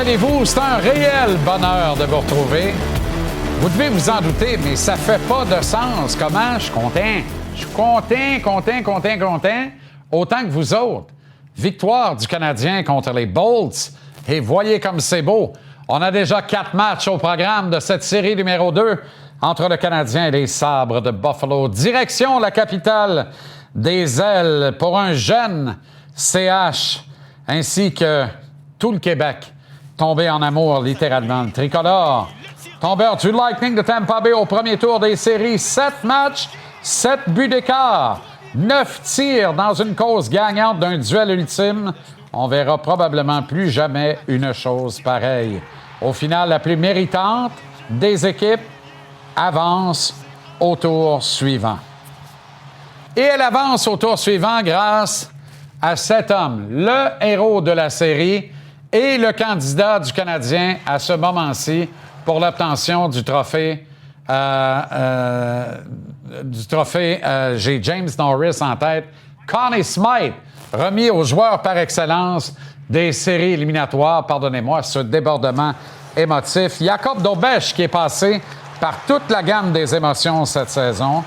allez-vous? C'est un réel bonheur de vous retrouver. Vous devez vous en douter, mais ça fait pas de sens. Comment? Je suis content. Je suis content. Autant que vous autres. Victoire du Canadien contre les Bolts. Et voyez comme c'est beau. On a déjà 4 matchs au programme de cette série numéro 2 entre le Canadien et les Sabres de Buffalo. Direction la capitale des ailes pour un jeune CH ainsi que tout le Québec tombé en amour littéralement. Le tricolore, tombeur du Lightning de Tampa Bay au premier tour des séries. 7 matchs, 7 buts d'écart, 9 tirs dans une cause gagnante d'un duel ultime. On verra probablement plus jamais une chose pareille. Au final, la plus méritante des équipes avance au tour suivant. Et elle avance au tour suivant grâce à cet homme, le héros de la série et le candidat du Canadien à ce moment-ci pour l'obtention du trophée. J'ai James Norris en tête. Connie Smythe, remis au joueur par excellence des séries éliminatoires. Pardonnez-moi ce débordement émotif. Jakub Dobeš qui est passé par toute la gamme des émotions cette saison.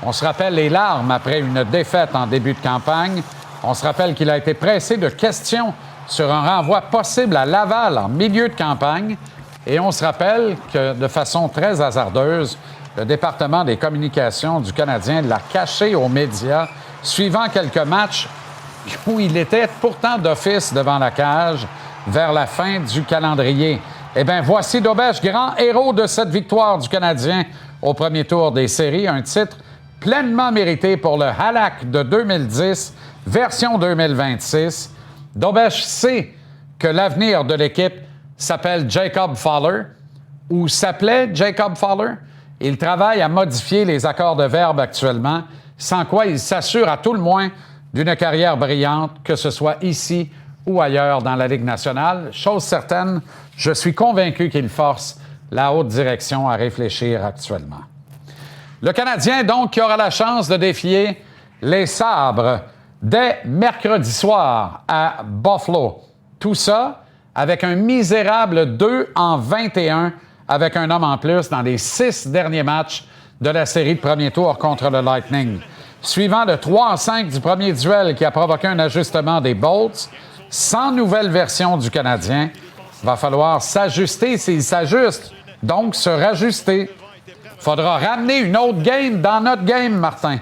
On se rappelle les larmes après une défaite en début de campagne. On se rappelle qu'il a été pressé de questions sur un renvoi possible à Laval en milieu de campagne. Et on se rappelle que, de façon très hasardeuse, le département des communications du Canadien l'a caché aux médias, suivant quelques matchs où il était pourtant d'office devant la cage vers la fin du calendrier. Eh bien, voici Dobeš, grand héros de cette victoire du Canadien au premier tour des séries. Un titre pleinement mérité pour le Halak de 2010, version 2026. Dobeš sait que l'avenir de l'équipe s'appelle Jacob Fowler, ou s'appelait Jacob Fowler. Il travaille à modifier les accords de verbe actuellement, sans quoi il s'assure à tout le moins d'une carrière brillante, que ce soit ici ou ailleurs dans la Ligue nationale. Chose certaine, je suis convaincu qu'il force la haute direction à réfléchir actuellement. Le Canadien, donc, qui aura la chance de défier les Sabres dès mercredi soir à Buffalo. Tout ça avec un misérable 2-21 avec un homme en plus dans les 6 derniers matchs de la série de premier tour contre le Lightning. Suivant le 3-5 du premier duel qui a provoqué un ajustement des Bolts, sans nouvelle version du Canadien, il va falloir s'ajuster s'il s'ajuste, donc se rajuster. Faudra ramener une autre game dans notre game, Martin.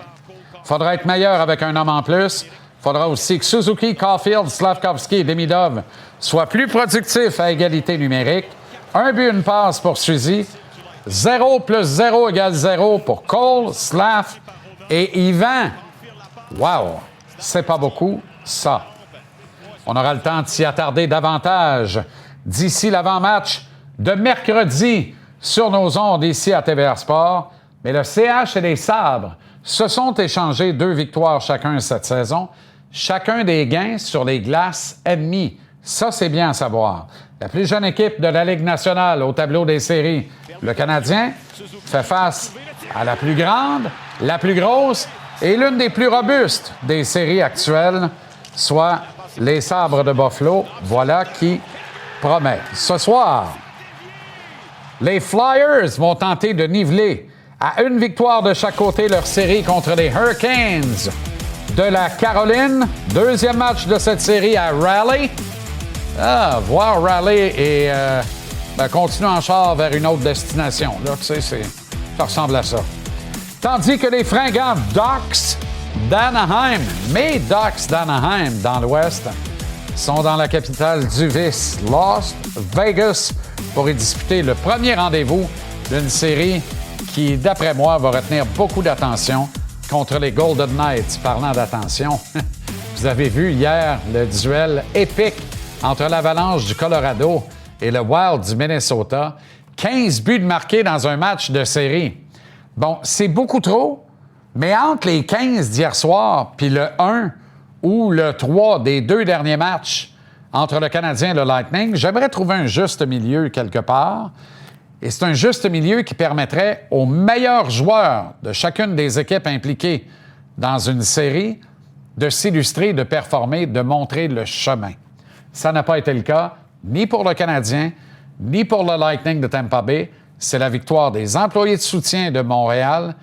Faudra être meilleur avec un homme en plus. Faudra aussi que Suzuki, Caulfield, Slavkovski et Demidov soient plus productifs à égalité numérique. Un but, une passe pour Suzy. 0 plus 0 égale 0 pour Cole, Slav et Yvan. Wow! C'est pas beaucoup, ça. On aura le temps de s'y attarder davantage d'ici l'avant-match de mercredi sur nos ondes ici à TVR Sport. Mais le CH et les Sabres se sont échangés 2 victoires chacun cette saison. Chacun des gains sur les glaces ennemies. Ça, c'est bien à savoir. La plus jeune équipe de la Ligue nationale au tableau des séries, le Canadien, fait face à la plus grande, la plus grosse et l'une des plus robustes des séries actuelles, soit les Sabres de Buffalo. Voilà qui promet. Ce soir, les Flyers vont tenter de niveler à une victoire de chaque côté leur série contre les Hurricanes de la Caroline. Deuxième match de cette série à Raleigh. Voir Raleigh et continuer en char vers une autre destination. Là, tu sais, ça ressemble à ça. Tandis que les fringants Ducks d'Anaheim, mes Ducks d'Anaheim dans l'Ouest, sont dans la capitale du vice, Las Vegas, pour y disputer le premier rendez-vous d'une série qui, d'après moi, va retenir beaucoup d'attention contre les Golden Knights. Parlant d'attention, vous avez vu hier le duel épique entre l'Avalanche du Colorado et le Wild du Minnesota. 15 buts marqués dans un match de série. Bon, c'est beaucoup trop, mais entre les 15 d'hier soir puis le 1 ou le 3 des 2 derniers matchs entre le Canadien et le Lightning, j'aimerais trouver un juste milieu quelque part. Et c'est un juste milieu qui permettrait aux meilleurs joueurs de chacune des équipes impliquées dans une série de s'illustrer, de performer, de montrer le chemin. Ça n'a pas été le cas. ni pour le Canadien, ni pour le Lightning de Tampa Bay. C'est la victoire des employés de soutien de Montréal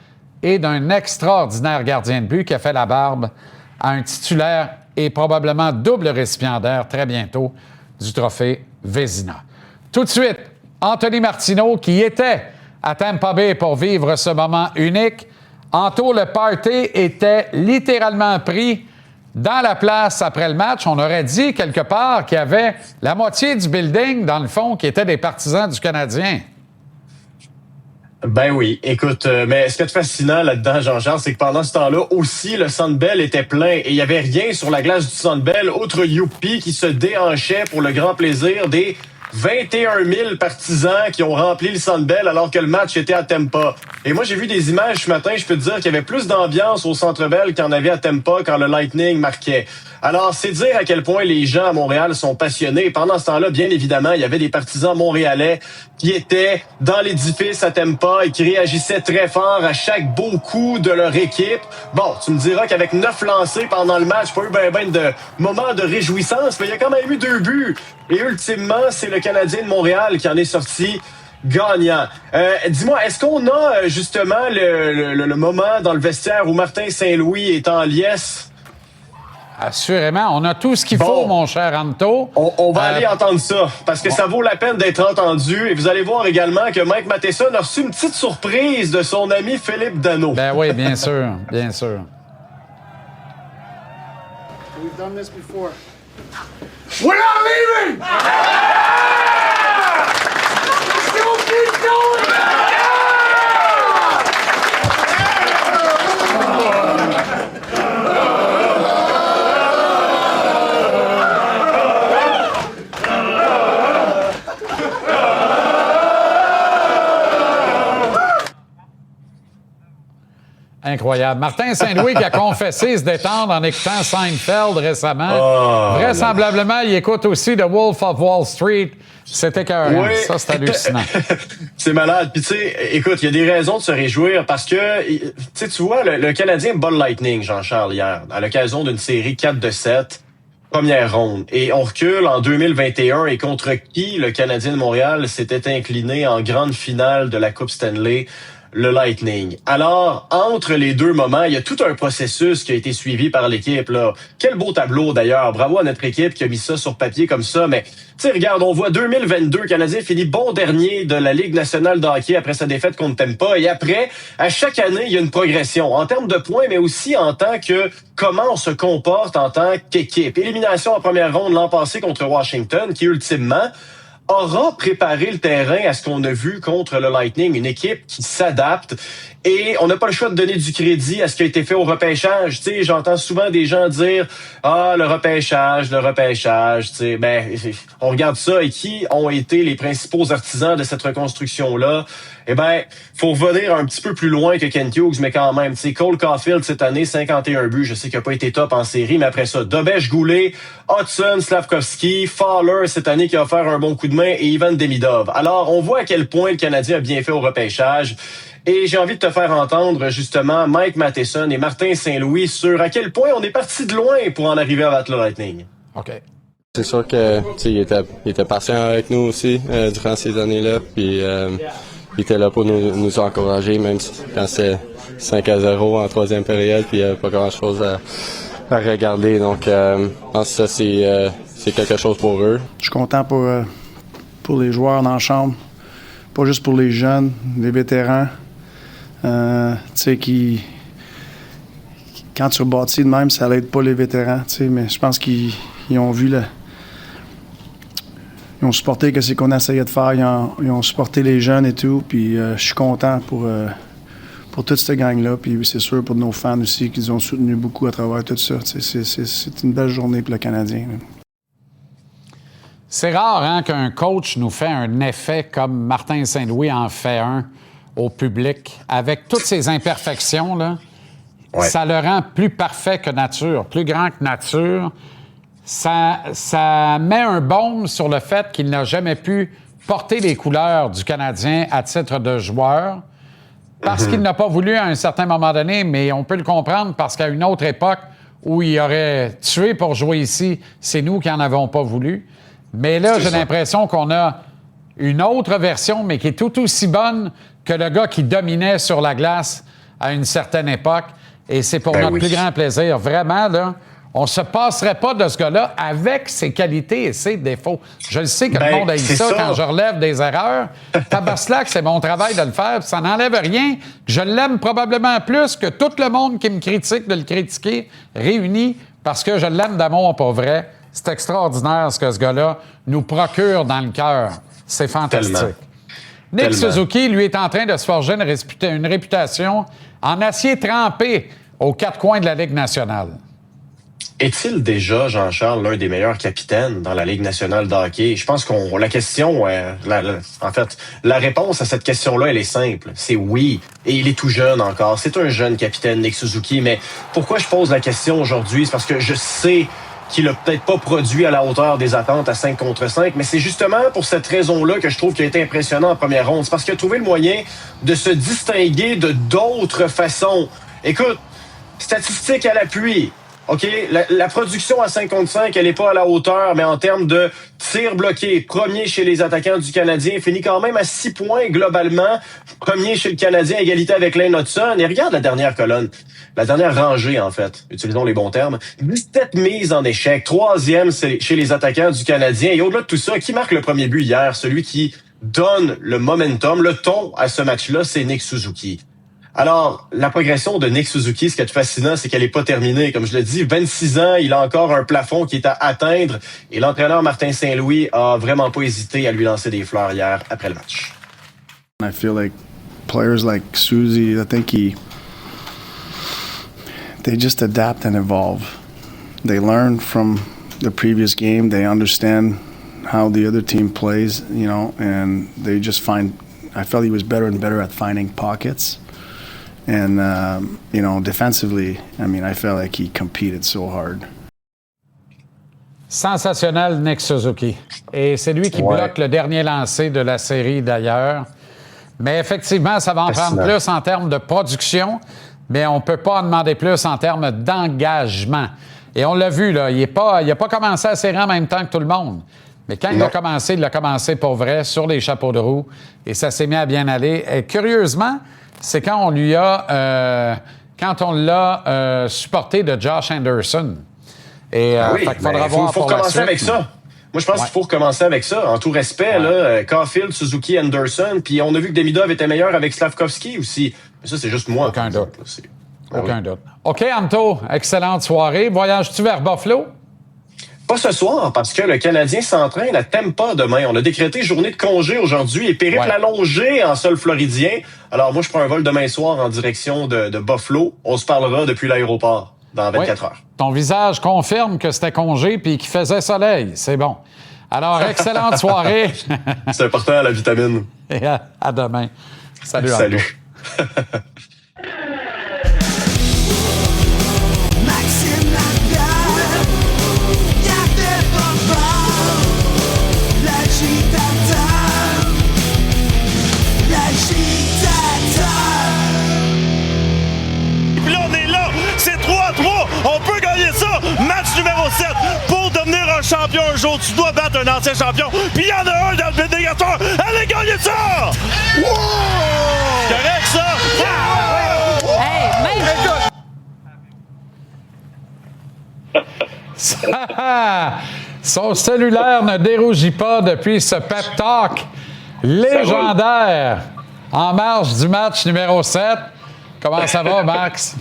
et d'un extraordinaire gardien de but qui a fait la barbe à un titulaire et probablement double récipiendaire très bientôt du trophée Vezina. Tout de suite, Anthony Martineau, qui était à Tampa Bay pour vivre ce moment unique. Anto, le party était littéralement pris dans la place après le match. On aurait dit quelque part qu'il y avait la moitié du building, dans le fond, qui étaient des partisans du Canadien. Ben oui, écoute, mais ce qui est fascinant là-dedans, Jean-Charles, c'est que pendant ce temps-là aussi, le Centre Bell était plein et il n'y avait rien sur la glace du Centre Bell, outre Youpi qui se déhanchait pour le grand plaisir des 21 000 partisans qui ont rempli le Centre Bell alors que le match était à Tampa. Et moi, j'ai vu des images ce matin, je peux te dire qu'il y avait plus d'ambiance au Centre Bell qu'il y en avait à Tampa quand le Lightning marquait. Alors, c'est dire à quel point les gens à Montréal sont passionnés. Et pendant ce temps-là, bien évidemment, il y avait des partisans montréalais qui étaient dans l'édifice à Tampa et qui réagissaient très fort à chaque beau coup de leur équipe. Bon, tu me diras qu'avec 9 lancés pendant le match, pas eu ben de moments de réjouissance, mais il y a quand même eu 2 buts. Et ultimement, c'est le Canadien de Montréal qui en est sorti gagnant. Dis-moi, est-ce qu'on a justement le moment dans le vestiaire où Martin Saint-Louis est en liesse? Assurément. On a tout ce qu'il faut, mon cher Anto. On va aller entendre ça, parce que ça vaut la peine d'être entendu. Et vous allez voir également que Mike Matheson a reçu une petite surprise de son ami Philippe Danault. Ben oui, bien sûr, bien sûr. We've done this before. We're not leaving! Still keep going! Incroyable. Martin Saint-Louis qui a confessé se détendre en écoutant Seinfeld récemment. Vraisemblablement, il écoute aussi The Wolf of Wall Street. C'était écœurant. Oui. Ça, c'est hallucinant. C'est malade. Puis tu sais, écoute, il y a des raisons de se réjouir parce que, tu vois, le Canadien bat le Lightning, Jean-Charles, hier, à l'occasion d'une série 4-7, première ronde. Et on recule en 2021 et contre qui le Canadien de Montréal s'était incliné en grande finale de la Coupe Stanley? Le Lightning. Alors, entre les deux moments, il y a tout un processus qui a été suivi par l'équipe, là. Quel beau tableau, d'ailleurs. Bravo à notre équipe qui a mis ça sur papier comme ça. Mais, tu sais, regarde, on voit 2022, le Canadien finit bon dernier de la Ligue nationale de hockey après sa défaite contre Tampa. Et après, à chaque année, il y a une progression. En termes de points, mais aussi en tant que comment on se comporte en tant qu'équipe. Élimination en première ronde l'an passé contre Washington, qui ultimement aura préparé le terrain à ce qu'on a vu contre le Lightning, une équipe qui s'adapte. Et on n'a pas le choix de donner du crédit à ce qui a été fait au repêchage. Tu sais, j'entends souvent des gens dire « Ah, le repêchage, tu sais. » Ben, on regarde ça et qui ont été les principaux artisans de cette reconstruction-là? Eh ben, faut revenir un petit peu plus loin que Kent Hughes, mais quand même. Tu sais, Cole Caulfield, cette année, 51 buts. Je sais qu'il n'a pas été top en série, mais après ça, Dobej Goulet, Hudson, Slavkovski, Fowler, cette année, qui a offert un bon coup de main, et Ivan Demidov. Alors, on voit à quel point le Canadien a bien fait au repêchage. Et j'ai envie de te faire entendre, justement, Mike Matheson et Martin Saint-Louis sur à quel point on est parti de loin pour en arriver à battre le Lightning. OK. C'est sûr que il était patient avec nous aussi durant ces années-là, puis il était là pour nous encourager, même quand c'est 5-0 en troisième période, puis il n'y avait pas grand-chose à regarder. Donc, je pense que ça, c'est quelque chose pour eux. Je suis content pour les joueurs dans la chambre, pas juste pour les jeunes, les vétérans. Tu sais, quand tu rebâtis de même, ça l'aide pas les vétérans, tu sais, mais je pense qu'ils ont vu ils ont supporté ce qu'on essayait de faire, ils ont supporté les jeunes et tout, puis je suis content pour toute cette gang-là, puis c'est sûr pour nos fans aussi qu'ils ont soutenu beaucoup à travers tout ça. C'est une belle journée pour le Canadien. C'est rare hein, qu'un coach nous fait un effet comme Martin Saint-Louis en fait un au public. Avec toutes ses imperfections, là, ouais. Ça le rend plus parfait que nature, plus grand que nature. Ça met un baume sur le fait qu'il n'a jamais pu porter les couleurs du Canadien à titre de joueur parce qu'il n'a pas voulu à un certain moment donné, mais on peut le comprendre parce qu'à une autre époque où il aurait tué pour jouer ici, c'est nous qui n'en avons pas voulu. Mais là, C'est j'ai ça. l'impression qu'on a une autre version, mais qui est tout aussi bonne que le gars qui dominait sur la glace à une certaine époque. Et c'est pour notre oui. plus grand plaisir. Vraiment, là, on se passerait pas de ce gars-là avec ses qualités et ses défauts. Je le sais que le monde haït c'est ça ça. quand je relève des erreurs. Tabaslac, c'est mon travail de le faire, puis ça n'enlève rien. Je l'aime probablement plus que tout le monde qui me critique de le critiquer réuni parce que je l'aime d'amour pour vrai. C'est extraordinaire ce que ce gars-là nous procure dans le cœur. C'est fantastique. Tellement. Nick Tellement. Suzuki, lui, est en train de se forger une réputation en acier trempé aux quatre coins de la Ligue nationale. Est-il déjà, Jean-Charles, l'un des meilleurs capitaines dans la Ligue nationale de hockey? Je pense qu'on la question, en fait, la réponse à cette question-là, elle est simple. C'est oui. Et il est tout jeune encore. C'est un jeune capitaine, Nick Suzuki. Mais pourquoi je pose la question aujourd'hui? C'est parce que je sais qu'il a peut-être pas produit à la hauteur des attentes à 5 contre 5, mais c'est justement pour cette raison-là que je trouve qu'il a été impressionnant en première ronde. C'est parce qu'il a trouvé le moyen de se distinguer de d'autres façons. Écoute, statistiques à l'appui. OK, la production à 5 contre 5, elle n'est pas à la hauteur, mais en termes de tirs bloqués, premier chez les attaquants du Canadien, finit quand même à 6 points globalement. Premier chez le Canadien, égalité avec Lane Hudson. Et regarde la dernière colonne, la dernière rangée en fait, utilisons les bons termes. 17 mises en échec, troisième chez les attaquants du Canadien. Et au-delà de tout ça, qui marque le premier but hier? Celui qui donne le momentum, le ton à ce match-là, c'est Nick Suzuki. Alors, la progression de Nick Suzuki, ce qui est fascinant, c'est qu'elle n'est pas terminée. Comme je l'ai dit, 26 ans, il a encore un plafond qui est à atteindre. Et l'entraîneur Martin Saint-Louis a vraiment pas hésité à lui lancer des fleurs hier après le match. I feel like players like Suzy, I think they just adapt and evolve. They learn from the previous game. They understand how the other team plays, and they just I felt he was better and better at finding pockets. And, defensively, I felt like he competed so hard. Sensationnel, Nick Suzuki. Et c'est lui qui bloque le dernier lancer de la série, d'ailleurs. Mais effectivement, ça va en prendre plus en termes de production, mais on ne peut pas en demander plus en termes d'engagement. Et on l'a vu, là, il n'a pas commencé à série en même temps que tout le monde. Mais quand il l'a commencé pour vrai, sur les chapeaux de roue, et ça s'est mis à bien aller. Et curieusement, c'est quand on l'a supporté de Josh Anderson. Et il faut recommencer avec ça. Moi, je pense qu'il faut recommencer avec ça. En tout respect, là, Caulfield, Suzuki, Anderson, puis on a vu que Demidov était meilleur avec Slavkovski aussi. Mais ça, c'est juste moi. Aucun doute. Aucun doute. OK, Anto, excellente soirée. Voyages-tu vers Buffalo? Pas ce soir, parce que le Canadien s'entraîne à Tampa demain. On a décrété journée de congé aujourd'hui et périple allongé en sol floridien. Alors moi, je prends un vol demain soir en direction de Buffalo. On se parlera depuis l'aéroport dans 24 heures. Ton visage confirme que c'était congé puis qu'il faisait soleil. C'est bon. Alors, excellente soirée. C'est important, la vitamine. Et à demain. Salut. Salut. Puis là, on est là, c'est 3-3, on peut gagner ça. Match numéro 7. Pour devenir un champion un jour, tu dois battre un ancien champion. Puis il y en a un dans le délégateur. Allez gagner ça! Wow! C'est correct, ça? Yeah! Hey, même... Son cellulaire ne dérougit pas depuis ce pep talk légendaire en marge du match numéro 7. Comment ça va, Max?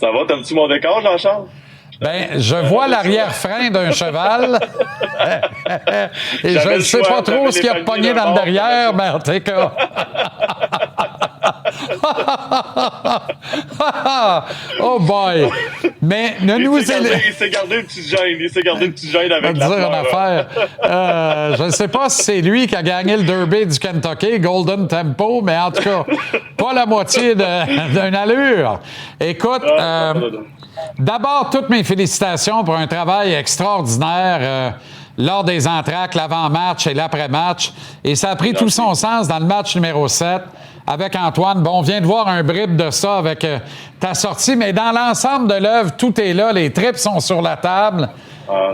Ça va? T'aimes-tu mon décor, Jean-Charles? Ben, je vois l'arrière-frein d'un cheval. Et je ne sais pas trop ce qu'il y a de pogné dans le derrière, mais en tout cas. Oh boy! Mais ne nous... Il s'est gardé une petite gêne avec la dire une affaire. Je ne sais pas si c'est lui qui a gagné le Derby du Kentucky, Golden Tempo, mais en tout cas, pas la moitié d'une allure. Écoute, d'abord, toutes mes félicitations pour un travail extraordinaire lors des entractes, l'avant-match et l'après-match. Et ça a pris tout son sens dans le match numéro 7 avec Antoine. Bon, on vient de voir un bribe de ça avec ta sortie, mais dans l'ensemble de l'œuvre, tout est là. Les trips sont sur la table.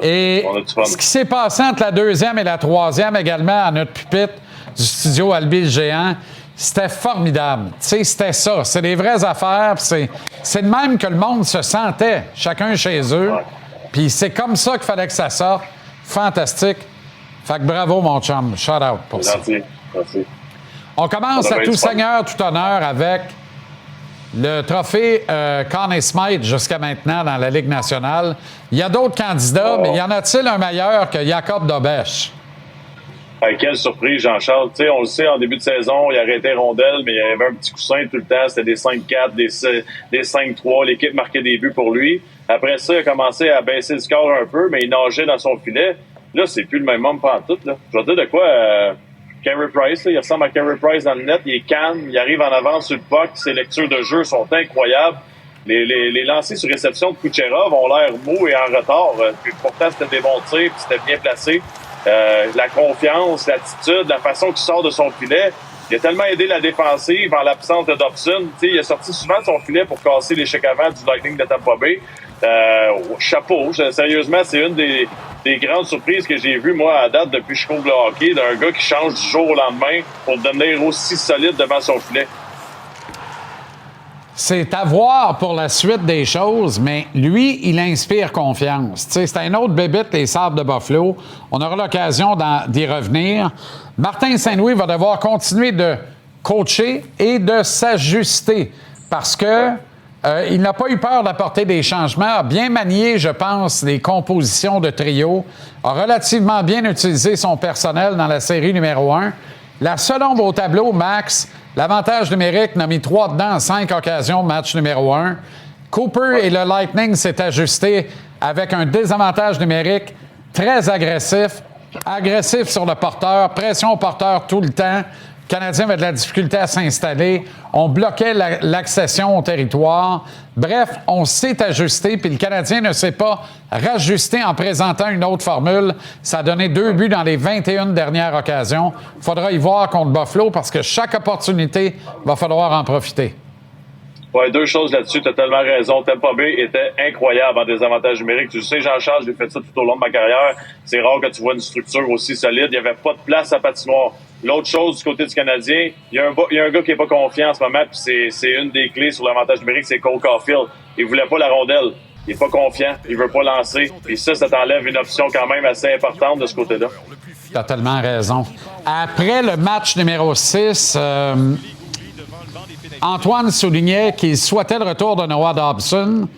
Et on a du fun. ce qui s'est passé entre la deuxième et la troisième également à notre pupitre du studio Albi le Géant, c'était formidable. Tu sais, c'était ça. C'est des vraies affaires. C'est de même que le monde se sentait, chacun chez eux. Ouais. Puis c'est comme ça qu'il fallait que ça sorte. Fantastique. Fait que bravo, mon chum. Shout out pour ça. Merci. On commence Ça à devait tout être fun. seigneur, tout honneur avec le trophée Conn Smythe jusqu'à maintenant dans la Ligue nationale. Il y a d'autres candidats, mais y en a-t-il un meilleur que Jacob Dobèche? Quelle surprise, Jean-Charles. Tu sais, on le sait, en début de saison, il arrêtait rondelle, mais il y avait un petit coussin tout le temps. C'était des 5-4, des 5-3. L'équipe marquait des buts pour lui. Après ça, il a commencé à baisser le score un peu, mais il nageait dans son filet. Là, c'est plus le même homme pantoute, là. Je vais te dire de quoi... Carey Price, là, il ressemble à Carey Price dans le net. Il est calme, il arrive en avant sur le puck. Ses lectures de jeu sont incroyables. Les lancers sur réception de Kucherov ont l'air mous et en retard. Puis pourtant, c'était des bons tirs, puis c'était bien placé. La confiance, l'attitude, la façon qu'il sort de son filet. Il a tellement aidé la défensive en l'absence de Dobson. T'sais, il a sorti souvent de son filet pour casser l'échec avant du Lightning de Tampa Bay. Chapeau. Sérieusement, c'est une des grandes surprises que j'ai vues, moi, à date, depuis que je couvre le hockey, d'un gars qui change du jour au lendemain pour devenir aussi solide devant son filet. C'est à voir pour la suite des choses, mais lui, il inspire confiance. T'sais, c'est un autre bébite, les Sabres de Buffalo. On aura l'occasion d'y revenir. Martin Saint-Louis va devoir continuer de coacher et de s'ajuster parce que il n'a pas eu peur d'apporter des changements, a bien manié, je pense, les compositions de trio, a relativement bien utilisé son personnel dans la série numéro 1. La seule ombre au tableau, Max, l'avantage numérique n'a mis 3 dedans en 5 occasions, match numéro 1. Cooper et le Lightning s'est ajusté avec un désavantage numérique très agressif sur le porteur, pression au porteur tout le temps. Le Canadien avait de la difficulté à s'installer. On bloquait l'accession au territoire. Bref, on s'est ajusté, puis le Canadien ne s'est pas rajusté en présentant une autre formule. Ça a donné 2 buts dans les 21 dernières occasions. Il faudra y voir contre Buffalo parce que chaque opportunité, va falloir en profiter. Ouais, 2 choses là-dessus, tu as tellement raison. Tampa Bay était incroyable en désavantage numérique. Tu le sais, Jean-Charles, j'ai fait ça tout au long de ma carrière. C'est rare que tu vois une structure aussi solide. Il n'y avait pas de place à patinoire. L'autre chose du côté du Canadien, il y a un gars qui n'est pas confiant en ce moment, puis c'est une des clés sur l'avantage numérique, c'est Cole Caulfield. Il voulait pas la rondelle. Il n'est pas confiant. Il veut pas lancer. Puis ça t'enlève une option quand même assez importante de ce côté-là. Tu as tellement raison. Après le match numéro 6, Antoine soulignait qu'il souhaitait le retour de Noah Dobson.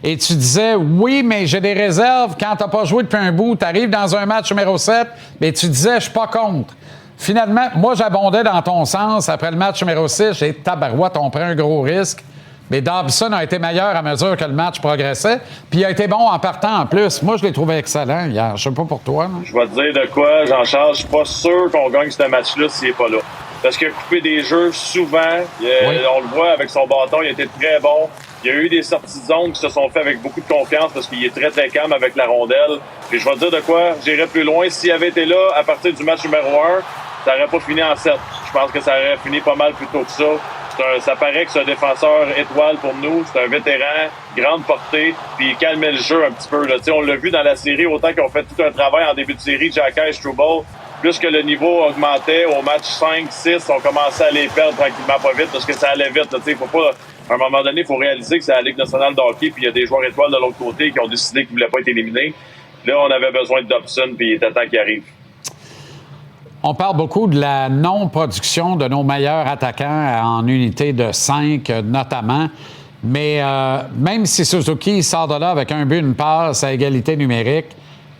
Et tu disais, oui, mais j'ai des réserves. Quand tu n'as pas joué depuis un bout, tu arrives dans un match numéro 7, mais tu disais, je suis pas contre. Finalement, moi, j'abondais dans ton sens. Après le match numéro 6, j'ai dit, tabarouette, on prend un gros risque. Mais Dobson a été meilleur à mesure que le match progressait. Puis il a été bon en partant en plus. Moi, je l'ai trouvé excellent hier. Je sais pas pour toi. Non? Je vais te dire de quoi, Jean-Charles. Je suis pas sûr qu'on gagne ce match-là s'il n'est pas là. Parce qu'il a coupé des jeux souvent. On le voit avec son bâton. Il a été très bon. Il y a eu des sorties de zone qui se sont faites avec beaucoup de confiance parce qu'il est très, très calme avec la rondelle. Puis je vais te dire de quoi, j'irais plus loin. S'il avait été là à partir du match numéro 1, ça n'aurait pas fini en 7. Je pense que ça aurait fini pas mal plus tôt que ça. Ça paraît que c'est un défenseur étoile pour nous. C'est un vétéran, grande portée, puis il calmait le jeu un petit peu. Là. On l'a vu dans la série, autant qu'ils ont fait tout un travail en début de série, Jacky et Struble. Plus que le niveau augmentait, au match 5-6, on commençait à les perdre tranquillement pas vite parce que ça allait vite. Faut pas, à un moment donné, il faut réaliser que c'est la Ligue nationale de hockey, puis il y a des joueurs étoiles de l'autre côté qui ont décidé qu'ils ne voulaient pas être éliminés. Là, on avait besoin de Dobson, puis il était temps qu'il arrive. On parle beaucoup de la non-production de nos meilleurs attaquants en unité de 5, notamment. Mais même si Suzuki sort de là avec un but, une passe à égalité numérique,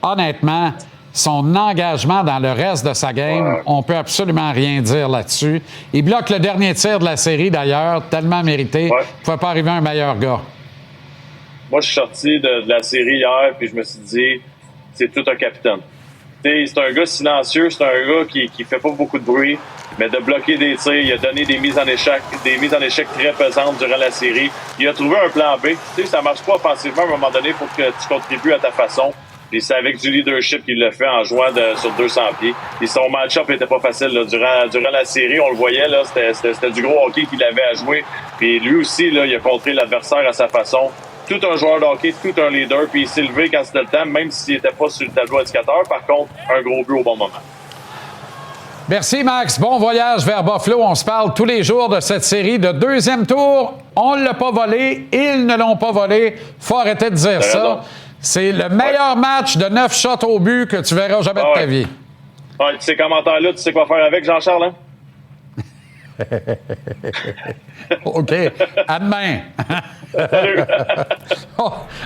honnêtement, son engagement dans le reste de sa game, on peut absolument rien dire là-dessus. Il bloque le dernier tir de la série, d'ailleurs, tellement mérité. Il ne pouvait pas arriver un meilleur gars. Moi, je suis sorti de la série hier, puis je me suis dit, c'est tout un capitaine. C'est un gars silencieux, c'est un gars qui fait pas beaucoup de bruit, mais de bloquer des tirs, il a donné des mises en échec très pesantes durant la série. Il a trouvé un plan B. Ça marche pas offensivement, à un moment donné, il faut que tu contribues à ta façon. Puis c'est avec du leadership qu'il l'a fait en jouant sur 200 pieds. Et son match-up était pas facile. Là. Durant la série, on le voyait, là, c'était du gros hockey qu'il avait à jouer. Puis lui aussi, là, il a contré l'adversaire à sa façon. tout un joueur de hockey, tout un leader, puis il s'est levé quand c'était le temps, même s'il n'était pas sur le tableau indicateur. Par contre, un gros but au bon moment. Merci, Max. Bon voyage vers Buffalo. On se parle tous les jours de cette série de deuxième tour. On ne l'a pas volé. Ils ne l'ont pas volé. Faut arrêter de dire ça. C'est le meilleur match de 9 shots au but que tu verras jamais de ta vie. Ouais, ces commentaires-là, tu sais quoi faire avec, Jean-Charles, hein? OK. À demain.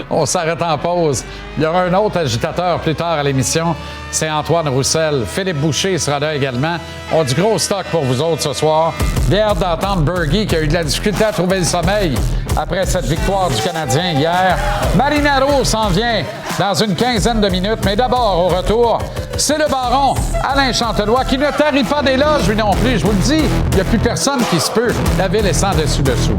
On s'arrête en pause. Il y aura un autre agitateur plus tard à l'émission. C'est Antoine Roussel. Philippe Boucher sera là également. On a du gros stock pour vous autres ce soir. Bien hâte d'entendre Bergie qui a eu de la difficulté à trouver le sommeil après cette victoire du Canadien hier. Marinaro s'en vient dans une quinzaine de minutes. Mais d'abord, au retour, c'est le baron Alain Chantelois qui ne tarit pas d'éloges, lui non plus. Je vous le dis, il n'y a plus personne qui se peut. La ville est sans dessus-dessous.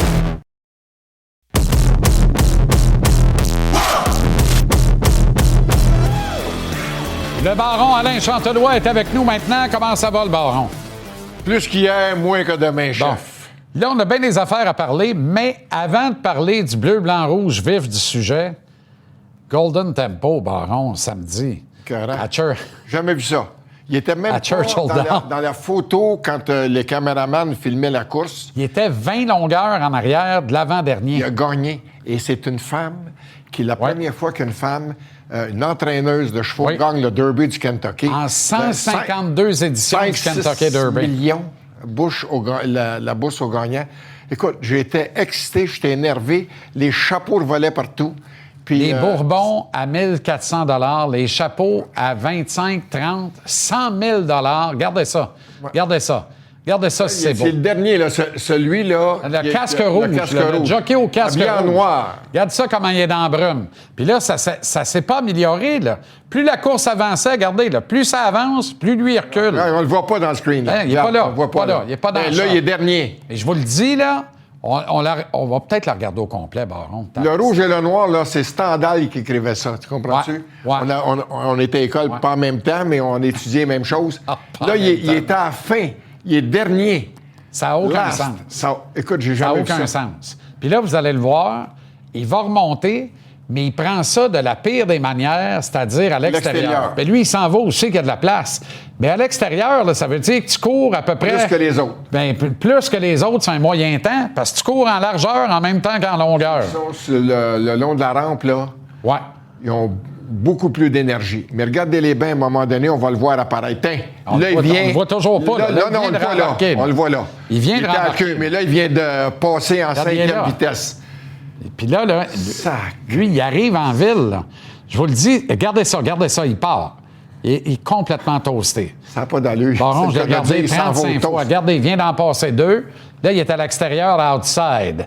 Le baron Alain Chantelois est avec nous maintenant. Comment ça va, le baron? Plus qu'hier, moins que demain, chef. Bon. Là, on a bien des affaires à parler, mais avant de parler du bleu, blanc, rouge vif du sujet, Golden Tempo, baron, samedi. Correct. Jamais vu ça. Il était même pas dans la photo quand les caméramans filmaient la course. Il était 20 longueurs en arrière de l'avant-dernier. Il a gagné. Et c'est une femme qui, la première fois qu'une femme, une entraîneuse de chevaux, gagne le Derby du Kentucky. En 152 éditions du Kentucky Derby. Millions, la bourse au gagnant. Écoute, j'étais excité, j'étais énervé. Les chapeaux volaient partout. Puis, les bourbons à 1 400 $, les chapeaux à 25, 30, 100 000 $. Regardez ça. Regardez ça. Regardez ça, si c'est beau. C'est le dernier, là, celui-là. Le casque rouge. Le jockey au casque rouge. En noir. Regarde ça, comment il est dans la brume. Puis là, ça s'est pas amélioré, là. Plus la course avançait, regardez, là, plus ça avance, plus lui, il recule. On le voit pas dans le screen. Là. Il n'est pas là. On le voit pas là. Il n'est pas dans le là, il est dernier. Et je vous le dis, là, on va peut-être la regarder au complet, baron. Le rouge et le noir, là, c'est Stendhal qui écrivait ça. Tu comprends-tu? Ouais. On était à l'école pas en même temps, mais on étudiait les mêmes choses. Là, il était à la fin. Il est dernier. Ça n'a aucun sens. Écoute, j'ai jamais vu ça. Ça n'a aucun sens. Puis là, vous allez le voir, il va remonter, mais il prend ça de la pire des manières, c'est-à-dire à l'extérieur. Puis lui, il s'en va aussi qu'il y a de la place. Mais à l'extérieur, là, ça veut dire que tu cours à peu près... Plus que les autres. Bien, plus que les autres, c'est un moyen temps, parce que tu cours en largeur en même temps qu'en longueur. Le long de la rampe, là, ils ont beaucoup plus d'énergie. Mais regardez les bains, à un moment donné, on va le voir apparaître. On le voit toujours pas. Là, on le voit là. On le voit là. Il vient de rembarquer. Mais là, il vient de passer en 5e vitesse. Et puis là, lui, il arrive en ville. Là. Je vous le dis, regardez ça, il part. Il est complètement toasté. Ça n'a pas d'allure. Baron, je l'ai regardé 35 fois. Regardez, il vient d'en passer 2. Là, il est à l'extérieur, outside,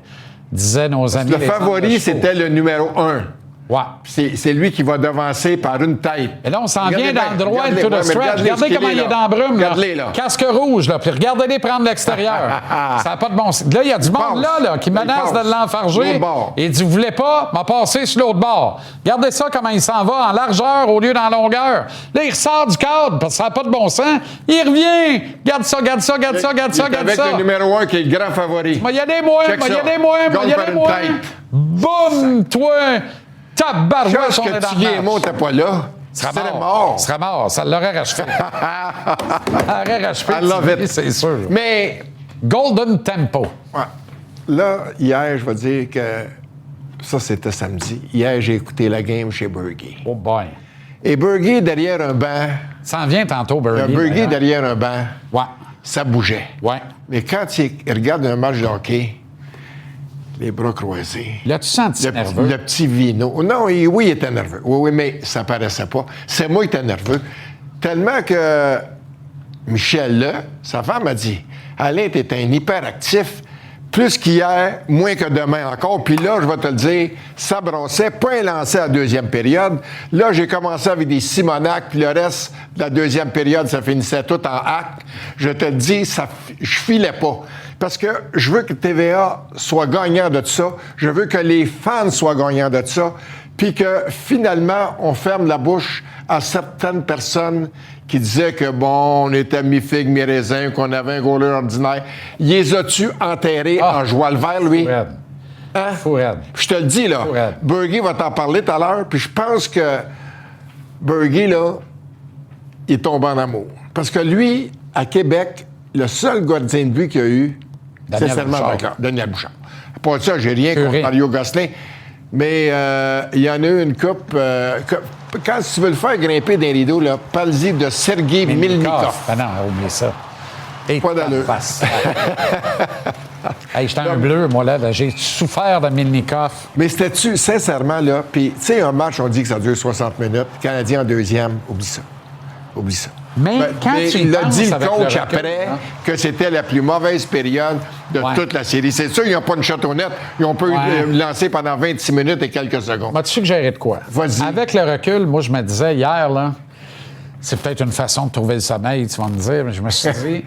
disaient nos amis. Le favori, c'était le numéro 1. Ouais. C'est lui qui va devancer par une tête. Et là, on s'en vient dans le droit to the stretch. Regardez comment il est dans la brume. Là. Casque rouge, là. Puis regardez-les prendre l'extérieur. Ça n'a pas de bon sens. Là, il y a du monde là qui menace de l'enfarger. Il dit, vous voulez pas, m'a passé sur l'autre bord. Regardez ça, comment il s'en va en largeur au lieu d'en longueur. Là, il ressort du cadre parce que ça n'a pas de bon sens. Il revient. Regarde ça. Avec le numéro 1 qui est le grand favori. Il y a des moins. Boum, toi. Tabarouette, que Guillemot n'était pas là. Il serait mort. Ça l'aurait racheté. Ça l'aurait racheté, c'est sûr. Mais... Golden Tempo. Ouais. Là, hier, je vais dire que... Ça, c'était samedi. Hier, j'ai écouté la game chez Bergie. Oh boy. Et Bergie, derrière un banc... Ça en vient tantôt, Bergie. Bergie, derrière un banc, ça bougeait. Ouais. Mais quand il regarde un match de hockey... Les bras croisés. L'as-tu senti nerveux? Le petit Vino. Non, oui, il était nerveux. Oui, mais ça paraissait pas. C'est moi qui étais nerveux. Tellement que Michel, là, sa femme, a dit « Alain, t'es un hyperactif. Plus qu'hier, moins que demain encore. » Puis là, je vais te le dire, ça brossait. Pas un lancé à la deuxième période. Là, j'ai commencé avec des Simonac, puis le reste de la deuxième période, ça finissait tout en hack. Je te le dis, je filais pas. Parce que je veux que TVA soit gagnant de ça. Je veux que les fans soient gagnants de ça. Puis que, finalement, on ferme la bouche à certaines personnes qui disaient que, bon, on était mi-figue, mi-raisin, qu'on avait un goaler ordinaire. Les as-tu enterrés en joie le vert, lui? Fou raide. Je te le dis, là. raide. Bergie va t'en parler tout à l'heure, puis je pense que Bergie, là, il est tombé en amour. Parce que lui, à Québec, le seul gardien de but qu'il y a eu, Daniel c'est seulement Bouchard. Daniel Bouchard. Pas de ça, j'ai rien Purée. contre Mario Gosselin, mais il y en a eu une coupe. Quand tu veux le faire grimper dans les rideaux, là, parle-y de Sergei Milnikov. Ben non, oublie ça. Et Pas d'allure. face. Hey, j'étais un bleu, moi, là. J'ai souffert de Milnikov. Mais c'était-tu, sincèrement, là, puis, tu sais, un match, on dit que ça dure 60 minutes. Canadien en deuxième, oublie ça. Oublie ça. Mais quand tu y il a penses dit, le avec coach, le recul, après, hein? que c'était la plus mauvaise période de Ouais. toute la série. C'est sûr, ils n'ont pas une châteaunette. Ils ont pu Ouais. lancer pendant 26 minutes et quelques secondes. M'as-tu suggéré de quoi? Vas-y. Avec le recul, moi, je me disais hier, là, c'est peut-être une façon de trouver le sommeil, tu vas me dire, mais je me suis dit,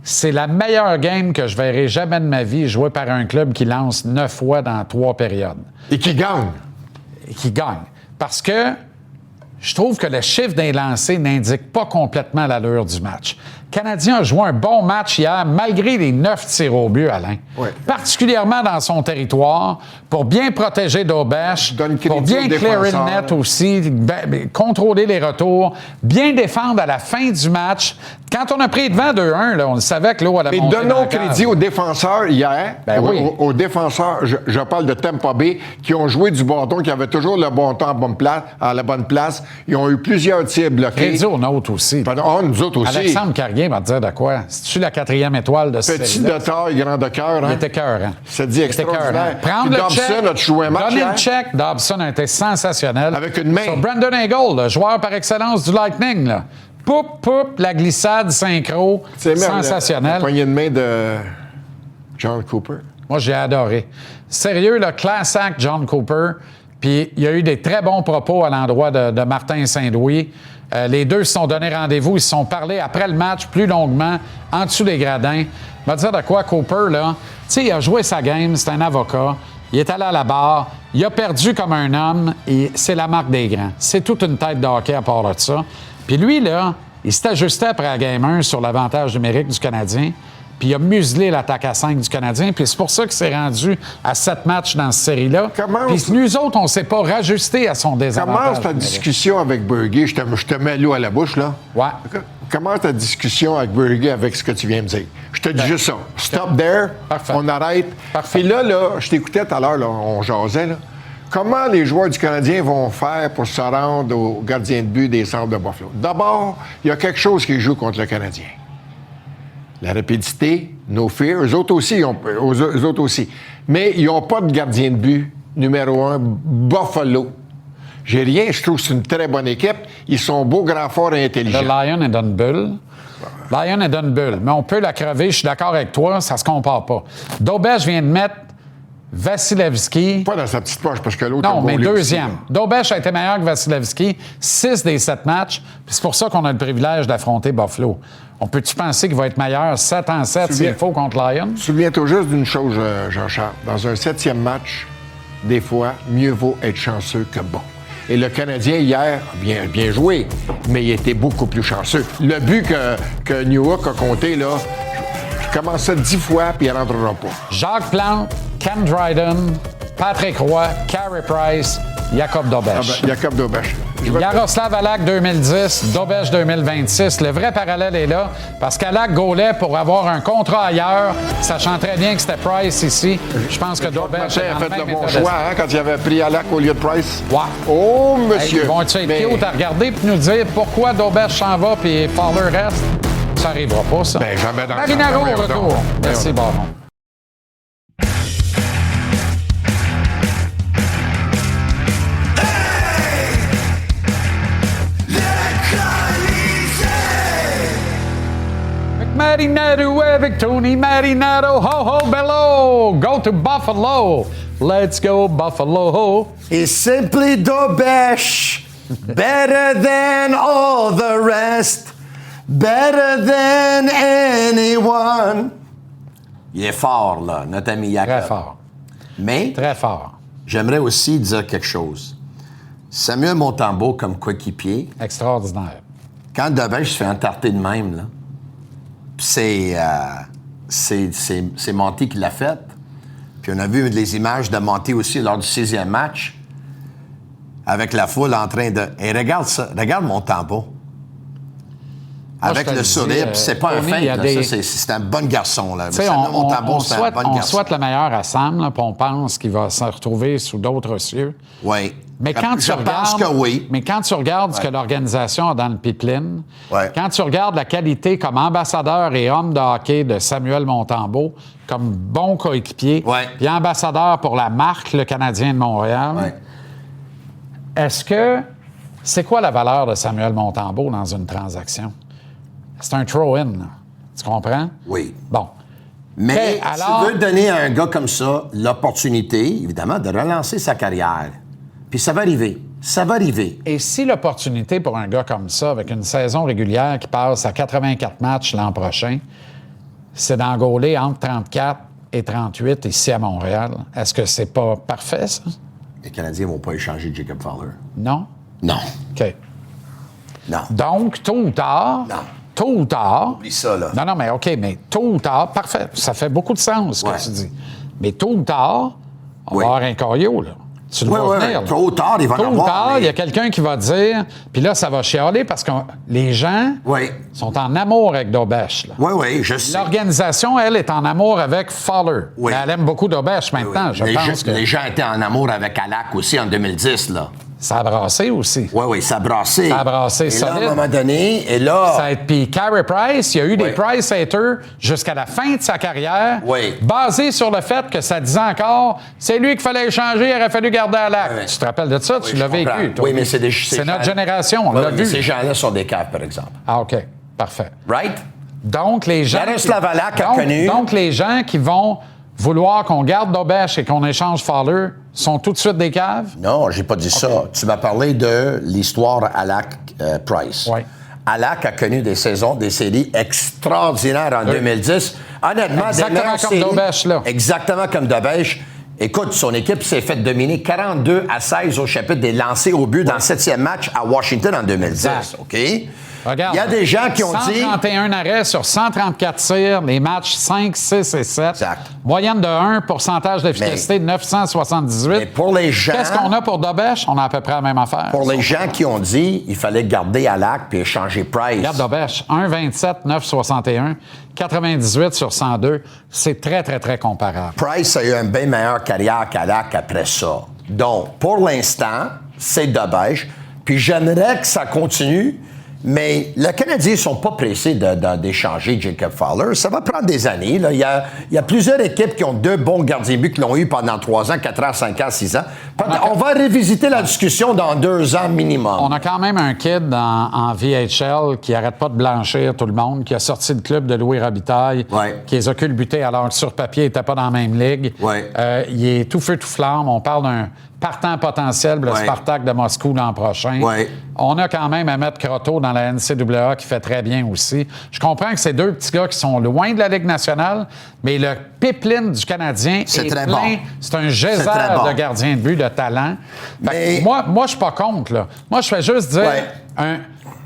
c'est la meilleure game que je verrai jamais de ma vie jouée par un club qui lance 9 fois dans 3 périodes Et qui gagne. et qui gagne. Parce que je trouve que le chiffre des lancers n'indique pas complètement l'allure du match. Le Canadien a joué un bon match hier, malgré les 9 tirs au but, Alain. Ouais. Particulièrement dans son territoire, pour bien protéger Daubèche, Donne pour crédit bien aux clearer le défenseurs. net aussi, contrôler les retours, bien défendre à la fin du match. Quand on a pris devant 2-1, là, on le savait que l'eau allait Mais monter dans donnons la cave. crédit aux défenseurs hier, Ben oui. aux défenseurs, je parle de Tampa Bay, qui ont joué du bâton, qui avaient toujours le bâton à la bonne place. Ils ont eu plusieurs tirs bloqués. Crédit aux nôtres aussi. Pardon, nous autres aussi. Alexandre Carrier va te dire de quoi? C'est-tu la 4e étoile de ce Petit de taille, grand de cœur. Il Hein? était cœur, hein? Ça dit Il était extraordinaire. écœurant. Prendre Puis le Dobson, check. as-tu joué un match Donner hier? le check. Dobson a été sensationnel. Avec une main. Sur Brandon Hagel, le joueur par excellence du Lightning, là. Poup, poup, la glissade synchro. C'est même La Sensationnel. poignée de main de John Cooper. Moi, j'ai adoré. Sérieux, le class act John Cooper. Puis il y a eu des très bons propos à l'endroit de Martin Saint-Louis. Les deux se sont donné rendez-vous. Ils se sont parlé après le match plus longuement, en dessous des gradins. Je vais te dire de quoi, Cooper, là. Tu sais, il a joué sa game. C'est un avocat. Il est allé à la barre. Il a perdu comme un homme. Et c'est la marque des grands. C'est toute une tête de hockey à part de ça. Puis lui, là, il s'est ajusté après la game 1 sur l'avantage numérique du Canadien. Puis il a muselé l'attaque à 5 du Canadien. Puis c'est pour ça qu'il s'est rendu à 7 matchs dans cette série-là. Puis nous autres, on ne s'est pas rajusté à son désavantage. Commence ta numérique. discussion avec Bergie. Je te mets l'eau à la bouche, là. Ouais. Commence ta discussion avec Bergie avec ce que tu viens de dire. Je te dis juste ça. Stop there. Parfait. On arrête. Parfait. Puis là, je t'écoutais tout à l'heure, là, on jasait, là. Comment les joueurs du Canadien vont faire pour se rendre au gardien de but des Sabres de Buffalo? D'abord, il y a quelque chose qui joue contre le Canadien. La rapidité, no fear. Eux autres aussi. Eux autres aussi. Mais ils n'ont pas de gardien de but numéro 1, Buffalo. J'ai rien, je trouve que c'est une très bonne équipe. Ils sont beaux, grands, forts et Le intelligents. Lion est d'une bulle. Lion est d'une bulle. Mais on peut la crever. Je suis d'accord avec toi. Ça se compare pas. Daubèche vient de mettre Vasilevski. Pas dans sa petite poche, parce que l'autre Non, a mais gaulé aussi, deuxième. là. Daubèche a été meilleur que Vasilevski. 6 des 7 matchs. Puis c'est pour ça qu'on a le privilège d'affronter Buffalo. On peut-tu penser qu'il va être meilleur 7-7 s'il faut contre Lion? Souviens-toi juste d'une chose, Jean-Charles. Dans un 7e match, des fois, mieux vaut être chanceux que bon. Et le Canadien, hier, a bien joué, mais il était beaucoup plus chanceux. Le but que Newhook a compté, là, je commence ça 10 fois, puis il ne rentrera pas. Jacques Plante, Cam Dryden, Patrick Roy, Carey Price, Jacob Daubèche. Jacob Daubèche. Yaroslav Alak 2010, Daubèche 2026. Le vrai parallèle est là, parce qu'Alak gaulait pour avoir un contrat ailleurs, sachant très bien que c'était Price ici. Je pense que Daubèche Martin a fait le bon choix hein, quand il avait pris Alak au lieu de Price. Ouais. Oh, Hey, monsieur! ils vont être Mais- cute à regarder et nous dire pourquoi Daubèche s'en va puis Fowler reste. Ça n'arrivera pas, ça. Ben, jamais dans le Marinaro temps. au retour. Merci, Baron. Marinaro avec Tony Marinaro, ho ho bello, go to Buffalo, let's go Buffalo. Is simply Daubèche, better than all the rest, better than anyone. Il est fort, là, notre ami Jacob. Très fort, Mais très fort, j'aimerais aussi dire quelque chose. Samuel Montembeault comme coéquipier, extraordinaire. quand Daubèche se fait entarter de même, là, puis c'est Monty qui l'a fait, puis Puis on a vu les images de Monty aussi lors du 6e match, avec la foule en train de... Et regarde ça, regarde Montembeault. Avec le sourire, puis c'est pas un Tony, fake, là, ça, c'est un bon garçon. Là. On souhaite le meilleur à Sam, là, puis on pense qu'il va se retrouver sous d'autres cieux. Oui. Mais quand tu regardes, mais quand tu regardes ce que l'organisation a dans le pipeline, quand tu regardes la qualité comme ambassadeur et homme de hockey de Samuel Montembeault, comme bon coéquipier, puis ambassadeur pour la marque Le Canadien de Montréal, est-ce que... C'est quoi la valeur de Samuel Montembeault dans une transaction? C'est un throw-in, là. Tu comprends? Oui. Bon. Mais alors, tu veux donner à un gars comme ça l'opportunité, évidemment, de relancer sa carrière. Puis ça va arriver. Ça va arriver. Et si l'opportunité pour un gars comme ça, avec une saison régulière qui passe à 84 matchs l'an prochain, c'est d'engoler entre 34 et 38 ici à Montréal, est-ce que c'est pas parfait, ça? Les Canadiens ne vont pas échanger Jacob Fowler. Non? Non. OK. Non. Donc, tôt ou tard... Non. Tôt ou tard... Oublie ça, là. Non, mais OK, mais tôt ou tard... Parfait, ça fait beaucoup de sens, ce que tu dis. Mais tôt ou tard, on va avoir un caillot, là. Tu le vois venir. Tôt ou tard, il va en avoir. Tôt ou tard, il y a quelqu'un qui va dire... Puis là, ça va chialer parce que les gens sont en amour avec Dobesch, là. Oui, je sais. L'organisation, elle, est en amour avec Fowler. Oui. Elle aime beaucoup Dobesch maintenant, je pense que... Les gens étaient en amour avec Alak aussi en 2010, là. Ça a brassé aussi. Oui, ça a brassé. Ça a brassé solide. Là, à un moment donné, et là... Puis Carey Price, il y a eu des Price haters jusqu'à la fin de sa carrière, basés sur le fait que ça disait encore, c'est lui qu'il fallait échanger, il aurait fallu garder Alak. Tu te rappelles de ça? Tu l'as vécu, toi. Oui, mais c'est notre génération, on l'a vu. Ces gens-là sont des caves, par exemple. Ah, OK. Parfait. Right? Donc, les gens... Jaroslav Alak a connu... Donc, les gens qui vont vouloir qu'on garde Dobesch et qu'on échange Fowler sont tout de suite des caves? Non, j'ai pas dit ça. Tu m'as parlé de l'histoire Alak-Price. Oui. Alak a connu des saisons, des séries extraordinaires en 2010. Honnêtement, exactement comme Dobesch, là. Exactement comme Dobesch. Écoute, son équipe s'est fait dominer 42-16 au chapitre des lancers au but dans le 7e match à Washington en 2010. Exact. OK? Regarde, il y a des gens qui ont 131 arrêts sur 134 tirs, les matchs 5, 6 et 7. Exact. Moyenne de 1, pourcentage d'efficacité de 978. Mais pour les gens... Qu'est-ce qu'on a pour Dobesch? On a à peu près la même affaire. Pour les gens qui ont dit qu'il fallait garder Alak puis échanger Price. Regarde Dobesch, 1,27, 9,61, 98 sur 102. C'est très, très, très comparable. Price a eu une bien meilleure carrière qu'Alak après ça. Donc, pour l'instant, c'est Dobesch. Puis j'aimerais que ça continue. Mais les Canadiens ne sont pas pressés d'échanger Jacob Fowler. Ça va prendre des années. Là. Il y a plusieurs équipes qui ont 2 bons gardiens de but qui l'ont eu pendant 3 ans, 4 ans, 5 ans, 6 ans. On va revisiter la discussion dans 2 ans minimum. On a quand même un kid en VHL qui n'arrête pas de blanchir tout le monde, qui a sorti le club de Louis Robitaille, qui les a culbutés alors que sur papier, il n'était pas dans la même ligue. Il est tout feu, tout flamme. On parle d'un partant potentiel, le Spartak de Moscou l'an prochain. On a quand même Ahmed Croteau dans la NCAA qui fait très bien aussi. Je comprends que c'est 2 petits gars qui sont loin de la Ligue nationale, mais le pipeline du Canadien est plein. Bon. C'est un geyser de gardiens de but, de talent. Mais... Moi, je suis pas contre. Là. Moi, je fais juste dire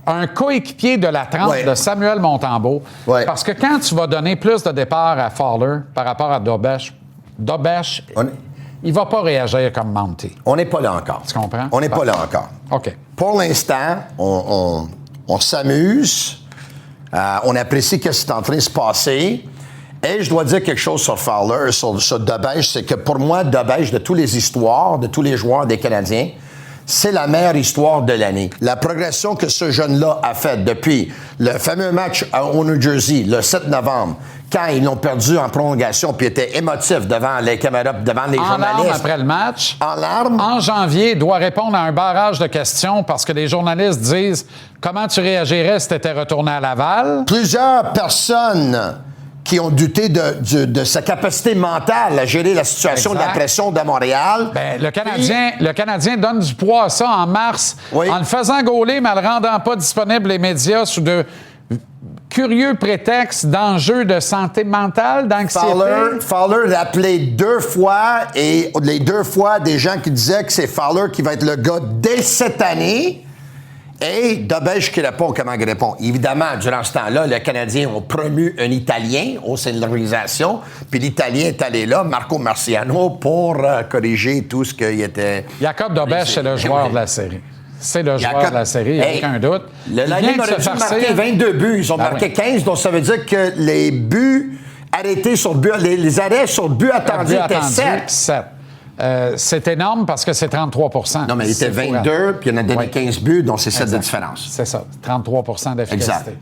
un coéquipier de la trempe de Samuel Montembeault. Parce que quand tu vas donner plus de départ à Fowler par rapport à Dobesch, il ne va pas réagir comme Monty. On n'est pas là encore. Tu comprends? On n'est pas là encore. OK. Pour l'instant, on s'amuse. On apprécie ce qui est en train de se passer. Et je dois dire quelque chose sur Fowler, sur Dobesch, c'est que pour moi, Dobesch, de toutes les histoires, de tous les joueurs des Canadiens, c'est la meilleure histoire de l'année. La progression que ce jeune-là a faite depuis le fameux match au New Jersey, le 7 novembre, quand ils l'ont perdu en prolongation, puis était émotif devant les caméras, devant les journalistes. En larmes après le match. En larmes. En janvier, il doit répondre à un barrage de questions parce que les journalistes disent « Comment tu réagirais si tu étais retourné à Laval? » Plusieurs personnes qui ont douté de sa capacité mentale à gérer la situation de la pression de Montréal. Ben, le Canadien donne du poids à ça en mars en le faisant gauler, mais en le rendant pas disponible les médias sous de curieux prétextes d'enjeux de santé mentale, d'anxiété. Fowler l'a appelé 2 fois et les 2 fois des gens qui disaient que c'est Fowler qui va être le gars dès cette année. Et Dobesch qui répond comment il répond. Évidemment, durant ce temps-là, les Canadiens ont promu un Italien au sein de l'organisation, puis l'Italien est allé là, Marco Marciano, pour corriger tout ce qu'il était... Jacob Dobesch, c'est le joueur de la série. C'est le joueur de la série, il n'y a aucun doute. Le Lightning aurait dû marquer 22 buts. Ils ont marqué 15, donc ça veut dire que les buts arrêtés sur le but, les arrêts sur le but attendu étaient 7. C'est énorme parce que c'est 33 %. Non, mais il était 22, puis il en a donné 15 buts, donc c'est 7 de différence. C'est ça, 33 d'efficacité.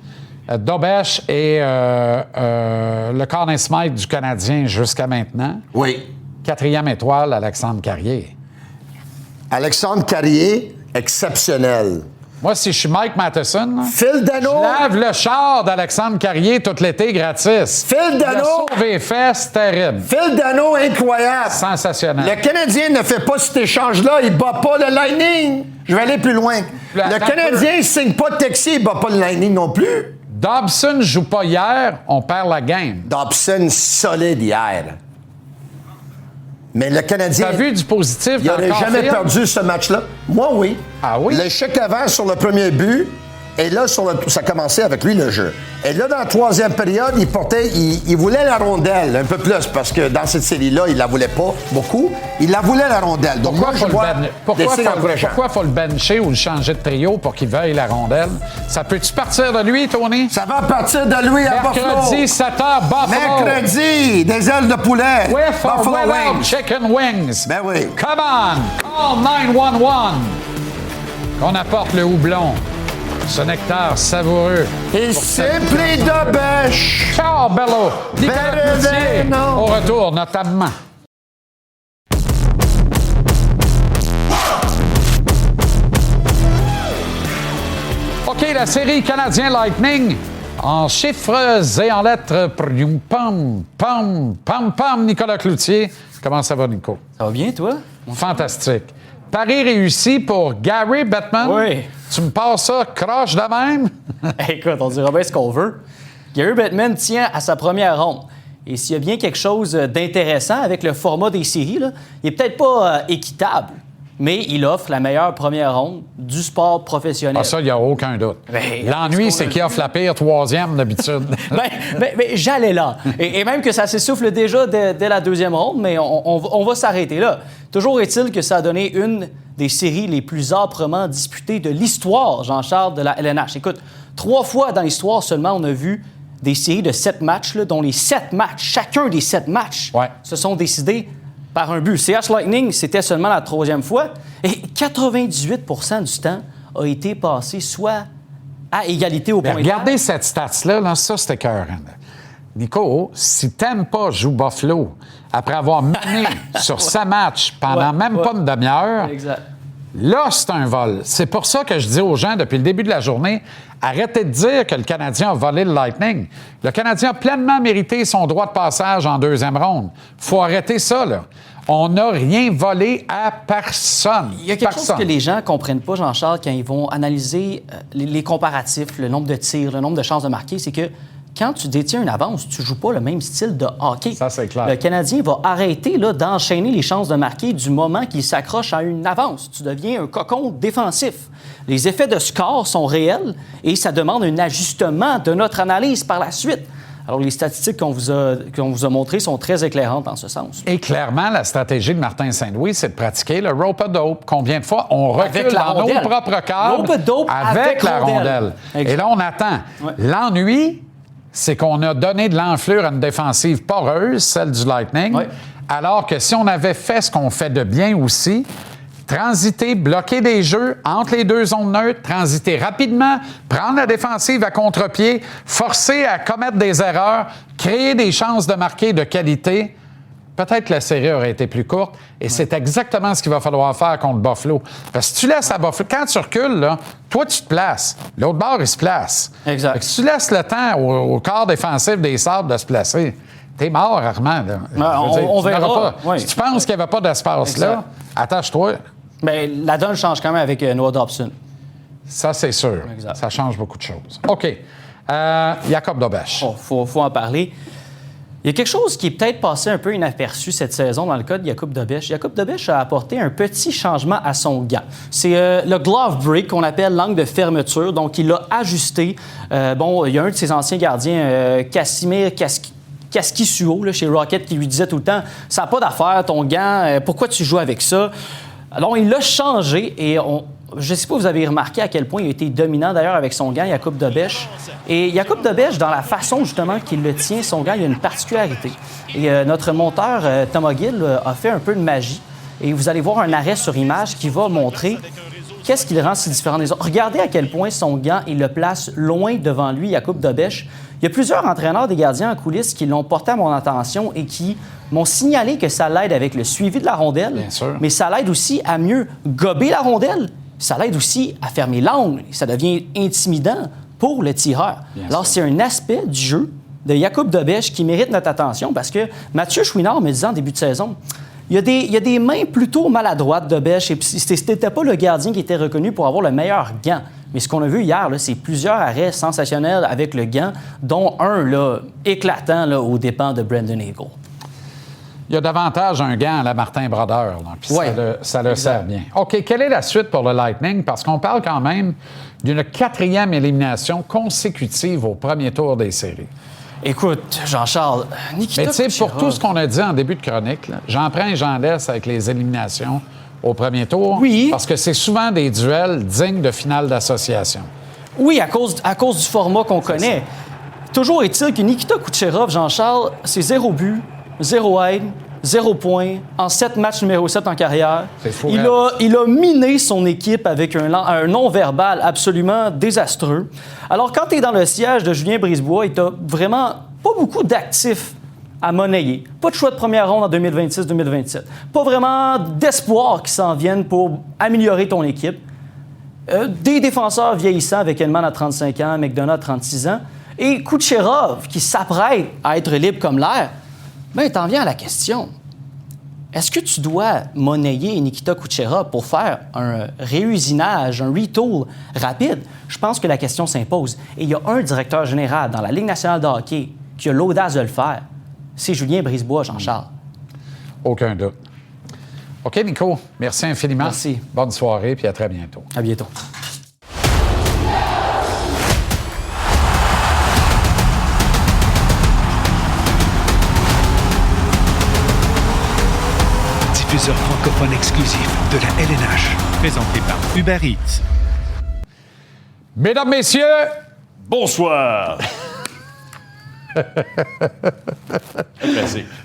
Dobesch est le Conn Smythe du Canadien jusqu'à maintenant. Oui. 4e étoile, Alexandre Carrier. Alexandre Carrier, exceptionnel. Moi, si je suis Mike Matheson, Phil Danault, je lave le char d'Alexandre Carrier tout l'été gratis. Phil Danault, il a sauvé les fesses, terrible. Phil Danault, incroyable. Sensationnel. Le Canadien ne fait pas cet échange-là, il bat pas le Lightning. Je vais aller plus loin. Le Canadien ne signe pas de Texier, il bat pas le Lightning non plus. Dobson ne joue pas hier, on perd la game. Dobson, solide hier. Mais le Canadien... T'as vu du positif il n'aurait jamais perdu ce match-là. Moi, oui. Ah oui? L'échec avant sur le premier but, et là, ça a commencé avec lui, le jeu. Et là, dans la troisième période, il voulait la rondelle un peu plus, parce que dans cette série-là, il la voulait pas beaucoup. Il la voulait, la rondelle. Donc, pourquoi pourquoi faut le bencher ou le changer de trio pour qu'il veuille la rondelle? Ça peut-tu partir de lui, Tony? Ça va partir de lui à Buffalo. Mercredi, 7h, Buffalo. Mercredi, des ailes de poulet. With or Buffalo without wings. chicken wings. Ben oui. Come on, call 911. Qu'on apporte le houblon. Ce nectar savoureux. Et simply Dobesch. Ciao, Bello. Nicolas Cloutier, au retour, notamment. OK, la série Canadien Lightning. En chiffres et en lettres, pam, pam, pam, pam, Nicolas Cloutier. Comment ça va, Nico? Ça va bien, toi? Fantastique. Pari réussi pour Gary Bettman. Oui. Tu me passes ça croche de même? Écoute, on dira bien ce qu'on veut. Gary Bettman tient à sa première ronde. Et s'il y a bien quelque chose d'intéressant avec le format des séries, là, il n'est peut-être pas équitable, mais il offre la meilleure première ronde du sport professionnel. Ah, ça, il n'y a aucun doute. L'ennui, c'est qu'il offre la pire troisième d'habitude. J'allais là. Et même que ça s'essouffle déjà dès la deuxième ronde, mais on va s'arrêter là. Toujours est-il que ça a donné une des séries les plus âprement disputées de l'histoire, Jean-Charles, de la LNH. Écoute, 3 fois dans l'histoire seulement, on a vu des séries de 7 matchs, là, dont les 7 matchs, chacun des 7 matchs, se sont décidés par un but. CH Lightning, c'était seulement la 3e fois. Et 98 du temps a été passé soit à égalité au point. Regardez cette stats-là, là, ça, c'était écœurant. Nico, si Tampa joue Buffalo après avoir mené sur 7 matchs pendant même pas une demi-heure, là, c'est un vol. C'est pour ça que je dis aux gens depuis le début de la journée, arrêtez de dire que le Canadien a volé le Lightning. Le Canadien a pleinement mérité son droit de passage en deuxième ronde. Faut arrêter ça, là. On n'a rien volé à personne. Il y a quelque chose que les gens ne comprennent pas, Jean-Charles, quand ils vont analyser les comparatifs, le nombre de tirs, le nombre de chances de marquer, c'est que quand tu détiens une avance, tu ne joues pas le même style de hockey. Ça, c'est clair. Le Canadien va arrêter là, d'enchaîner les chances de marquer du moment qu'il s'accroche à une avance. Tu deviens un cocon défensif. Les effets de score sont réels et ça demande un ajustement de notre analyse par la suite. Alors, les statistiques qu'on vous a montrées sont très éclairantes en ce sens. Et clairement, la stratégie de Martin Saint-Louis, c'est de pratiquer le rope-a-dope. Combien de fois on recule dans nos propres cadres rope-a-dope avec la rondelle. Et là, on attend. Ouais. L'ennui, c'est qu'on a donné de l'enflure à une défensive poreuse, celle du Lightning, alors que si on avait fait ce qu'on fait de bien aussi, transiter, bloquer des jeux entre les deux zones neutres, transiter rapidement, prendre la défensive à contre-pied, forcer à commettre des erreurs, créer des chances de marquer de qualité, peut-être que la série aurait été plus courte. Et c'est exactement ce qu'il va falloir faire contre Buffalo. Parce que si tu laisses à Buffalo, quand tu recules, là, toi, tu te places. L'autre bord, il se place. Exact. Fait que si tu laisses le temps au corps défensif des Sabres de se placer, t'es mort, Armand. On verra. Si tu penses qu'il n'y avait pas d'espace là, attache-toi. Mais la donne change quand même avec Noah Dobson. Ça, c'est sûr. Exact. Ça change beaucoup de choses. OK. Jacob Dobesch. Faut en parler. Il y a quelque chose qui est peut-être passé un peu inaperçu cette saison dans le cas de Jakub Dobeš. Jakub Dobeš a apporté un petit changement à son gant. C'est le glove break qu'on appelle l'angle de fermeture. Donc, il l'a ajusté. Il y a un de ses anciens gardiens, Casimir Kaskisuo, chez Rocket, qui lui disait tout le temps « Ça n'a pas d'affaire, ton gant. Pourquoi tu joues avec ça? » Alors, il l'a changé et je ne sais pas si vous avez remarqué à quel point il a été dominant d'ailleurs avec son gant, Jakub Dobeš. Et Jakub Dobeš, dans la façon justement qu'il le tient, son gant, il a une particularité. Et notre monteur, Thomas Gill, a fait un peu de magie. Et vous allez voir un arrêt sur image qui va montrer qu'est-ce qui le rend si différent des autres. Regardez à quel point son gant, il le place loin devant lui, Jakub Dobeš. Il y a plusieurs entraîneurs des gardiens en coulisses qui l'ont porté à mon attention et qui m'ont signalé que ça l'aide avec le suivi de la rondelle, mais ça l'aide aussi à mieux gober la rondelle. Ça l'aide aussi à fermer l'angle. Ça devient intimidant pour le tireur. Alors, c'est un aspect du jeu de Jakub Dobeš qui mérite notre attention parce que Mathieu Chouinard me disait en début de saison, il y a des mains plutôt maladroites de Dobeš et c'était pas le gardien qui était reconnu pour avoir le meilleur gant. Mais ce qu'on a vu hier, là, c'est plusieurs arrêts sensationnels avec le gant, dont un là, éclatant là, aux dépens de Brandon Eagle. Il y a davantage un gant à la Martin Brodeur, puis ça le sert bien. OK, quelle est la suite pour le Lightning? Parce qu'on parle quand même d'une 4e élimination consécutive au premier tour des séries. Écoute, Jean-Charles, Nikita Mais tu sais, pour Kucherov... tout ce qu'on a dit en début de chronique, là, j'en prends et j'en laisse avec les éliminations au premier tour. Oui. Parce que c'est souvent des duels dignes de finale d'association. Oui, à cause du format qu'on connaît. Toujours est-il que Nikita Kucherov, Jean-Charles, c'est 0 but, 0 aide, 0 point, en 7 matchs numéro 7 en carrière. C'est fou, il a miné son équipe avec un non-verbal absolument désastreux. Alors, quand tu es dans le siège de Julien Brisebois, tu n'as vraiment pas beaucoup d'actifs à monnayer. Pas de choix de première ronde en 2026-2027. Pas vraiment d'espoir qui s'en viennent pour améliorer ton équipe. Des défenseurs vieillissants avec Hellman à 35 ans, McDonough à 36 ans. Et Kucherov, qui s'apprête à être libre comme l'air. Bien, t'en viens à la question. Est-ce que tu dois monnayer Nikita Kucherov pour faire un réusinage, un retool rapide? Je pense que la question s'impose. Et il y a un directeur général dans la Ligue nationale de hockey qui a l'audace de le faire. C'est Julien Brisebois, Jean-Charles. Aucun doute. OK, Nico, merci infiniment. Merci. Bonne soirée, puis à très bientôt. À bientôt. Diffuseur francophone exclusif de la LNH. Présenté par Uber Eats. Mesdames, messieurs, bonsoir.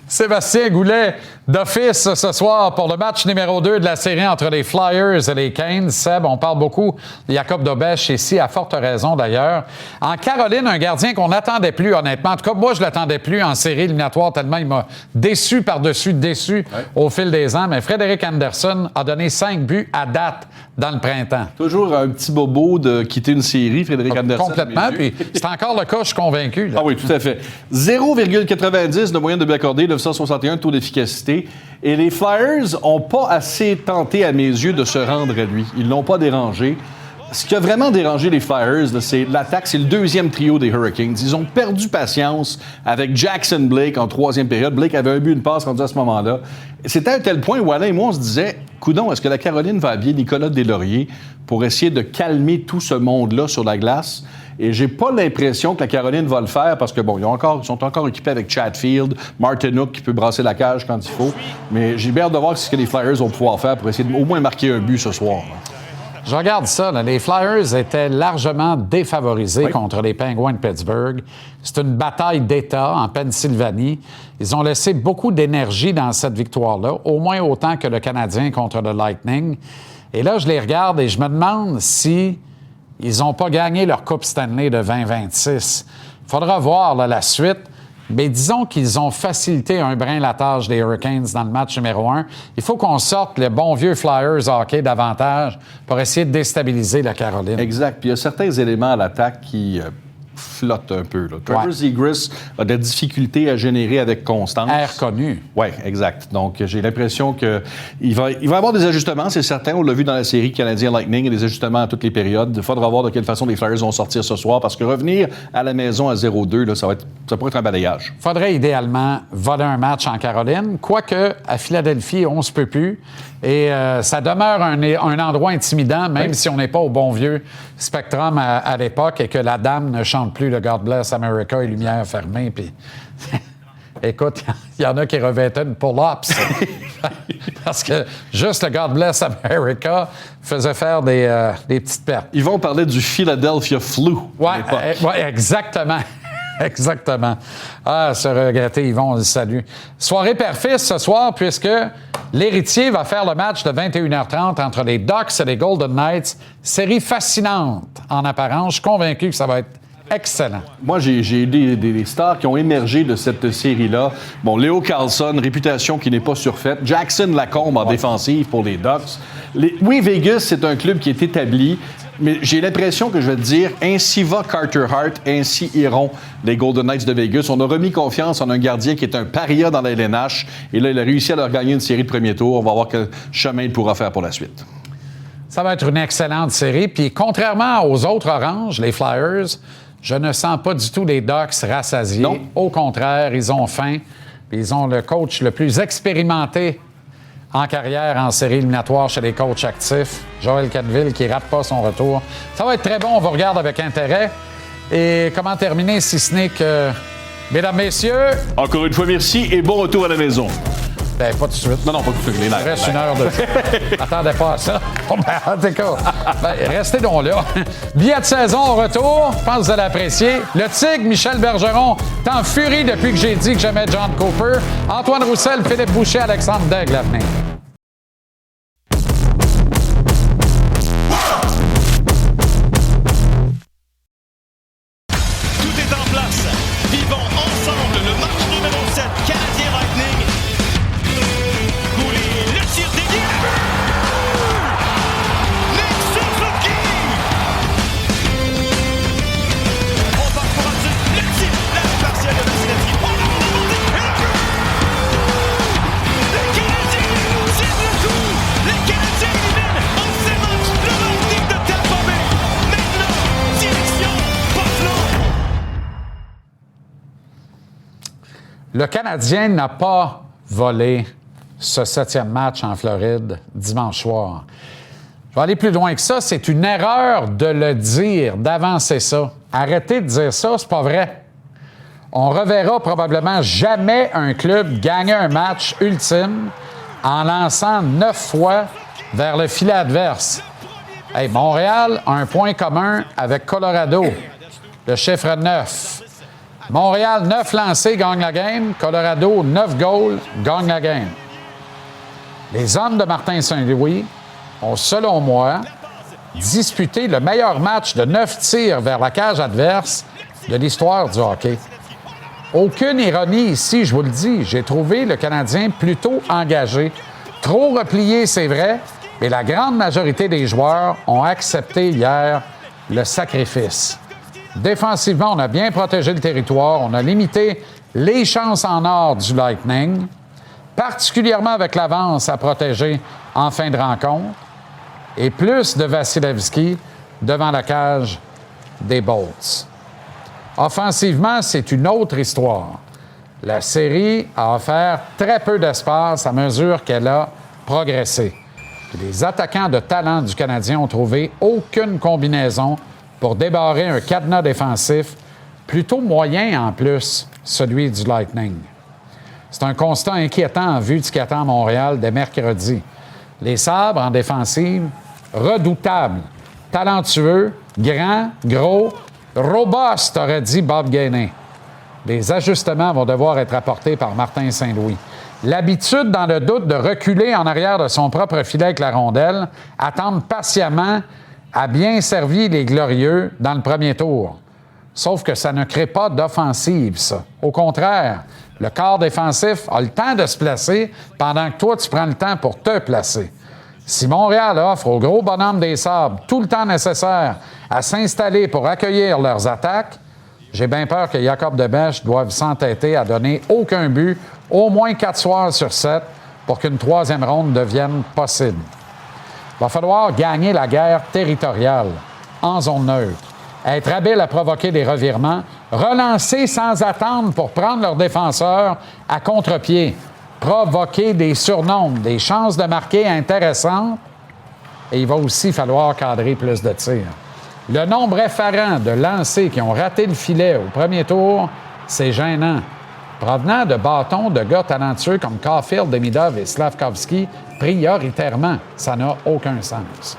Sébastien Goulet, d'office ce soir pour le match numéro 2 de la série entre les Flyers et les Canes. Seb, on parle beaucoup de Jakub Dobeš ici, à forte raison d'ailleurs. En Caroline, un gardien qu'on n'attendait plus, honnêtement. En tout cas, moi, je ne l'attendais plus en série éliminatoire tellement il m'a déçu par-dessus déçu au fil des ans. Mais Frédéric Anderson a donné 5 buts à date dans le printemps. Toujours un petit bobo de quitter une série, Frédéric Anderson. Complètement, puis c'est encore le cas, je suis convaincu. Là. Ah oui, tout à fait. 0,90 de moyenne de but accordé, 961 de taux d'efficacité. Et les Flyers n'ont pas assez tenté, à mes yeux, de se rendre à lui. Ils ne l'ont pas dérangé. Ce qui a vraiment dérangé les Flyers, là, c'est l'attaque, c'est le deuxième trio des Hurricanes. Ils ont perdu patience avec Jackson Blake en troisième période. Blake avait un but, une passe rendue à ce moment-là. C'était à un tel point où Alain et moi, on se disait, coudonc, est-ce que la Caroline va habiller Nicolas Deslauriers pour essayer de calmer tout ce monde-là sur la glace? Et j'ai pas l'impression que la Caroline va le faire parce que, bon, ils sont encore équipés avec Chatfield, Martinook qui peut brasser la cage quand il faut. Mais j'ai bien hâte de voir ce que les Flyers vont pouvoir faire pour essayer de au moins marquer un but ce soir. Je regarde ça. Là. Les Flyers étaient largement défavorisés contre les Penguins de Pittsburgh. C'est une bataille d'État en Pennsylvanie. Ils ont laissé beaucoup d'énergie dans cette victoire-là, au moins autant que le Canadien contre le Lightning. Et là, je les regarde et je me demande si ils n'ont pas gagné leur Coupe Stanley de 2026. Il faudra voir là, la suite. Mais disons qu'ils ont facilité un brin la tâche des Hurricanes dans le match numéro 1. Il faut qu'on sorte le bon vieux Flyers hockey davantage pour essayer de déstabiliser la Caroline. Exact. Puis il y a certains éléments à l'attaque qui flotte un peu. Là. Trevor Zegras a de la difficulté à générer avec constance. Air connu. Oui, exact. Donc, j'ai l'impression qu'il va y avoir des ajustements, c'est certain. On l'a vu dans la série Canadien Lightning, il y a des ajustements à toutes les périodes. Il faudra voir de quelle façon les Flyers vont sortir ce soir, parce que revenir à la maison à 0-2, là, ça pourrait être un balayage. Il faudrait idéalement voler un match en Caroline, quoique à Philadelphie, on se peut plus. Et ça demeure un endroit intimidant, même si on n'est pas au bon vieux Spectrum à l'époque et que la dame ne chante plus le God Bless America et lumière fermée. Puis, écoute, il y en a qui revêtaient une pull-ups. Parce que juste le God Bless America faisait faire des petites pertes. Ils vont parler du Philadelphia Flu. Oui, exactement. Exactement. Ah, se regretter, Yvon, on le salue. Soirée père-fils ce soir, puisque l'héritier va faire le match de 21h30 entre les Ducks et les Golden Knights. Série fascinante en apparence. Je suis convaincu que ça va être excellent. Moi, j'ai des stars qui ont émergé de cette série-là. Bon, Léo Carlson, réputation qui n'est pas surfaite. Jackson Lacombe en défensive pour les Ducks. Oui, Vegas, c'est un club qui est établi. Mais j'ai l'impression que je vais te dire, ainsi va Carter Hart, ainsi iront les Golden Knights de Vegas. On a remis confiance en un gardien qui est un paria dans la LNH. Et là, il a réussi à leur gagner une série de premier tour. On va voir quel chemin il pourra faire pour la suite. Ça va être une excellente série. Puis contrairement aux autres oranges, les Flyers, je ne sens pas du tout les Ducks rassasiés. Non. Au contraire, ils ont faim. Puis ils ont le coach le plus expérimenté en carrière en série éliminatoire chez les coachs actifs, Joel Quenneville, qui ne rate pas son retour. Ça va être très bon, on vous regarde avec intérêt. Et comment terminer si ce n'est que, mesdames, messieurs... Encore une fois, merci et bon retour à la maison. Ben, pas tout de suite. Non, pas tout de suite. Il reste une heure de... Attendez pas à ça. Bon, ben, en tout cas, restez donc là. Billet de saison au retour. Je pense que vous allez apprécier. Le Tigre, Michel Bergeron, est en furie depuis que j'ai dit que j'aimais John Cooper. Antoine Roussel, Philippe Boucher, Alexandre Daigle à venir. Tout est en place. Vivons ensemble le match numéro 7, Canadien Lightning. Goulet, le tir dédié. Nick Suzuki. On part pour un tir. Le tir, la partielle de Vasilevski. On a remonté. Et le but. Les Canadiens tirent le coup. Les Canadiens éliminent en 6 matchs le Lightning de Tampa Bay. Maintenant, direction Buffalo. Le Canadien n'a pas volé ce 7e match en Floride dimanche soir. Je vais aller plus loin que ça. C'est une erreur de le dire, d'avancer ça. Arrêtez de dire ça, c'est pas vrai. On reverra probablement jamais un club gagner un match ultime en lançant 9 fois vers le filet adverse. Hey, Montréal a un point commun avec Colorado, le chiffre 9. Montréal, 9 lancés, gagne la game. Colorado, 9 goals, gagne la game. Les hommes de Martin Saint-Louis ont, selon moi, disputé le meilleur match de 9 tirs vers la cage adverse de l'histoire du hockey. Aucune ironie ici, je vous le dis. J'ai trouvé le Canadien plutôt engagé. Trop replié, c'est vrai, mais la grande majorité des joueurs ont accepté hier le sacrifice. Défensivement, on a bien protégé le territoire. On a limité les chances en or du Lightning, particulièrement avec l'avance à protéger en fin de rencontre, et plus de Vasilevski devant la cage des Bolts. Offensivement, c'est une autre histoire. La série a offert très peu d'espace à mesure qu'elle a progressé. Puis les attaquants de talent du Canadien ont trouvé aucune combinaison pour débarrer un cadenas défensif plutôt moyen en plus, celui du Lightning. C'est un constat inquiétant en vue de ce qui attend Montréal dès mercredi. Les Sabres en défensive, redoutables, talentueux, grands, gros, robustes, aurait dit Bob Gainey. Les ajustements vont devoir être apportés par Martin Saint-Louis. L'habitude, dans le doute, de reculer en arrière de son propre filet avec la rondelle, attendre patiemment, a bien servi les Glorieux dans le premier tour. Sauf que ça ne crée pas d'offensive, ça. Au contraire, le corps défensif a le temps de se placer pendant que toi, tu prends le temps pour te placer. Si Montréal offre au gros bonhomme des Sabres tout le temps nécessaire à s'installer pour accueillir leurs attaques, j'ai bien peur que Jacob Debesch doive s'entêter à donner aucun but, au moins 4 soirs sur 7, pour qu'une troisième ronde devienne possible. Il va falloir gagner la guerre territoriale en zone neutre, être habile à provoquer des revirements, relancer sans attendre pour prendre leurs défenseurs à contre-pied, provoquer des surnombres, des chances de marquer intéressantes, et il va aussi falloir cadrer plus de tirs. Le nombre effarant de lancers qui ont raté le filet au premier tour, c'est gênant. Provenant de bâtons de gars talentueux comme Caulfield, Demidov et Slavkovski, prioritairement, ça n'a aucun sens.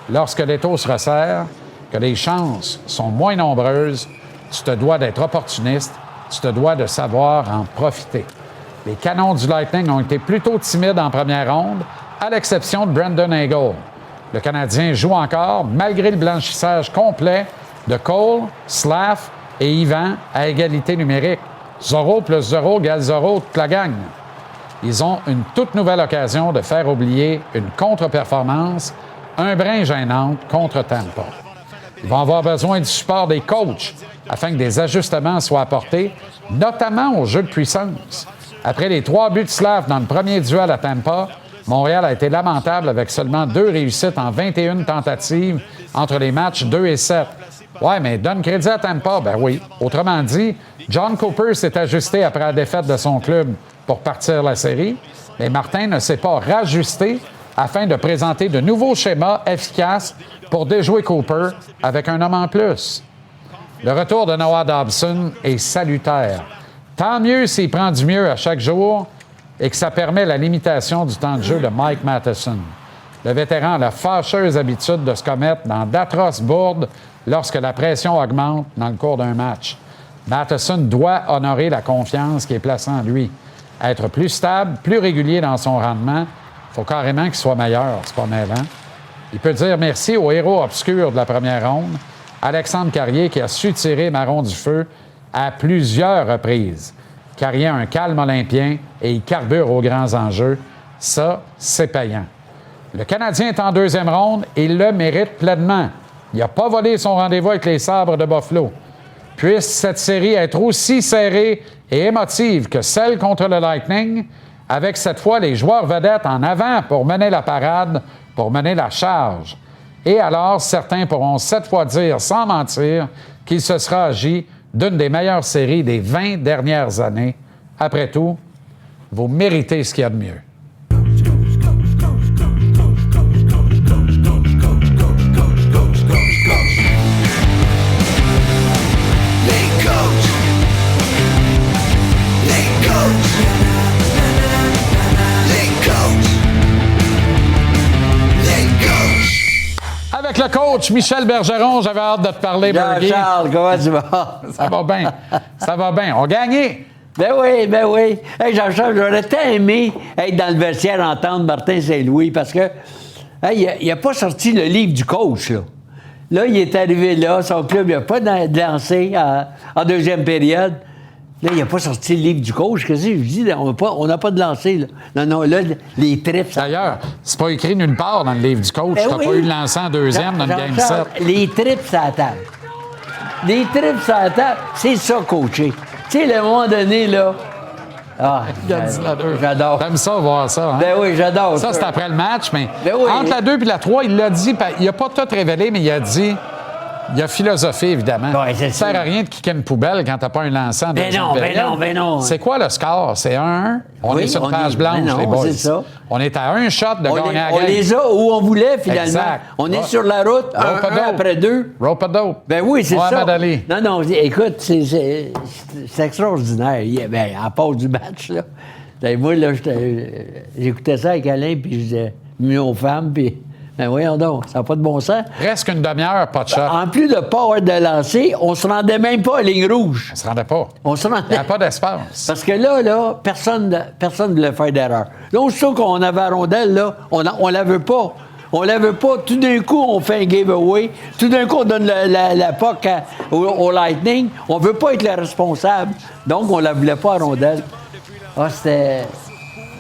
Lorsque l'étau se resserre, que les chances sont moins nombreuses, tu te dois d'être opportuniste, tu te dois de savoir en profiter. Les Canons du Lightning ont été plutôt timides en première ronde, à l'exception de Brandon Hagel. Le Canadien joue encore, malgré le blanchissage complet de Cole, Slav et Ivan à égalité numérique. Zorro plus Zorro égale Zorro, toute la gang. Ils ont une toute nouvelle occasion de faire oublier une contre-performance, un brin gênante contre Tampa. Ils vont avoir besoin du support des coachs afin que des ajustements soient apportés, notamment au jeu de puissance. Après les 3 buts de Slav dans le premier duel à Tampa, Montréal a été lamentable avec seulement 2 réussites en 21 tentatives entre les matchs 2 et 7. Ouais, mais donne crédit à Tampa, ben oui. Autrement dit, John Cooper s'est ajusté après la défaite de son club pour partir la série, mais Martin ne s'est pas rajusté afin de présenter de nouveaux schémas efficaces pour déjouer Cooper avec un homme en plus. Le retour de Noah Dobson est salutaire. Tant mieux s'il prend du mieux à chaque jour et que ça permet la limitation du temps de jeu de Mike Matheson. Le vétéran a la fâcheuse habitude de se commettre dans d'atroces bourdes lorsque la pression augmente dans le cours d'un match. Matheson doit honorer la confiance qui est placée en lui. Être plus stable, plus régulier dans son rendement, il faut carrément qu'il soit meilleur, c'est pas mêlant. Il peut dire merci au héros obscur de la première ronde, Alexandre Carrier, qui a su tirer Marron du feu à plusieurs reprises. Carrier a un calme olympien et il carbure aux grands enjeux. Ça, c'est payant. Le Canadien est en deuxième ronde et il le mérite pleinement. Il n'a pas volé son rendez-vous avec les Sabres de Buffalo. Puisse cette série être aussi serrée et émotive que celle contre le Lightning, avec cette fois les joueurs vedettes en avant pour mener la parade, pour mener la charge. Et alors, certains pourront cette fois dire, sans mentir, qu'il se sera agi d'une des meilleures séries des 20 dernières années. Après tout, vous méritez ce qu'il y a de mieux. Avec le coach Michel Bergeron, j'avais hâte de te parler, Bergie. Charles, comment tu vas? Ça va bien. Ça va bien. On a gagné. Ben oui, ben oui. Hey, Jean-Charles, j'aurais tant aimé être dans le vestiaire entendre Martin Saint-Louis parce que il n'a pas sorti le livre du coach, là. Là, il est arrivé là, son club n'a pas de lancé en deuxième période. Là, il n'a pas sorti le livre du coach. Qu'est-ce que je dis? On n'a pas de lancer, là. Non, là, les trips... D'ailleurs, c'est pas écrit nulle part dans le livre du coach. Ben T'as pas eu le lancer en deuxième dans le Game 7. Les trips, ça table. Les trips, ça table, c'est ça, coacher. Tu sais, à un moment donné, là... Ah, j'adore. T'aimes ça, voir ça, hein? Ben oui, j'adore. Ça, c'est après le match, mais ben oui. Entre la 2 et la 3, il l'a dit, il n'a pas tout révélé, mais il a dit... Il a philosophé, évidemment. Ouais, ça ne sert à rien de kicker une poubelle quand t'as pas un lanceur en deuxième période. Ben non. C'est quoi le score? C'est 1-1? On est sur une page blanche, les boys. C'est ça. On est à un shot de gagner la game. On les a où on voulait, finalement. Exact. On est sur la route, un après 2. Rope-a-dope. Ben oui, c'est ça. Ali. Non, écoute, c'est extraordinaire. Ben, en pause du match, là. Moi, là, j'écoutais ça avec Alain, puis je disais, mieux aux femmes, puis... Ben voyons donc, ça n'a pas de bon sens. Presque une demi-heure, pas de shot. En plus de pas avoir de lancer, on se rendait même pas à la ligne rouge. On se rendait pas. Il n'y a pas d'espace. Parce que là, personne ne voulait faire d'erreur. Là, aussitôt qu'on avait la rondelle, là, on la veut pas. On la veut pas. Tout d'un coup, on fait un giveaway. Tout d'un coup, on donne la puck au Lightning. On veut pas être le responsable. Donc, on la voulait pas à rondelle. Ah, c'était...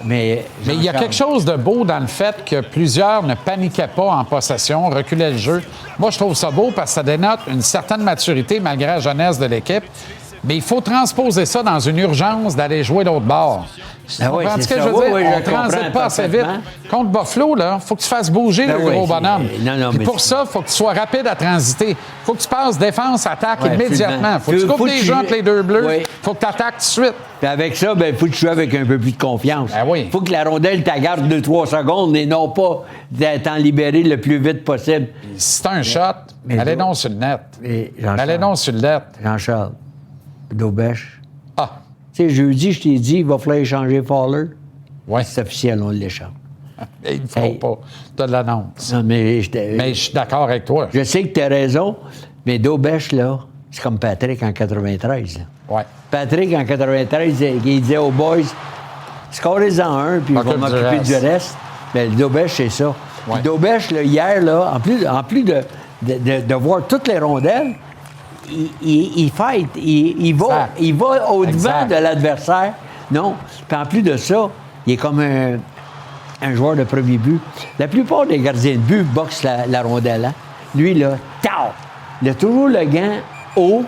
Mais il y a quelque chose de beau dans le fait que plusieurs ne paniquaient pas en possession, reculaient le jeu. Moi, je trouve ça beau parce que ça dénote une certaine maturité malgré la jeunesse de l'équipe. Mais il faut transposer ça dans une urgence d'aller jouer l'autre bord. Ah oui, comprends ce c'est que ça. je veux dire? Oui, On je comprends transite pas assez vite. parfaitement. Contre Buffalo, il faut que tu fasses bouger Ben le oui, gros bonhomme. non, Puis mais pour ça, il faut que tu sois rapide à transiter. Il faut que tu passes défense-attaque Ouais, immédiatement. Il faut que tu faut coupes que des tu- jeux entre les deux bleus. Il Oui. faut que tu attaques tout de suite. Puis avec ça, il faut que tu joues avec un peu plus de confiance. Ben oui. Faut que la rondelle t'agarde 2-3 secondes et non pas t'en libérer le plus vite possible. Si c'est un shot, Mais allez non. donc sur le net. Mais Jean-Charles. Allez donc sur le net. Jean-Charles, Daubèche. Ah, Tu sais, jeudi, je t'ai dit, il va falloir échanger Fowler. oui. C'est officiel, on l'échange. Ils ne feront Hey. pas. Tu as de l'annonce. Non, mais Mais je suis d'accord avec toi. je sais que tu as raison, mais Daubèche, là, c'est comme Patrick en 93. Là. Ouais. Patrick, en 93, il disait aux boys, scorez-en un, puis je vais M'occupe du m'occuper reste. du reste. Mais le Daubèche, c'est ça. Puis Ouais. Daubèche, là, hier, là, en plus de voir toutes les rondelles, il fight, il va au-devant Exact. de l'adversaire. Non. Puis en plus de ça, il est comme un joueur de premier but. La plupart des gardiens de but boxent la rondelle. Hein? Lui, là, tao! Il a toujours le gant haut.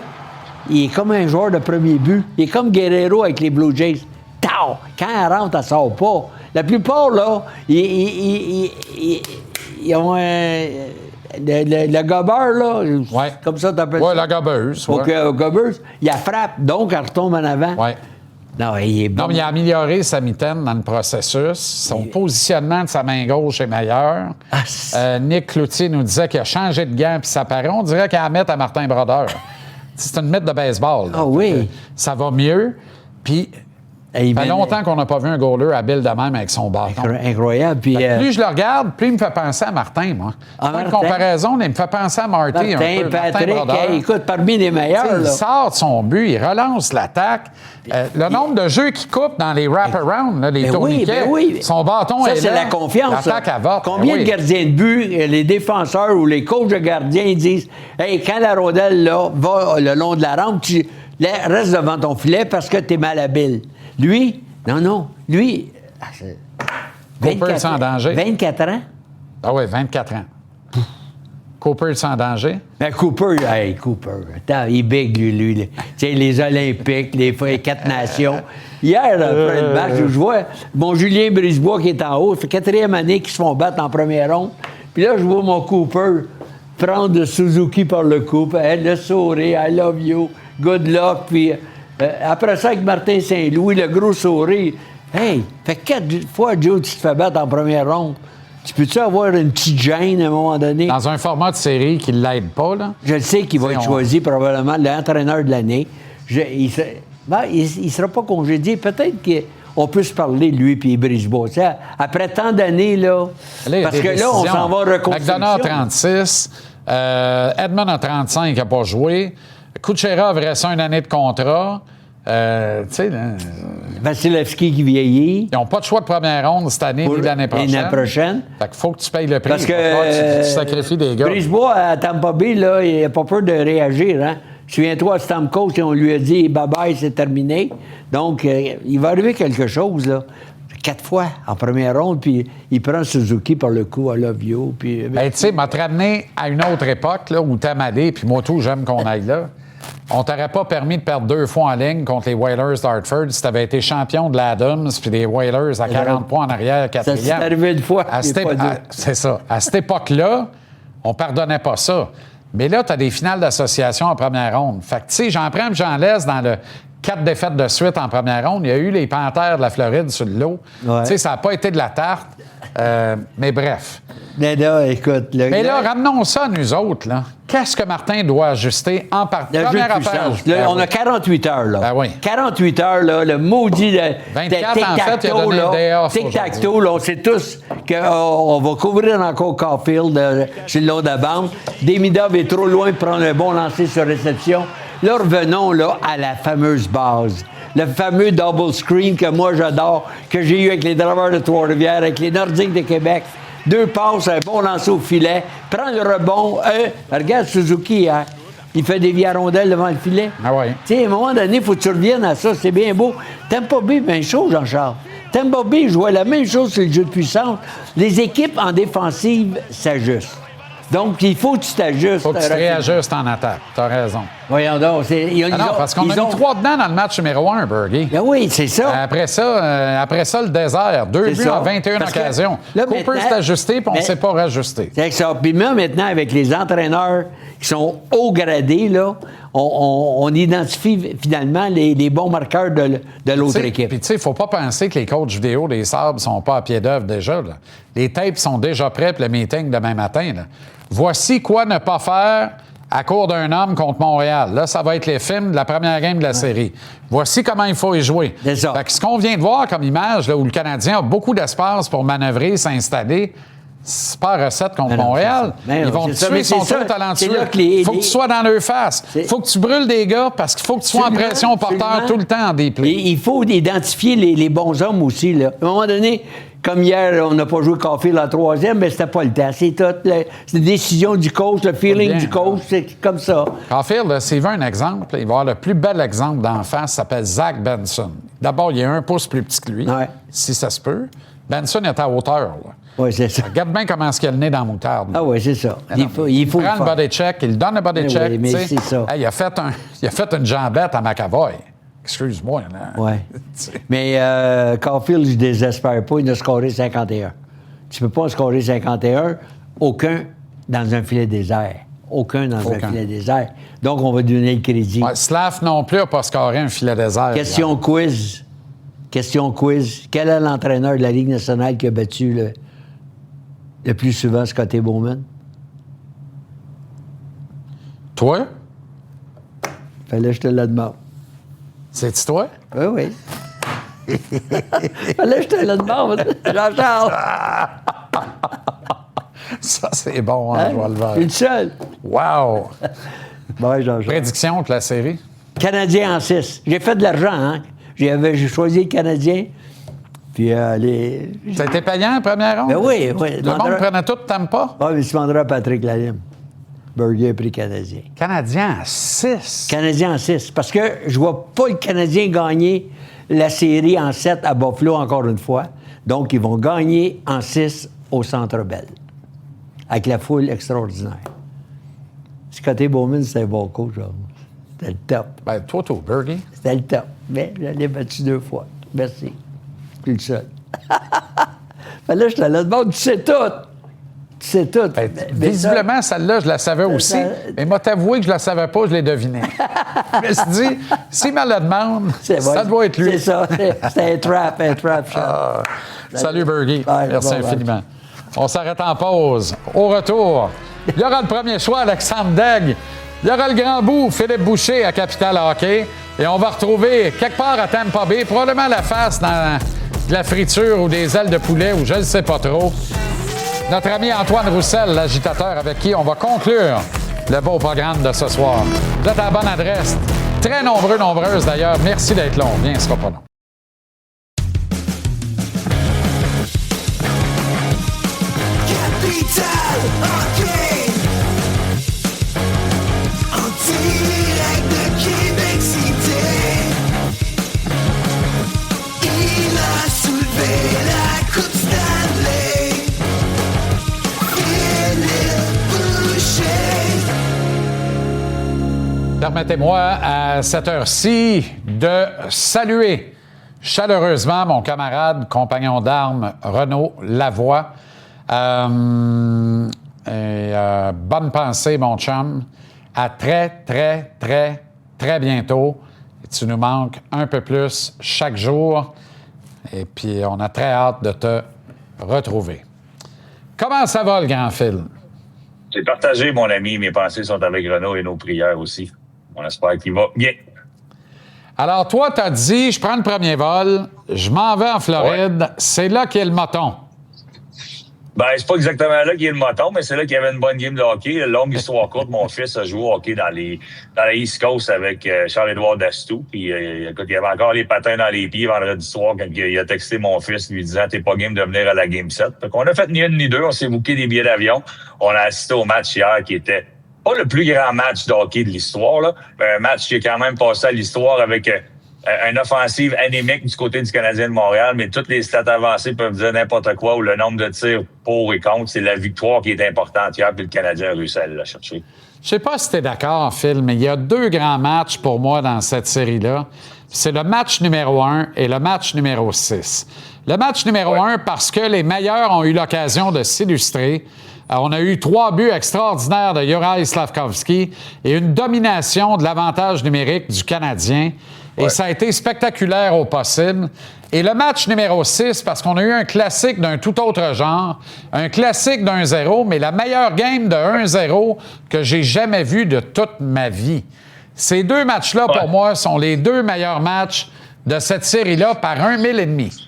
Il est comme un joueur de premier but. Il est comme Guerrero avec les Blue Jays. Tao! Quand elle rentre, elle sort pas. La plupart, là, ils ont le gobeur, là. Ouais. Comme ça, t'appelles Ouais, ça? la gobeuse. Donc, ouais. gobeuse, il la frappe, donc elle retombe en avant. Ouais. Non, il est bon. Non, mais il a amélioré sa mitaine dans le processus. Son positionnement de sa main gauche est meilleur. Nick Cloutier nous disait qu'il a changé de gant puis ça paraît. On dirait qu'il a à mettre à Martin Brodeur. C'est une mythe de baseball. là. Ah oui. Fait que ça va mieux. Puis, Il ça fait mène- longtemps qu'on n'a pas vu un goaler habile de même avec son bâton. Incroyable. Puis, Plus je le regarde, plus il me fait penser à Martin, moi. Ah, Pas une Martin? comparaison, mais il me fait penser à Marty un Martin, peu. Patrick, Brodeur. hey, écoute, parmi les Tu sais, meilleurs. il Là. sort de son but, il relance l'attaque. Le nombre de jeux qu'il coupe dans les wrap-arounds, là, les Ben tourniquets, oui. son bâton Ça, est c'est là. la confiance. L'attaque ça. à vote. Combien Ben oui. de gardiens de but, les défenseurs ou les coachs de gardiens, ils disent hey, quand la rondelle là, va le long de la rampe, tu restes devant ton filet parce que tu es malhabile. Lui, non. Lui, Cooper sans danger. 24 ans. Ah oui, 24 ans. Cooper sans danger. Ben Cooper, attends, il est big, lui. Tu sais, les Olympiques, les 4 nations. Hier, après le match, je vois mon Julien Brisebois qui est en haut, ça fait 4e année qu'ils se font battre en première ronde. Puis là, je vois mon Cooper prendre Suzuki par le cou, elle le sourire, I love you, good luck. Puis après ça, avec Martin Saint-Louis, le gros sourire. Hey, fait 4 fois, Joe, tu te fais battre en première ronde. Tu peux-tu avoir une petite gêne à un moment donné? Dans un format de série qui ne l'aide pas, là. Je le sais qu'il va être choisi probablement l'entraîneur de l'année. Il ne sera pas congédié. Peut-être qu'on peut se parler, lui et Brisebois. Tu sais, après tant d'années, là. Là, il y a parce des que là, on décisions. s'en va en reconstruction. McDonough a 36. Edmond a 35, il n'a pas joué. Kuchera a resté une année de contrat. Tu sais, là, Vasilevski qui vieillit. ils n'ont pas de choix de première ronde cette année ni l'année prochaine. L'année prochaine. Fait qu'il faut que tu payes le prix. Parce que Il va falloir tu sacrifies des gars. Brisebois à Tampa Bay, là, il n'a pas peur de réagir. Hein? Souviens-toi, à Stamkos, on lui a dit bye-bye, c'est terminé. Donc, il va arriver quelque chose, là. 4 fois en première ronde, puis il prend Suzuki par le cou, I love you. Puis, Ben, tu sais, m'a ramené à une autre époque, là, où t'aimes aller, puis moi, tout, j'aime qu'on aille là. On t'aurait pas permis de perdre 2 fois en ligne contre les Whalers d'Hartford si t'avais été champion de l'Adams puis des Whalers à 40 points en arrière, 4e. Ça s'est arrivé une fois. C'est ça. À cette époque-là, on pardonnait pas ça. Mais là, tu as des finales d'association en première ronde. Fait que, tu sais, j'en prends et j'en laisse dans le 4 défaites de suite en première ronde. Il y a eu les Panthères de la Floride sur le lot. Ouais. Tu sais, ça n'a pas été de la tarte. Mais bref. Mais là, écoute... Mais là, ramenons ça à nous autres, là. Qu'est-ce que Martin doit ajuster en Le jeu de première affaire? puissance. Là, on a 48 heures, là. Ben oui. 48 heures, là, le maudit 24, en fait, il a donné le day off tic-tac-toe, là, on sait tous qu'on va couvrir encore Caulfield sur le long de la bande. Demidov est trop loin pour prendre un bon lancer sur réception. Là, revenons là, à la fameuse base. Le fameux double screen que moi, j'adore, que j'ai eu avec les Draveurs de Trois-Rivières, avec les Nordiques de Québec. 2 passes, un bon lancer au filet, prend le rebond. Regarde Suzuki, hein? Il fait des à rondelles devant le filet. Ah oui. Tu sais, à un moment donné, il faut que tu reviennes à ça. C'est bien beau. Tampa Bay, même chose, Jean-Charles. Tampa Bay jouait la même chose sur le jeu de puissance. Les équipes en défensive s'ajustent. Donc, il faut que tu t'ajustes. Faut que tu te réajustes en attaque. T'as raison. Voyons donc. Parce qu'on a mis 3 dedans dans le match numéro 1, Bergie. Ben oui, c'est ça. Après ça, le désert. 2 buts en 21 occasions. Cooper s'est ajusté, puis on ne s'est pas rajusté. C'est ça. Puis maintenant, avec les entraîneurs qui sont haut gradés, là, on identifie finalement les bons marqueurs de l'autre équipe. Puis, tu sais, il ne faut pas penser que les coachs vidéo des Sabres ne sont pas à pied d'œuvre déjà. Là. Les tapes sont déjà prêts pour le meeting demain matin. Là. Voici quoi ne pas faire à court d'un homme contre Montréal. Là, ça va être les films de la première game de la série. Voici comment il faut y jouer. C'est ça. Fait que ce qu'on vient de voir comme image, là, où le Canadien a beaucoup d'espace pour manœuvrer, s'installer, c'est pas recette contre Montréal. Ils vont te tuer, ils sont trop talentueux. Il faut que tu sois dans leur face. Il faut que tu brûles des gars parce qu'il faut que tu sois en pression porteur tout le temps en déplay. Il faut identifier les bons hommes aussi. Là. À un moment donné, comme hier, on n'a pas joué Caulfield en troisième, mais c'était pas le temps. C'est tout. C'est la décision du coach, le feeling du coach, c'est comme ça. Caulfield, s'il veut un exemple, il va avoir le plus bel exemple d'en face, s'appelle Zach Benson. D'abord, il est 1 pouce plus petit que lui, si ça se peut. Benson est à hauteur. Oui, c'est ça. Regarde bien comment est-ce qu'il a le nez dans la moutarde. Ah oui, c'est ça. Il prend le body check, il donne le body check. Oui, mais c'est ça. Hey, il a fait une jambette à McAvoy. Excuse-moi. Oui. Mais Caulfield, je ne désespère pas, il a scoré 51. Tu ne peux pas scorer 51, aucun dans un filet désert. Aucun dans un filet désert. Donc, on va donner le crédit. Ouais, Slav non plus n'a pas scoré un filet désert. Question quiz. Quel est l'entraîneur de la Ligue nationale qui a battu le plus souvent Scotty Bowman? Toi? Fallait que je te le demande. C'est-tu toi? Oui. Fallait que je te le demande, Jean-Charles. Ça, c'est bon, hein, je vais le voir. Je suis le seul. Wow! Bon, Jean-Charles. Prédiction de la série? Canadien en 6. J'ai fait de l'argent, hein? J'ai choisi le Canadien. Puis Ça a été payant en première ronde? Ben oui. Le monde prenait tout, t'aimes pas? Oui, mais tu demanderas à Patrick Lalime. Berger a pris Canadien. Canadien à 6? Canadien en 6. Parce que je vois pas le Canadien gagner la série en 7 à Buffalo encore une fois. Donc, ils vont gagner en 6 au Centre Bell. Avec la foule extraordinaire. Scotty Bowman, c'était un bon coach. C'était le top. Ben, toi, Berger. C'était le top. Mais je l'ai battu 2 fois. Merci. Je suis le seul. Ben là, je te la demande, tu sais tout. Tu sais tout. Ben, visiblement, celle-là, je la savais aussi. Mais moi, t'avouer que je la savais pas, je l'ai deviné. Je me suis dit, s'il me la demande, ça doit être lui. C'est ça. C'est un trap shot. Salut, Bergie. Merci infiniment. On s'arrête en pause. Au retour, il y aura le premier choix, Alexandre Daigle. Il y aura le grand bout, Philippe Boucher à Capital Hockey. Et on va retrouver quelque part à Tampa Bay, probablement la face dans de la friture ou des ailes de poulet, ou je ne sais pas trop. Notre ami Antoine Roussel, l'agitateur, avec qui on va conclure le beau programme de ce soir. Vous êtes à la bonne adresse. Très nombreuses d'ailleurs. Merci d'être là. On vient, ce sera pas long. Capital Hockey. En direct de Québec City. Il a soulevé la Coupe Stanley. Philippe Boucher. Permettez-moi, à cette heure-ci, de saluer chaleureusement mon camarade, compagnon d'armes, Renaud Lavoie. Bonne pensée, mon chum. À très, très, très, très bientôt. Et tu nous manques un peu plus chaque jour. Et puis, on a très hâte de te retrouver. Comment ça va, le grand Phil? J'ai partagé, mon ami. Mes pensées sont avec Renaud et nos prières aussi. On espère qu'il va bien. Alors, toi, t'as dit, je prends le premier vol, je m'en vais en Floride. Ouais. C'est là qu'est le moton. Ben, c'est pas exactement là qu'il y a le moton, mais c'est là qu'il y avait une bonne game de hockey. Longue histoire courte, mon fils a joué au hockey dans la East Coast avec Charles-Édouard Dastou. Puis, écoute, il y avait encore les patins dans les pieds vendredi soir quand il a texté mon fils lui disant « T'es pas game de venir à la Game 7 ». Fait qu'on a fait ni une ni deux, on s'est booké des billets d'avion. On a assisté au match hier qui était pas le plus grand match de hockey de l'histoire, là, mais un match qui est quand même passé à l'histoire avec une offensive anémique du côté du Canadien de Montréal, mais toutes les stats avancées peuvent dire n'importe quoi, ou le nombre de tirs pour et contre, c'est la victoire qui est importante hier, puis le Canadien a réussi à aller la chercher. Je sais pas si tu es d'accord, Phil, mais il y a 2 grands matchs pour moi dans cette série-là. C'est le match numéro 1 et le match numéro 6. Le match numéro 1 parce que les meilleurs ont eu l'occasion de s'illustrer. On a eu 3 buts extraordinaires de Juraj Slafkovský et une domination de l'avantage numérique du Canadien. Et ça a été spectaculaire au possible. Et le match numéro 6, parce qu'on a eu un classique d'un tout autre genre, un classique d'1-0, mais la meilleure game de 1-0 que j'ai jamais vue de toute ma vie. Ces 2 matchs-là, pour moi, sont les 2 meilleurs matchs de cette série-là par 1 000 et demi.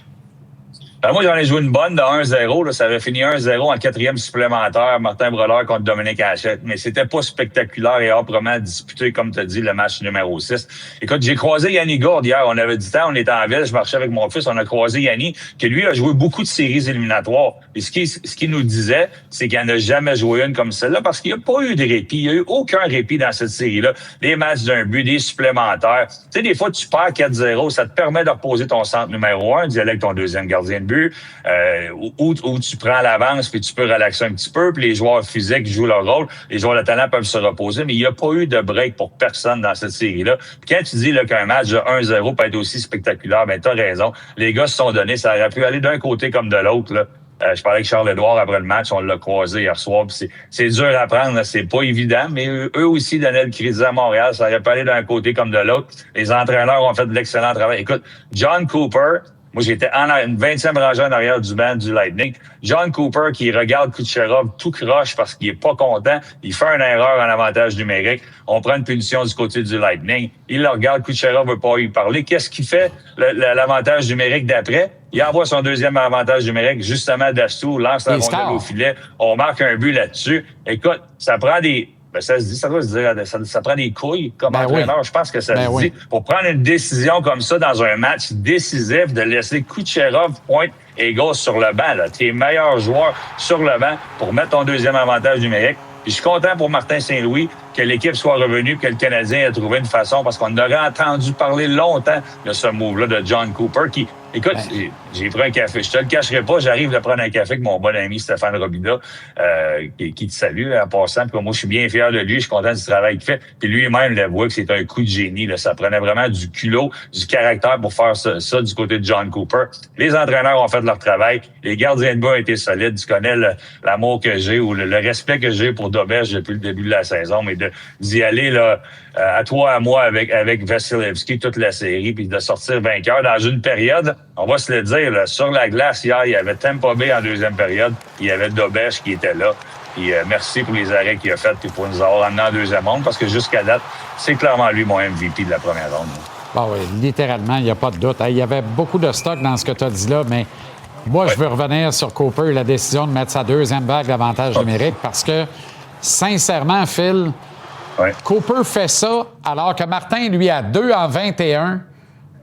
Moi, j'en ai joué une bonne de 1-0. Là, ça avait fini 1-0 en 4e supplémentaire, Martin Brodeur contre Dominique Hachette. Mais c'était pas spectaculaire et âprement disputé, comme tu as dit, le match numéro 6. Écoute, j'ai croisé Yanni Gourde hier. On avait du temps, on était en ville, je marchais avec mon fils, on a croisé Yanni, qui lui a joué beaucoup de séries éliminatoires. Et ce qu'il nous disait, c'est qu'il n'en a jamais joué une comme celle-là parce qu'il n'y a pas eu de répit. Il n'y a eu aucun répit dans cette série-là. Les matchs d'un but, des supplémentaires. Tu sais, des fois, tu perds 4-0, ça te permet de reposer ton centre numéro 1, d'y aller avec ton deuxième gardien de but. Où tu prends l'avance puis tu peux relaxer un petit peu, puis les joueurs physiques jouent leur rôle, les joueurs de talent peuvent se reposer, mais il n'y a pas eu de break pour personne dans cette série-là. Puis quand tu dis là, qu'un match de 1-0 peut être aussi spectaculaire, ben t'as raison. Les gars se sont donnés, ça aurait pu aller d'un côté comme de l'autre, là. Je parlais avec Charles-Édouard après le match, on l'a croisé hier soir. C'est dur à prendre, là, c'est pas évident, mais eux aussi donnaient le crédit à Montréal. Ça aurait pu aller d'un côté comme de l'autre. Les entraîneurs ont fait de l'excellent travail. Écoute, John Cooper, moi, j'étais en une 20e rangée en arrière du banc du Lightning. John Cooper qui regarde Kucherov tout croche parce qu'il est pas content. Il fait une erreur en avantage numérique. On prend une punition du côté du Lightning. Il le regarde, Kucherov veut pas y parler. Qu'est-ce qu'il fait? L'avantage numérique d'après? Il envoie son deuxième avantage numérique, justement, Dastou, lance la rondelle au filet. On marque un but là-dessus. Écoute, ça prend des... Ben, ça se dit, ça doit se dire, ça prend des couilles comme entraîneur. Oui. Je pense que ça se dit. Pour prendre une décision comme ça dans un match décisif, de laisser Kucherov pointe égale sur le banc, là, tes meilleurs joueurs sur le banc pour mettre ton deuxième avantage numérique. Puis je suis content pour Martin Saint-Louis que l'équipe soit revenue, que le Canadien ait trouvé une façon, parce qu'on aurait entendu parler longtemps de ce move-là de John Cooper qui, écoute, j'ai pris un café. Je te le cacherai pas, j'arrive de prendre un café avec mon bon ami Stéphane Robida, qui te salue en passant. Puis moi, je suis bien fier de lui, je suis content du travail qu'il fait. Puis lui-même l'avoue que c'est un coup de génie. Là. Ça prenait vraiment du culot, du caractère pour faire ça du côté de John Cooper. Les entraîneurs ont fait leur travail. Les gardiens de but ont été solides. Tu connais l'amour que j'ai ou le respect que j'ai pour Dobèche depuis le début de la saison, mais d'y aller là à toi, à moi, avec Vasilevski toute la série, puis de sortir vainqueur dans une période, on va se le dire, là, sur la glace hier, il y avait Tampa Bay en deuxième période, puis il y avait Dobèche qui était là. Puis merci pour les arrêts qu'il a fait puis pour nous avoir amené en deuxième ronde, parce que jusqu'à date, c'est clairement lui mon MVP de la première ronde. Bon, oui, littéralement, il n'y a pas de doute. Il y avait beaucoup de stock dans ce que tu as dit là, mais moi, je veux revenir sur Cooper et la décision de mettre sa deuxième vague d'avantage numérique, parce que, sincèrement, Phil, Cooper fait ça alors que Martin, lui, à 2 en 21,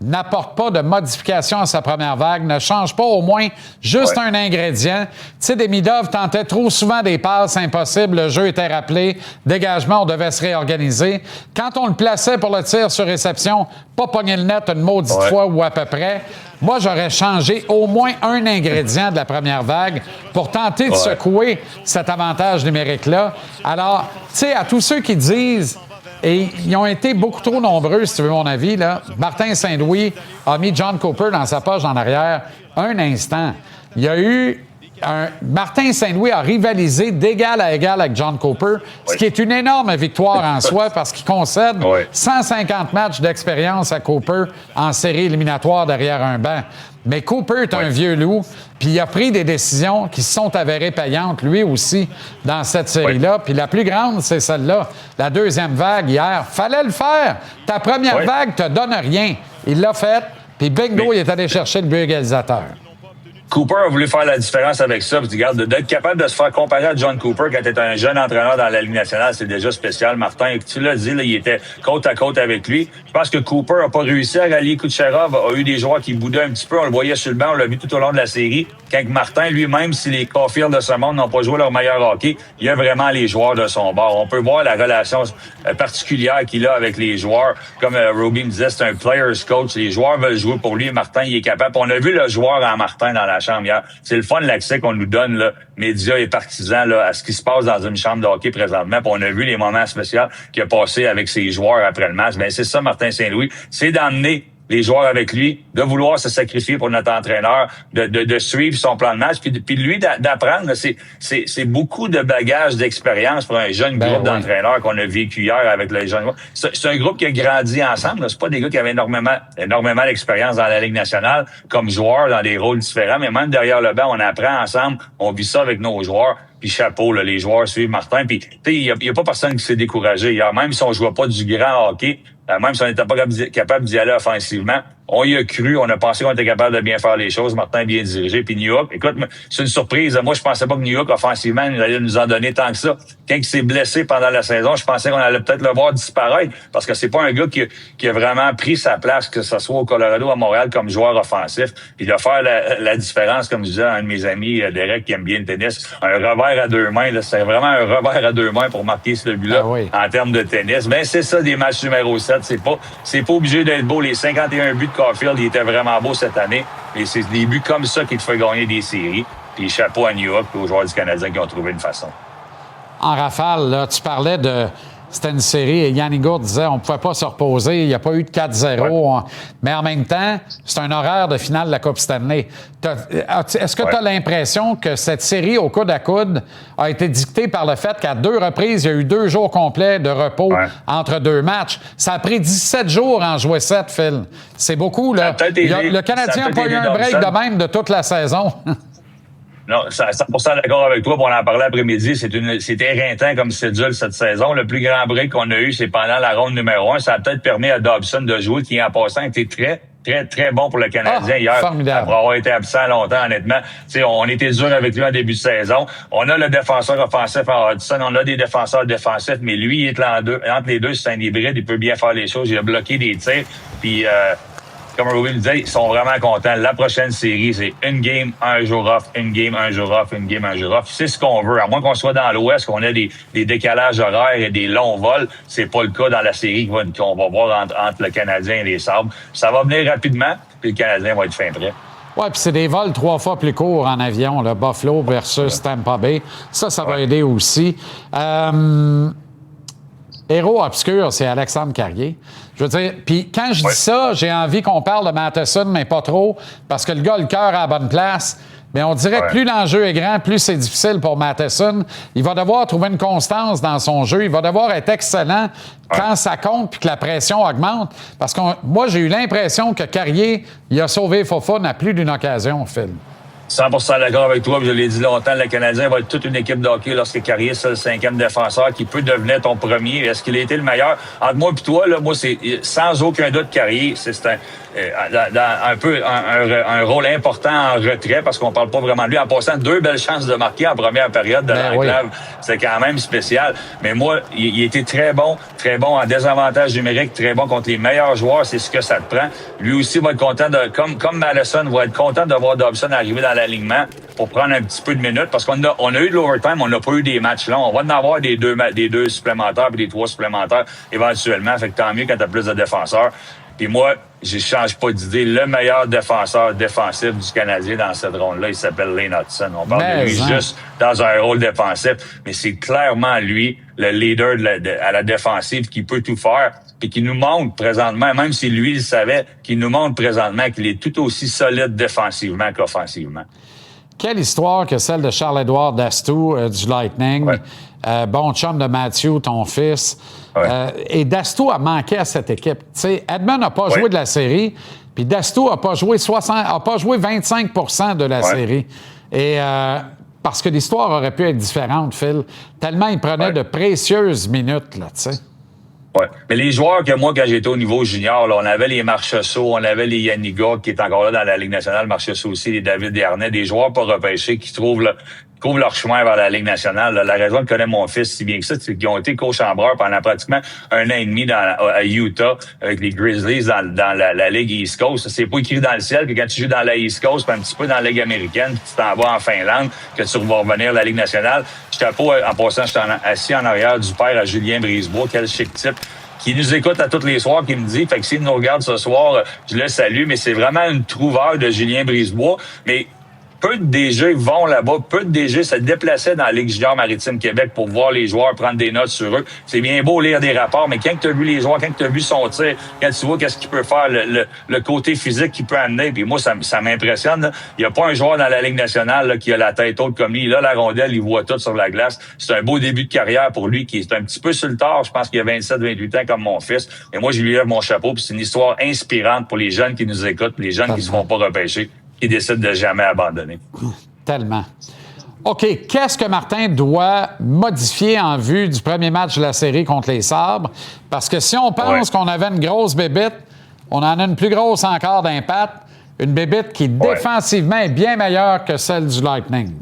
n'apporte pas de modification à sa première vague, ne change pas au moins juste un ingrédient. Tu sais, Demidov tentait trop souvent des passes impossibles, le jeu était rappelé, dégagement, on devait se réorganiser. Quand on le plaçait pour le tir sur réception, pas pogner le net une maudite fois ou à peu près, moi, j'aurais changé au moins un ingrédient de la première vague pour tenter de secouer cet avantage numérique-là. Alors, tu sais, à tous ceux qui disent... Et ils ont été beaucoup trop nombreux, si tu veux mon avis, là. Martin Saint-Louis a mis John Cooper dans sa poche en arrière un instant. Il y a eu... Martin Saint-Louis a rivalisé d'égal à égal avec John Cooper, ce qui est une énorme victoire en soi parce qu'il concède 150 matchs d'expérience à Cooper en série éliminatoire derrière un banc. Mais Cooper est un vieux loup, puis il a pris des décisions qui se sont avérées payantes, lui aussi, dans cette série-là. Puis la plus grande, c'est celle-là, la deuxième vague hier. Fallait le faire. Ta première vague te donne rien. Il l'a fait, puis bingo, il est allé chercher le but égalisateur. Cooper a voulu faire la différence avec ça. Puis, regarde, d'être capable de se faire comparer à John Cooper quand tu es un jeune entraîneur dans la Ligue nationale, c'est déjà spécial. Martin, tu l'as dit, là, il était côte à côte avec lui. Je pense que Cooper n'a pas réussi à rallier Kucherov, a eu des joueurs qui boudaient un petit peu. On le voyait sur le banc, on l'a vu tout au long de la série. Quand Martin, lui-même, si les Caulfield de ce monde n'ont pas joué leur meilleur hockey, il y a vraiment les joueurs de son bord. On peut voir la relation particulière qu'il a avec les joueurs. Comme Roby me disait, c'est un player's coach. Les joueurs veulent jouer pour lui. Martin, il est capable. On a vu le joueur en Martin dans la chambre hier. C'est le fun, l'accès qu'on nous donne, là, médias et partisans, là, à ce qui se passe dans une chambre de hockey présentement. Puis on a vu les moments spéciaux qu'il a passé avec ses joueurs après le match. Ben, c'est ça, Martin Saint-Louis. C'est d'emmener les joueurs avec lui, de vouloir se sacrifier pour notre entraîneur, de suivre son plan de match, puis lui d'apprendre. C'est beaucoup de bagages d'expérience pour un jeune groupe d'entraîneurs qu'on a vécu hier avec les jeunes. C'est un groupe qui a grandi ensemble. Là. C'est pas des gars qui avaient énormément d'expérience dans la Ligue nationale comme joueurs dans des rôles différents, mais même derrière le banc, on apprend ensemble, on vit ça avec nos joueurs. Puis chapeau, là, les joueurs suivent Martin. Puis il y a pas personne qui s'est découragé hier, même si on jouait pas du grand hockey. Même si on n'était pas capable d'y aller offensivement, on y a cru, on a pensé qu'on était capable de bien faire les choses. Martin bien dirigé. Puis New York, écoute, c'est une surprise. Moi, je pensais pas que New York, offensivement, allait nous en donner tant que ça. Quand il s'est blessé pendant la saison, je pensais qu'on allait peut-être le voir disparaître parce que c'est pas un gars qui a vraiment pris sa place, que ce soit au Colorado ou à Montréal, comme joueur offensif. Puis de faire la différence, comme je disais à un de mes amis, Derek, qui aime bien le tennis, un revers à deux mains. Là, c'est vraiment un revers à deux mains pour marquer ce but-là en termes de tennis. Ben c'est ça, des matchs numéro 7. C'est pas obligé d'être beau. Les 51 buts de Caulfield, ils étaient vraiment beaux cette année. Et c'est des buts comme ça qui te fait gagner des séries. Puis chapeau à New York et aux joueurs du Canadien qui ont trouvé une façon. En rafale, là, tu parlais de... C'était une série et Yann Higourde disait on ne pouvait pas se reposer, il n'y a pas eu de 4-0. Ouais. Mais en même temps, c'est un horaire de finale de la Coupe Stanley. Est-ce que tu as l'impression que cette série au coude à coude a été dictée par le fait qu'à 2 reprises, il y a eu 2 jours complets de repos entre 2 matchs? Ça a pris 17 jours à en jouer 7, Phil. C'est beaucoup, là. Le Canadien n'a pas eu un break de même de toute la saison. Non, 100% d'accord avec toi. On en parlait après-midi. C'est éreintant comme cédule cette saison. Le plus grand break qu'on a eu, c'est pendant la ronde numéro 1. Ça a peut-être permis à Dobson de jouer, qui en passant était très, très, très bon pour le Canadien hier. Formidable. Après avoir été absent longtemps, honnêtement. T'sais, on était dur avec lui en début de saison. On a le défenseur offensif en Hudson. On a des défenseurs défensifs, mais lui, il est là entre les deux. C'est un hybride. Il peut bien faire les choses. Il a bloqué des tirs. Puis, comme Roby le disait, ils sont vraiment contents. La prochaine série, c'est une game, un jour off, une game, un jour off, une game, un jour off. C'est ce qu'on veut. À moins qu'on soit dans l'Ouest, qu'on ait des décalages horaires et des longs vols, c'est pas le cas dans la série qu'on va voir entre le Canadien et les Sabres. Ça va venir rapidement, puis le Canadien va être fin prêt. Oui, puis c'est des vols 3 fois plus courts en avion, là, Buffalo versus Tampa Bay. Ça va aider aussi. Héros obscur, c'est Alexandre Carrier. Je veux dire, puis quand je dis ça, j'ai envie qu'on parle de Matheson, mais pas trop, parce que le gars a le cœur à la bonne place. Mais on dirait que plus l'enjeu est grand, plus c'est difficile pour Matheson. Il va devoir trouver une constance dans son jeu. Il va devoir être excellent quand ça compte puis que la pression augmente. Parce que moi, j'ai eu l'impression que Carrier, il a sauvé Fofone à plus d'une occasion, Phil. 100% d'accord avec toi. Je l'ai dit longtemps, le Canadien va être toute une équipe de hockey lorsque Carrier, c'est le 5e défenseur qui peut devenir ton premier. Est-ce qu'il a été le meilleur? Entre moi et toi, là, moi, c'est sans aucun doute Carrier. C'est un peu un rôle important en retrait parce qu'on parle pas vraiment de lui. En passant 2 belles chances de marquer en première période de l'enclave, c'est quand même spécial. Mais moi, il était très bon en désavantage numérique, très bon contre les meilleurs joueurs. C'est ce que ça te prend. Lui aussi va être content comme Matheson va être content de voir Dobson arriver dans l'alignement pour prendre un petit peu de minutes parce qu'on a eu de l'overtime, on n'a pas eu des matchs longs. On va en avoir des 2 supplémentaires puis des 3 supplémentaires éventuellement. Fait que tant mieux quand tu as plus de défenseurs. Puis moi, je change pas d'idée. Le meilleur défenseur défensif du Canadien dans cette ronde-là, il s'appelle Lane Hudson. On parle de lui juste dans un rôle défensif, mais c'est clairement lui, le leader à la défensive qui peut tout faire puis qui nous montre présentement, même si lui il savait, qu'il nous montre présentement qu'il est tout aussi solide défensivement qu'offensivement. Quelle histoire que celle de Charles-Édouard Dastou du Lightning. Bon chum de Matthew, ton fils. Et Dastou a manqué à cette équipe. T'sais, Edmund n'a pas joué de la série, puis Dastou n'a pas joué 25 % de la série. Et parce que l'histoire aurait pu être différente, Phil. Tellement il prenait de précieuses minutes, là, tu sais. Ouais. Mais les joueurs que moi, quand j'étais au niveau junior, là, on avait les Marchessault, on avait les Yanniga, qui est encore là dans la Ligue nationale, Marchessault aussi, les David Desharnais, des joueurs pas repêchés qui trouvent leur chemin vers la Ligue nationale. Là. La raison que connaît mon fils si bien que ça, c'est qu'ils ont été co-chambreurs pendant pratiquement 1 an et demi à Utah avec les Grizzlies dans la Ligue East Coast. C'est pas écrit dans le ciel que quand tu joues dans la East Coast, puis un petit peu dans la Ligue américaine, puis tu t'en vas en Finlande, que tu vas revenir à la Ligue nationale. J'étais pas, en passant, j'étais assis en arrière du père à Julien Brisebois, quel chic type, qui nous écoute à tous les soirs, qui me dit, fait que s'il nous regarde ce soir, je le salue, mais c'est vraiment une trouveur de Julien Brisebois. Mais peu de DG vont là-bas, peu de DG se déplaçaient dans la Ligue junior maritime Québec pour voir les joueurs, prendre des notes sur eux. C'est bien beau lire des rapports, mais quand tu as vu les joueurs, quand tu as vu son tir, quand tu vois qu'est-ce qu'il peut faire, le côté physique qu'il peut amener, puis moi, ça m'impressionne. Là. Il n'y a pas un joueur dans la Ligue nationale là, qui a la tête haute comme lui. Là, la rondelle, il voit tout sur la glace. C'est un beau début de carrière pour lui, qui est un petit peu sur le tard. Je pense qu'il a 27-28 ans comme mon fils. Et moi, je lui lève mon chapeau, puis c'est une histoire inspirante pour les jeunes qui nous écoutent, les jeunes qui se font pas repêcher, qui décide de jamais abandonner. Tellement. OK, qu'est-ce que Martin doit modifier en vue du premier match de la série contre les Sabres? Parce que si on pense qu'on avait une grosse bébite, on en a une plus grosse encore d'impact, une bébite qui défensivement est bien meilleure que celle du Lightning.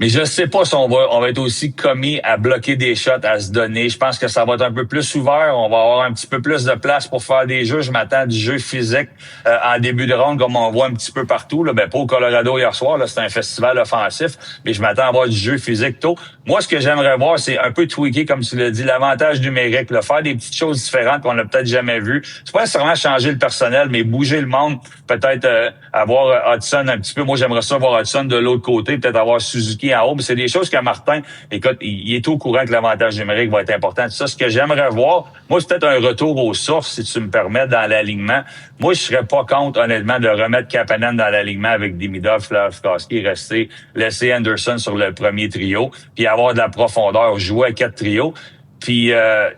Mais je sais pas si on va être aussi commis à bloquer des shots, à se donner. Je pense que ça va être un peu plus ouvert. On va avoir un petit peu plus de place pour faire des jeux. Je m'attends du jeu physique en début de ronde, comme on voit un petit peu partout. Là. Ben, pas au Colorado hier soir, là, c'est un festival offensif, mais je m'attends à avoir du jeu physique tôt. Moi, ce que j'aimerais voir, c'est un peu tweaker, comme tu l'as dit, l'avantage numérique, là, faire des petites choses différentes qu'on n'a peut-être jamais vues. C'est pas nécessairement changer le personnel, mais bouger le monde. Peut-être avoir Hudson un petit peu. Moi, j'aimerais ça voir Hudson de l'autre côté, peut-être avoir Suzuki en haut. Mais c'est des choses que Martin, écoute, il est au courant que l'avantage numérique va être important. C'est ça, ce que j'aimerais voir, moi, c'est peut-être un retour aux sources, si tu me permets, dans l'alignement. Moi, je serais pas contre, honnêtement, de remettre Kapanen dans l'alignement avec Demidov, Slavkovski, laisser Anderson sur le premier trio, puis avoir de la profondeur, jouer à 4 trios. Puis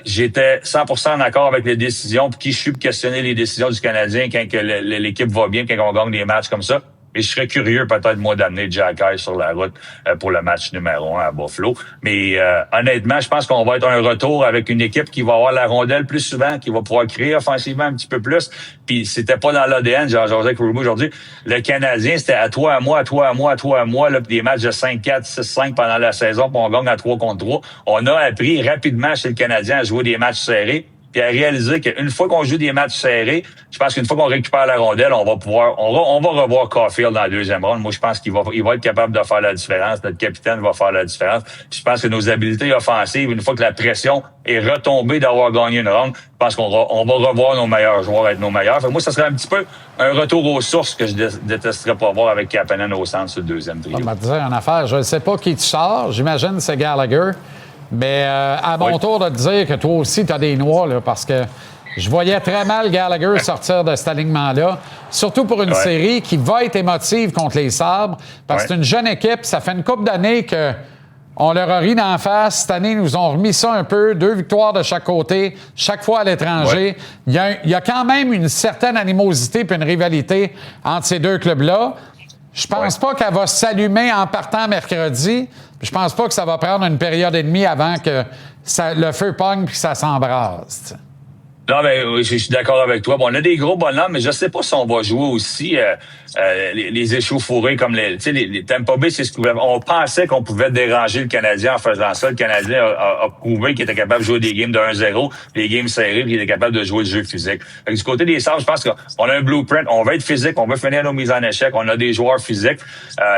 j'étais 100% en accord avec les décisions, puis qui je suis pour questionner les décisions du Canadien quand que l'équipe va bien, quand on gagne des matchs comme ça. Et je serais curieux peut-être, moi, d'amener Jack High sur la route pour le match numéro 1 à Buffalo. Mais honnêtement, je pense qu'on va être un retour avec une équipe qui va avoir la rondelle plus souvent, qui va pouvoir créer offensivement un petit peu plus. Puis c'était pas dans l'ADN, Jean-José Kouroumou aujourd'hui. Le Canadien, c'était à toi, à moi, à toi, à moi, à toi, à moi. Là, puis des matchs de 5-4, 6-5 pendant la saison, puis on gagne à 3 contre 3. On a appris rapidement chez le Canadien à jouer des matchs serrés, puis à réaliser qu'une fois qu'on joue des matchs serrés, je pense qu'une fois qu'on récupère la rondelle, on va revoir Caulfield dans la deuxième ronde. Moi, je pense qu'il va être capable de faire la différence. Notre capitaine va faire la différence. Puis je pense que nos habiletés offensives, une fois que la pression est retombée d'avoir gagné une ronde, je pense qu'on va revoir nos meilleurs joueurs être nos meilleurs. Fait que moi, ça serait un petit peu un retour aux sources que je détesterais pas voir avec Kapanen au centre sur le deuxième trio. On va te dire une affaire. Je ne sais pas qui tu sors. J'imagine que c'est Gallagher. Mais à mon tour de te dire que toi aussi, tu as des noix, là, parce que je voyais très mal Gallagher sortir de cet alignement-là, surtout pour une série qui va être émotive contre les Sabres, parce que c'est une jeune équipe. Ça fait une couple d'années qu'on leur a ri d'en face. Cette année, ils nous ont remis ça un peu. 2 victoires de chaque côté, chaque fois à l'étranger. Il y a quand même une certaine animosité et une rivalité entre ces deux clubs-là. Je pense pas qu'elle va s'allumer en partant mercredi. Je pense pas que ça va prendre une période et demie avant que le feu pogne puis que ça s'embrase. Non, mais je suis d'accord avec toi. Bon, on a des gros bonhommes, mais je sais pas si on va jouer aussi les échauffourés comme les Tampa Bay, c'est ce qu'on pensait qu'on pouvait déranger le Canadien en faisant ça. Le Canadien a prouvé qu'il était capable de jouer des games de 1-0, des games serrés, puis il était capable de jouer le jeu physique. Fait que du côté des Sabres, je pense qu'on a un blueprint. On va être physique, on veut finir nos mises en échec. On a des joueurs physiques.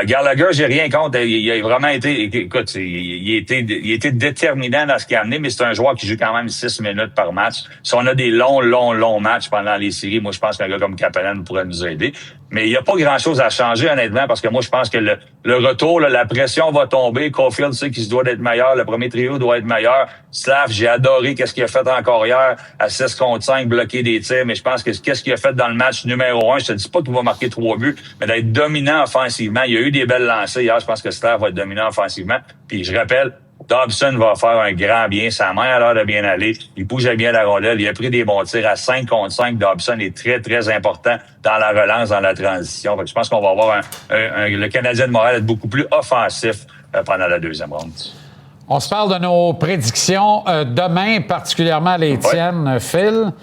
Gallagher, j'ai rien contre. Il a vraiment été, écoute, il était déterminant dans ce qu'il a amené, mais c'est un joueur qui joue quand même 6 minutes par match. Si on a des longs matchs pendant les séries, moi, je pense qu'un gars comme Kapanen pourrait nous aider. Mais il n'y a pas grand-chose à changer, honnêtement, parce que moi, je pense que le retour, là, la pression va tomber. Caulfield sait qu'il se doit d'être meilleur. Le premier trio doit être meilleur. Slav, j'ai adoré qu'est-ce qu'il a fait encore hier à 6 contre 5, bloquer des tirs. Mais je pense que qu'est-ce qu'il a fait dans le match numéro 1, je te dis pas qu'il va marquer 3 buts, mais d'être dominant offensivement. Il y a eu des belles lancées hier. Je pense que Slav va être dominant offensivement. Puis je rappelle, Dobson va faire un grand bien. Sa main a l'air de bien aller. Il bougeait bien la rondelle. Il a pris des bons tirs à 5 contre 5. Dobson est très, très important dans la relance, dans la transition. Fait que je pense qu'on va avoir le Canadien de Montréal être beaucoup plus offensif pendant la deuxième ronde. On se parle de nos prédictions demain, particulièrement les tiennes, Phil.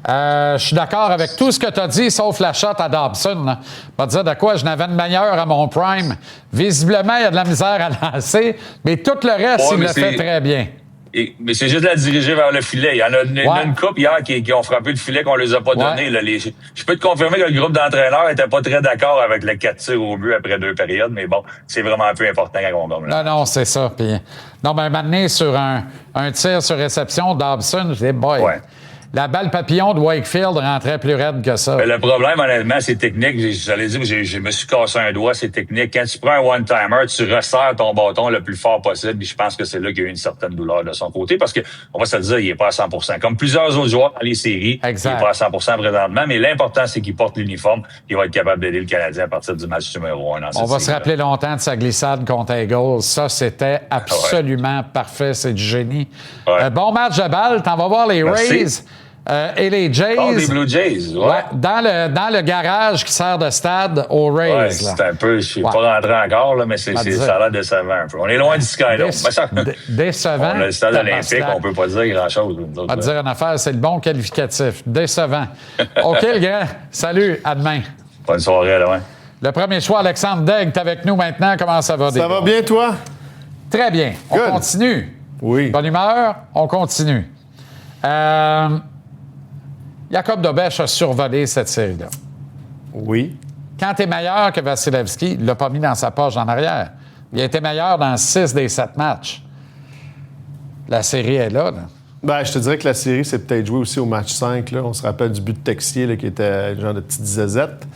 Je suis d'accord avec tout ce que tu as dit, sauf la shot à Dobson. Là. Pas dire de quoi, je n'avais une meilleure à mon prime. Visiblement, il y a de la misère à lancer, mais tout le reste, il le fait très bien. Mais c'est juste de la diriger vers le filet. Il y en a une couple hier qui ont frappé le filet qu'on les a pas donné. Là, je peux te confirmer que le groupe d'entraîneurs était pas très d'accord avec le 4 tirs au but après 2 périodes, mais bon, c'est vraiment un peu important quand on donne. Non, c'est ça. Puis, non, ben, maintenant, sur un tir sur réception, Dobson, je dis, boy. Ouais. La balle papillon de Wakefield rentrait plus raide que ça. Mais le problème, honnêtement, c'est technique. J'allais dire, je me suis cassé un doigt, c'est technique. Quand tu prends un one-timer, tu resserres ton bâton le plus fort possible. Puis je pense que c'est là qu'il y a eu une certaine douleur de son côté parce que, on va se le dire, il est pas à 100%. Comme plusieurs autres joueurs dans les séries, exact. Il est pas à 100% présentement. Mais l'important, c'est qu'il porte l'uniforme. Il va être capable d'aider le Canadien à partir du match numéro 1 dans cette On va se rappeler longtemps de sa glissade contre Eagles. Ça, c'était absolument parfait. C'est du génie. Ouais. Bon match de balle. T'en vas voir les Rays. Et les Jays. Oh, les Blue Jays, dans le garage qui sert de stade aux Rays. Ouais, c'est un peu, je suis pas rentré encore, là, mais ça a l'air décevant un peu. On est loin du Skydome. Décevant. On a le stade olympique, on peut pas dire grand-chose. On va te dire une affaire, c'est le bon qualificatif. Décevant. OK, le grand. Salut, à demain. Bonne soirée, là, ouais. Le premier choix, Alexandre Daigle, t'es avec nous maintenant. Comment ça va? Ça va bien, toi? Très bien. On continue. Oui. Bonne humeur, on continue. Jacob Dobeš a survolé cette série-là. Oui. Quand tu es meilleur que Vasilevski, il ne l'a pas mis dans sa poche en arrière. Il a été meilleur dans 6 des 7 matchs. La série est là. Ben, je te dirais que la série s'est peut-être jouée aussi au match 5. Là. On se rappelle du but de Texier là, qui était un genre de petite zézette.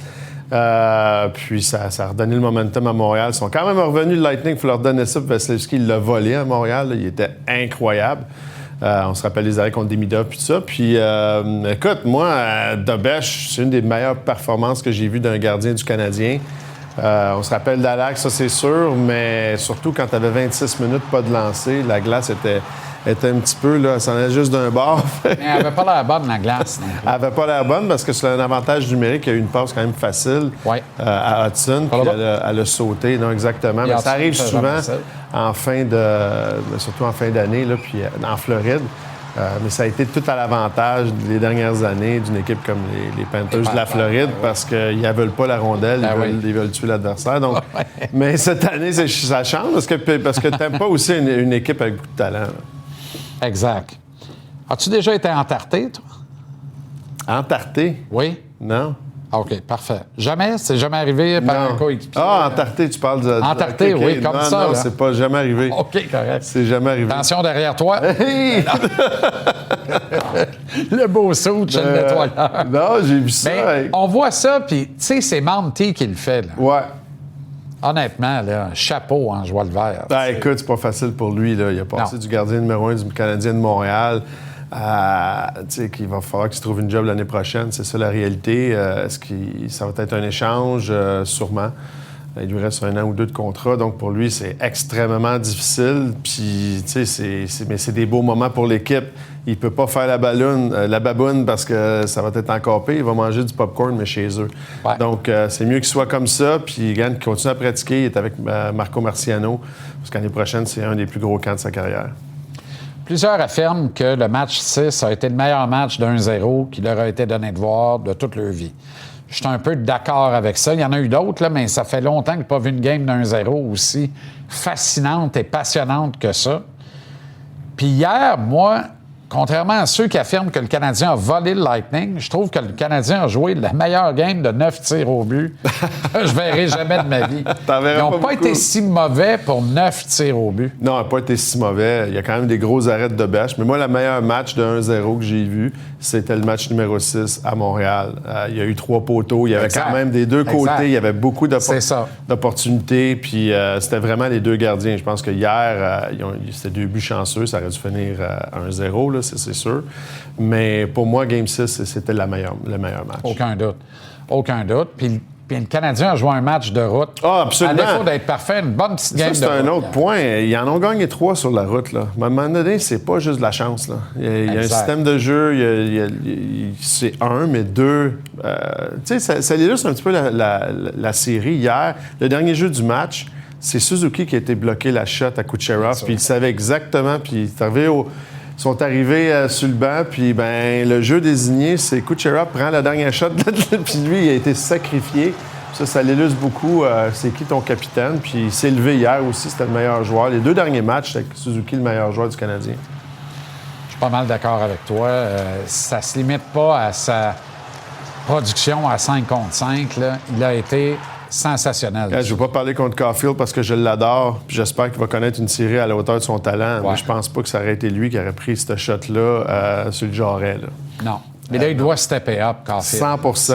Puis ça a redonné le momentum à Montréal. Ils sont quand même revenus, le Lightning. Il faut leur donner ça. Vasilevski, il l'a volé à Montréal. Là. Il était incroyable. On se rappelle les arrêts contre Demidov puis tout ça. Puis, écoute, moi, Dobeš, c'est une des meilleures performances que j'ai vues d'un gardien du Canadien. On se rappelle d'Alax, ça c'est sûr, mais surtout quand tu avais 26 minutes pas de lancer, la glace était un petit peu, là, ça en est juste d'un bord. Mais elle avait pas l'air bonne, la glace. Elle avait pas l'air bonne parce que c'est un avantage numérique. Il y a eu une passe quand même facile à Hudson, puis elle a sauté. Non, exactement. Mais ça arrive souvent surtout en fin d'année, là, puis en Floride. Mais ça a été tout à l'avantage les dernières années d'une équipe comme les Panthers de la Floride parce qu'ils ne veulent pas la rondelle, ils veulent tuer l'adversaire. Donc, mais cette année, ça change parce que tu n'aimes pas aussi une équipe avec beaucoup de talent. Là. Exact. As-tu déjà été entarté, toi? Entarté? Oui. Non. OK, parfait. Jamais? C'est jamais arrivé par un coéquipier? Ah, entarté, tu parles de... Entarté, oui, comme ça. Non, là. c'est pas jamais arrivé. OK, correct. C'est jamais arrivé. Attention derrière toi. Hey! Le beau saut chez le nettoyeur. Non, j'ai vu ça. Mais on voit ça, puis tu sais, c'est Monty qui le fait. Là. Ouais. Honnêtement, là, chapeau en joie le vert. Ben, écoute, c'est pas facile pour lui. Là. Il a passé du gardien numéro 1 du Canadien de Montréal. Qu'il va falloir qu'il se trouve une job l'année prochaine. C'est ça la réalité. Est-ce que ça va être un échange? Sûrement. Il lui reste 1 an ou 2 de contrat. Donc, pour lui, c'est extrêmement difficile. Puis, tu sais, mais c'est des beaux moments pour l'équipe. Il peut pas faire la baboune parce que ça va être encore pire. Il va manger du popcorn, mais chez eux. Ouais. Donc, c'est mieux qu'il soit comme ça. Puis, Gann continue à pratiquer. Il est avec Marco Marciano. Parce qu'année prochaine, c'est un des plus gros camps de sa carrière. Plusieurs affirment que le match 6 a été le meilleur match d'1-0 qui leur a été donné de voir de toute leur vie. Je suis un peu d'accord avec ça. Il y en a eu d'autres, là, mais ça fait longtemps que je n'ai pas vu une game d'1-0 aussi fascinante et passionnante que ça. Puis hier, moi, contrairement à ceux qui affirment que le Canadien a volé le Lightning, je trouve que le Canadien a joué la meilleure game de 9 tirs au but. Je verrai jamais de ma vie. Ils n'ont pas été si mauvais pour 9 tirs au but. Non, ils n'ont pas été si mauvais. Il y a quand même des gros arrêts de Dobeš. Mais moi, le meilleur match de 1-0 que j'ai vu, c'était le match numéro 6 à Montréal. Il y a eu 3 poteaux. Il y avait quand même des deux côtés. Il y avait beaucoup d'opportunités. Puis c'était vraiment les deux gardiens. Je pense que hier, c'était 2 buts chanceux. Ça aurait dû finir 1-0. Là, c'est sûr. Mais pour moi, Game 6, c'était le meilleur match. Aucun doute. Aucun doute. Puis le Canadien a joué un match de route. Ah, absolument. À défaut d'être parfait, une bonne petite game de route. Ça, c'est un autre point. Ils en ont gagné 3 sur la route. Là. À un moment donné, c'est pas juste de la chance. Là. Il y a un système de jeu. C'est 1, mais 2. Tu sais, ça illustre un petit peu la série hier. Le dernier jeu du match, c'est Suzuki qui a été bloqué la shot à Kucherov, puis il savait exactement, puis ils sont arrivés sur le banc, puis ben le jeu désigné, c'est Kucherov prend la dernière shot, puis lui, il a été sacrifié. Ça l'illustre beaucoup. C'est qui ton capitaine? Puis il s'est levé hier aussi, c'était le meilleur joueur. Les 2 derniers matchs, c'était Suzuki le meilleur joueur du Canadien. Je suis pas mal d'accord avec toi. Ça se limite pas à sa production à 5 contre 5. Là. Il a été sensationnel. Je ne veux pas parler contre Caulfield parce que je l'adore, puis j'espère qu'il va connaître une série à la hauteur de son talent, mais je pense pas que ça aurait été lui qui aurait pris ce shot-là sur le jarret. Là. Non. Mais là, il doit stepper up, Caulfield. 100%.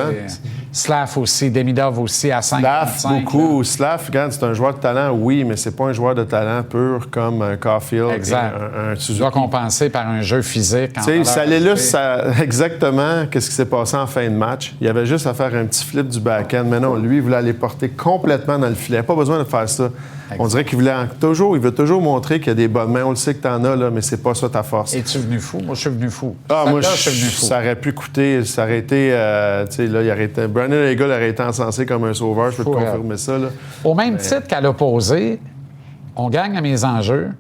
Slav aussi, Demidov aussi à 5 Slav, beaucoup. Slav, regarde, c'est un joueur de talent, oui, mais c'est pas un joueur de talent pur comme un Caulfield. Exact. Un Suzuki. Il doit compenser par un jeu physique. Ça l'illustre exactement ce qui s'est passé en fin de match. Il avait juste à faire un petit flip du back-end. Mais non, lui, il voulait aller porter complètement dans le filet. Pas besoin de faire ça. Exact. On dirait qu'il veut toujours montrer qu'il y a des bonnes mains. On le sait que t'en as, là, mais c'est pas ça ta force. Es-tu venu fou? Moi, je suis venu fou. Moi, je suis venu fou. Ça aurait pu coûter, ça aurait été, tu sais, là, il aurait été, Brandon Hagel aurait été encensé comme un sauveur, je peux te confirmer ça, là. Au même titre qu'à l'opposé, on gagne à mes enjeux.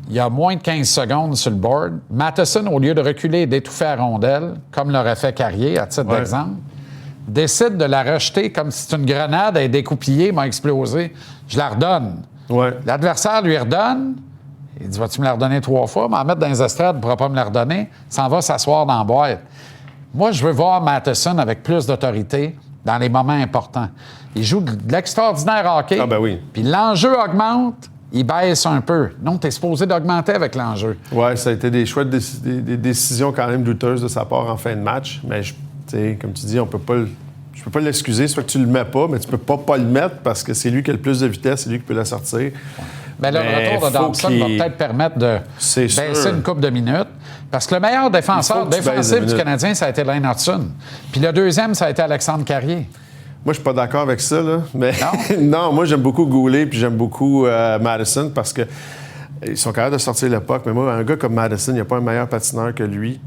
Il y a moins de 15 secondes sur le board. Matheson, au lieu de reculer et d'étouffer la rondelle, comme l'aurait fait Carrier, à titre d'exemple, décide de la rejeter comme si c'était une grenade, elle est découpillée, m'a explosé. Je la redonne. L'adversaire lui redonne. Il dit, vas-tu me la redonner 3 fois? M'en mettre dans les estrades, il ne pourra pas me la redonner. S'en va s'asseoir dans la boîte. Moi, je veux voir Matheson avec plus d'autorité dans les moments importants. Il joue de l'extraordinaire hockey. Ah ben oui. Puis l'enjeu augmente, il baisse un peu. Non, tu es supposé d'augmenter avec l'enjeu. Oui, ça a été des choix, des décisions quand même douteuses de sa part en fin de match. Mais, comme tu dis, je peux pas l'excuser. C'est pas que tu le mets pas, mais tu peux pas le mettre parce que c'est lui qui a le plus de vitesse, c'est lui qui peut la sortir. Bien, le retour de Dobson va peut-être permettre de baisser une couple de minutes. Parce que le meilleur défenseur défensif du Canadien, ça a été Lane Hudson. Puis le deuxième, ça a été Alexandre Carrier. Moi, je suis pas d'accord avec ça, là. Mais non, moi, j'aime beaucoup Goulet puis j'aime beaucoup Madison parce que ils sont capables de sortir le puck. Mais moi, un gars comme Madison, il n'y a pas un meilleur patineur que lui.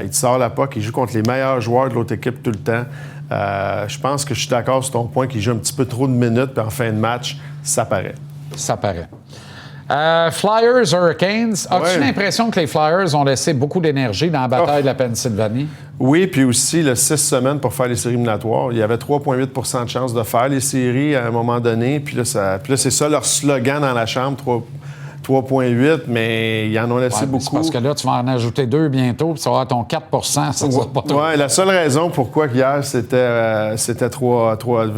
Il te sort la puck, il joue contre les meilleurs joueurs de l'autre équipe tout le temps. Je pense que je suis d'accord sur ton point qu'il joue un petit peu trop de minutes, puis en fin de match, ça paraît. Ça paraît. Flyers, Hurricanes. As-tu l'impression que les Flyers ont laissé beaucoup d'énergie dans la bataille de la Pennsylvanie? Oui, puis aussi, 6 semaines pour faire les séries éliminatoires. Il y avait 3,8 de chances de faire les séries à un moment donné. Puis là, c'est ça leur slogan dans la chambre, 3,8, mais ils en ont laissé beaucoup. Parce que là, tu vas en ajouter 2 bientôt, puis ça va avoir ton 4 ça sera pas trop. Oui, la seule raison pourquoi hier, c'était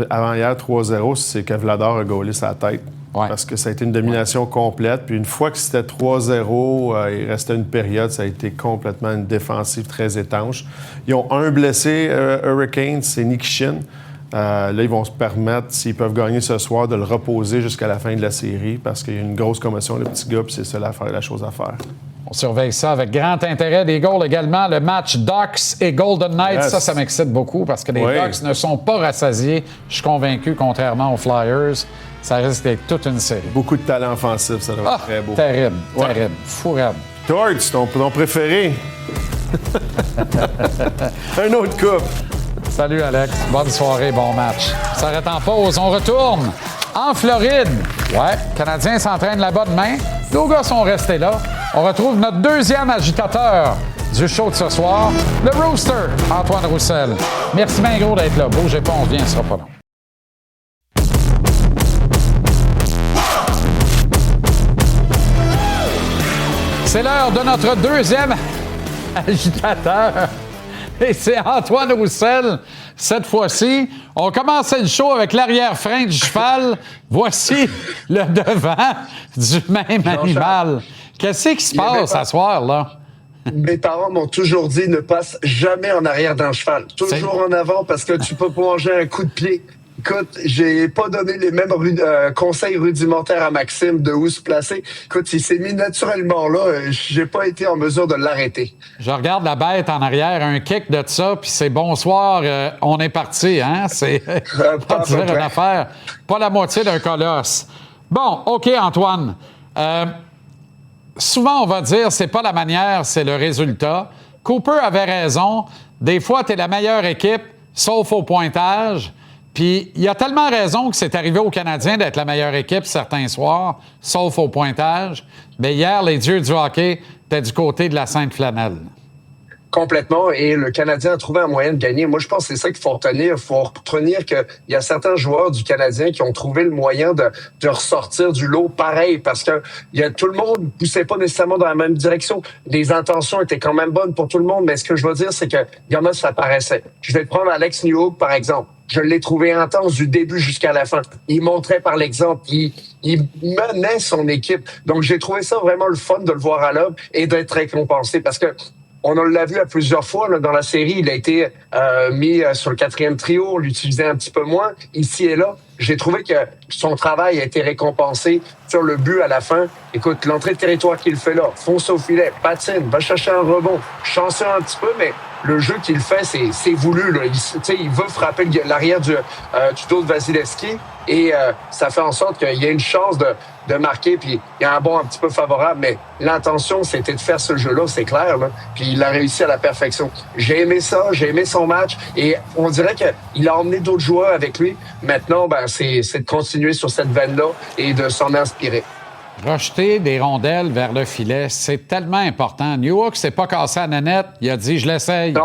avant-hier 3-0, c'est que Vladar a gaulé sa tête. Ouais. Parce que ça a été une domination complète. Puis une fois que c'était 3-0, il restait une période, ça a été complètement une défensive très étanche. Ils ont un blessé, Hurricanes, c'est Nikishin. Là, ils vont se permettre, s'ils peuvent gagner ce soir, de le reposer jusqu'à la fin de la série parce qu'il y a une grosse commotion, le petit gars, puis c'est ça la chose à faire. On surveille ça avec grand intérêt. Des goals également. Le match Ducks et Golden Knights, ça m'excite beaucoup parce que les Ducks ne sont pas rassasiés. Je suis convaincu, contrairement aux Flyers. Ça risque d'être toute une série. Beaucoup de talent offensif, ça doit être très beau. Terrible. Fou raide. Torts, ton préféré. Un autre coupe. Salut, Alex. Bonne soirée, bon match. Ça s'arrête en pause. On retourne en Floride. Ouais, les Canadiens s'entraînent là-bas demain. Nos gars sont restés là. On retrouve notre deuxième agitateur du show de ce soir, le Rooster, Antoine Roussel. Merci bien gros d'être là. Bougez pas, on revient, ce sera pas long. C'est l'heure de notre deuxième agitateur. Et c'est Antoine Roussel. Cette fois-ci, on commençait le show avec l'arrière-frein du cheval. Voici le devant du même animal. Qu'est-ce qui se passe ce soir, là? Mes parents m'ont toujours dit ne passe jamais en arrière d'un cheval. Toujours en avant parce que tu peux pas manger un coup de pied. Écoute, j'ai pas donné les mêmes conseils rudimentaires à Maxime de où se placer. Écoute, il s'est mis naturellement là. J'ai pas été en mesure de l'arrêter. Je regarde la bête en arrière, un kick de ça, puis c'est bonsoir, on est parti, hein? C'est pas dire une affaire. Pas la moitié d'un colosse. Bon, OK, Antoine. Souvent, on va dire, c'est pas la manière, c'est le résultat. Cooper avait raison. Des fois, t'es la meilleure équipe, sauf au pointage. Puis il a tellement raison que c'est arrivé aux Canadiens d'être la meilleure équipe certains soirs, sauf au pointage. Mais hier, les dieux du hockey étaient du côté de la Sainte Flanelle. Complètement. Et le Canadien a trouvé un moyen de gagner. Moi, je pense que c'est ça qu'il faut retenir. Il faut retenir qu'il y a certains joueurs du Canadien qui ont trouvé le moyen de ressortir du lot pareil parce que tout le monde ne poussait pas nécessairement dans la même direction. Les intentions étaient quand même bonnes pour tout le monde, mais ce que je veux dire, c'est qu'il y en a, ça paraissait. Je vais te prendre Alex Newhook, par exemple. Je l'ai trouvé intense du début jusqu'à la fin. Il montrait par l'exemple. Il menait son équipe. Donc, j'ai trouvé ça vraiment le fun de le voir à l'œuvre et d'être récompensé parce que on l'a vu à plusieurs fois là, dans la série. Il a été mis sur le 4e trio. On l'utilisait un petit peu moins ici et là. J'ai trouvé que son travail a été récompensé sur le but à la fin. Écoute, l'entrée de territoire qu'il fait là, fonce au filet, patine, va chercher un rebond, chanceux un petit peu, mais le jeu qu'il fait, c'est voulu. Là. Il veut frapper l'arrière du dos de Vasilevski et ça fait en sorte qu'il y a une chance de marquer, puis il y a un bond un petit peu favorable, mais l'intention, c'était de faire ce jeu-là, c'est clair. Là. Puis il a réussi à la perfection. J'ai aimé ça, j'ai aimé son match, et on dirait qu'il a emmené d'autres joueurs avec lui. Maintenant, c'est de continuer sur cette veine-là et de s'en inspirer. Rejeter des rondelles vers le filet, c'est tellement important. Newhook s'est pas cassé à la nanette, il a dit « je l'essaye ».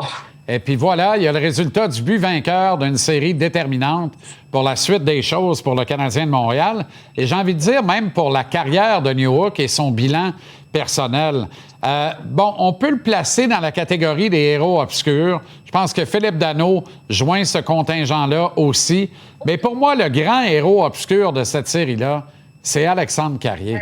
Et puis voilà, il y a le résultat du but vainqueur d'une série déterminante pour la suite des choses pour le Canadien de Montréal. Et j'ai envie de dire même pour la carrière de Newhook et son bilan personnel. On peut le placer dans la catégorie des héros obscurs. Je pense que Philippe Danault joint ce contingent-là aussi. Mais pour moi, le grand héros obscur de cette série-là, c'est Alexandre Carrier.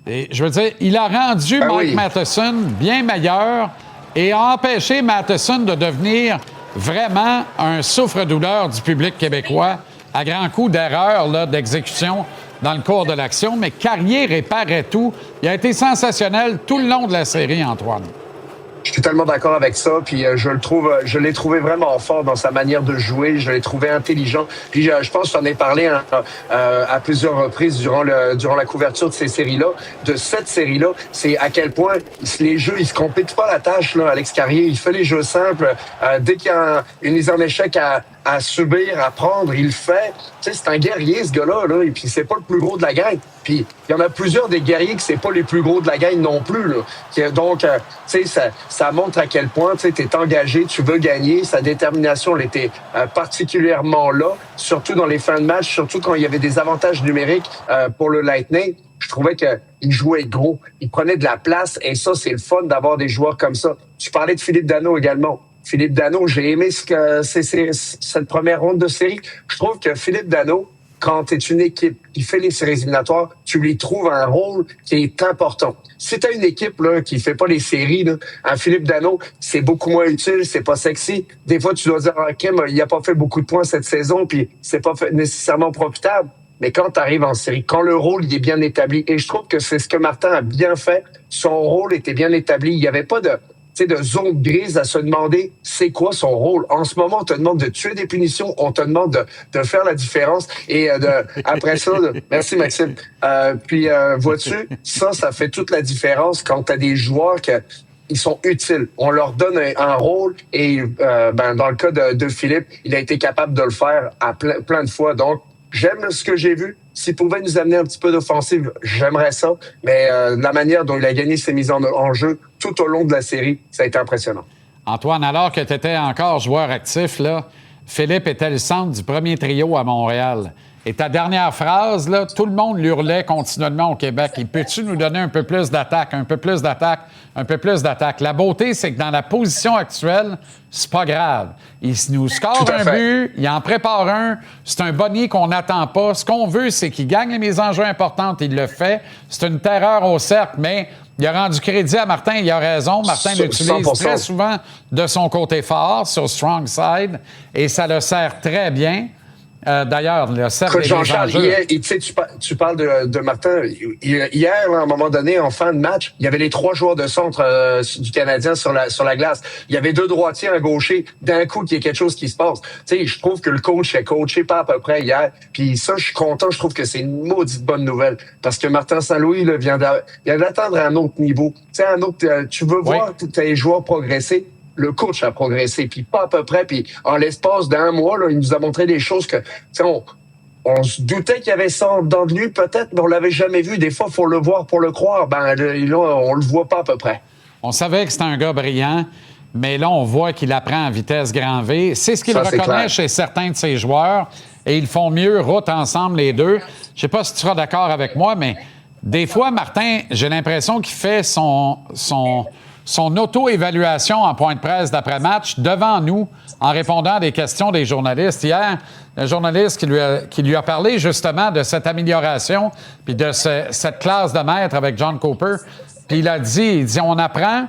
Et je veux dire, il a rendu Mike Matheson bien meilleur et a empêché Matheson de devenir vraiment un souffre-douleur du public québécois à grands coups d'erreur d'exécution dans le cours de l'action. Mais Carrier réparait tout. Il a été sensationnel tout le long de la série, Antoine. Je suis tellement d'accord avec ça, puis je l'ai trouvé vraiment fort dans sa manière de jouer, je l'ai trouvé intelligent, puis je pense que j'en ai parlé à plusieurs reprises durant la couverture de ces séries-là, de cette série-là, c'est à quel point les jeux, il se complique pas la tâche, là, Alex Carrier, il fait les jeux simples, dès qu'il y a une mise en échec à subir, à prendre, il le fait. Tu sais, c'est un guerrier, ce gars-là, là, et puis c'est pas le plus gros de la gang. Puis il y en a plusieurs des guerriers que c'est pas les plus gros de la gang non plus, là. Donc, tu sais, ça montre à quel point, tu sais, t'es engagé, tu veux gagner. Sa détermination, elle était particulièrement là, surtout dans les fins de match, surtout quand il y avait des avantages numériques pour le Lightning. Je trouvais qu'il jouait gros, il prenait de la place, et ça, c'est le fun d'avoir des joueurs comme ça. Tu parlais de Philippe Danault également. Philippe Danault, j'ai aimé cette première ronde de série. Je trouve que Philippe Danault, quand tu es une équipe qui fait les séries éliminatoires, tu lui trouves un rôle qui est important. Si tu as une équipe là, qui fait pas les séries, là, un Philippe Danault, c'est beaucoup moins utile, c'est pas sexy. Des fois, tu dois dire, OK, mais il a pas fait beaucoup de points cette saison, puis c'est pas nécessairement profitable. Mais quand tu arrives en série, quand le rôle il est bien établi, et je trouve que c'est ce que Martin a bien fait, son rôle était bien établi. Il y avait pas de zone grise à se demander c'est quoi son rôle. En ce moment, on te demande de tuer des punitions, on te demande de faire la différence et après ça, merci Maxime. Puis vois-tu, ça fait toute la différence quand tu as des joueurs ils sont utiles. On leur donne un rôle et dans le cas de Philippe, il a été capable de le faire à plein de fois. Donc, j'aime ce que j'ai vu. S'il pouvait nous amener un petit peu d'offensive, j'aimerais ça. Mais la manière dont il a gagné ses mises en jeu tout au long de la série, ça a été impressionnant. Antoine, alors que tu étais encore joueur actif, là, Philippe était le centre du premier trio à Montréal. Et ta dernière phrase, là, tout le monde l'hurlait continuellement au Québec. Et peux-tu nous donner un peu plus d'attaque, un peu plus d'attaque, un peu plus d'attaque? La beauté, c'est que dans la position actuelle, c'est pas grave. Il nous score un but, il en prépare un. C'est un bonnier qu'on n'attend pas. Ce qu'on veut, c'est qu'il gagne les mises en jeu importantes. Il le fait. C'est une terreur au cercle, mais il a rendu crédit à Martin. Il a raison. Martin l'utilise 100%. très souvent de son côté fort, sur strong side, et ça le sert très bien. D'ailleurs, le cercle des Jean-Charles, enjeux. tu parles de Martin. Hier, à un moment donné, en fin de match, il y avait les 3 joueurs de centre du Canadien sur la glace. Il y avait 2 droitiers, un gaucher. D'un coup, il y a quelque chose qui se passe. Tu sais, je trouve que le coach a coaché pas à peu près hier. Puis ça, je suis content. Je trouve que c'est une maudite bonne nouvelle. Parce que Martin Saint-Louis vient d'atteindre un autre niveau. Tu sais, tu veux voir tous tes joueurs progresser. le coach a progressé, puis pas à peu près. Puis en l'espace d'un mois, là, il nous a montré des choses que, on se doutait qu'il y avait ça dans de lui, peut-être, mais on l'avait jamais vu. Des fois, il faut le voir pour le croire. Ben là, on le voit pas à peu près. On savait que c'était un gars brillant, mais là, on voit qu'il apprend en vitesse grand V. C'est ce qu'il reconnaît chez certains de ses joueurs, et ils font mieux route ensemble, les deux. Je sais pas si tu seras d'accord avec moi, mais des fois, Martin, j'ai l'impression qu'il fait son auto-évaluation en point de presse d'après-match devant nous en répondant à des questions des journalistes. Hier, un journaliste qui lui a parlé justement de cette amélioration puis de cette classe de maître avec John Cooper. Puis il dit, on apprend.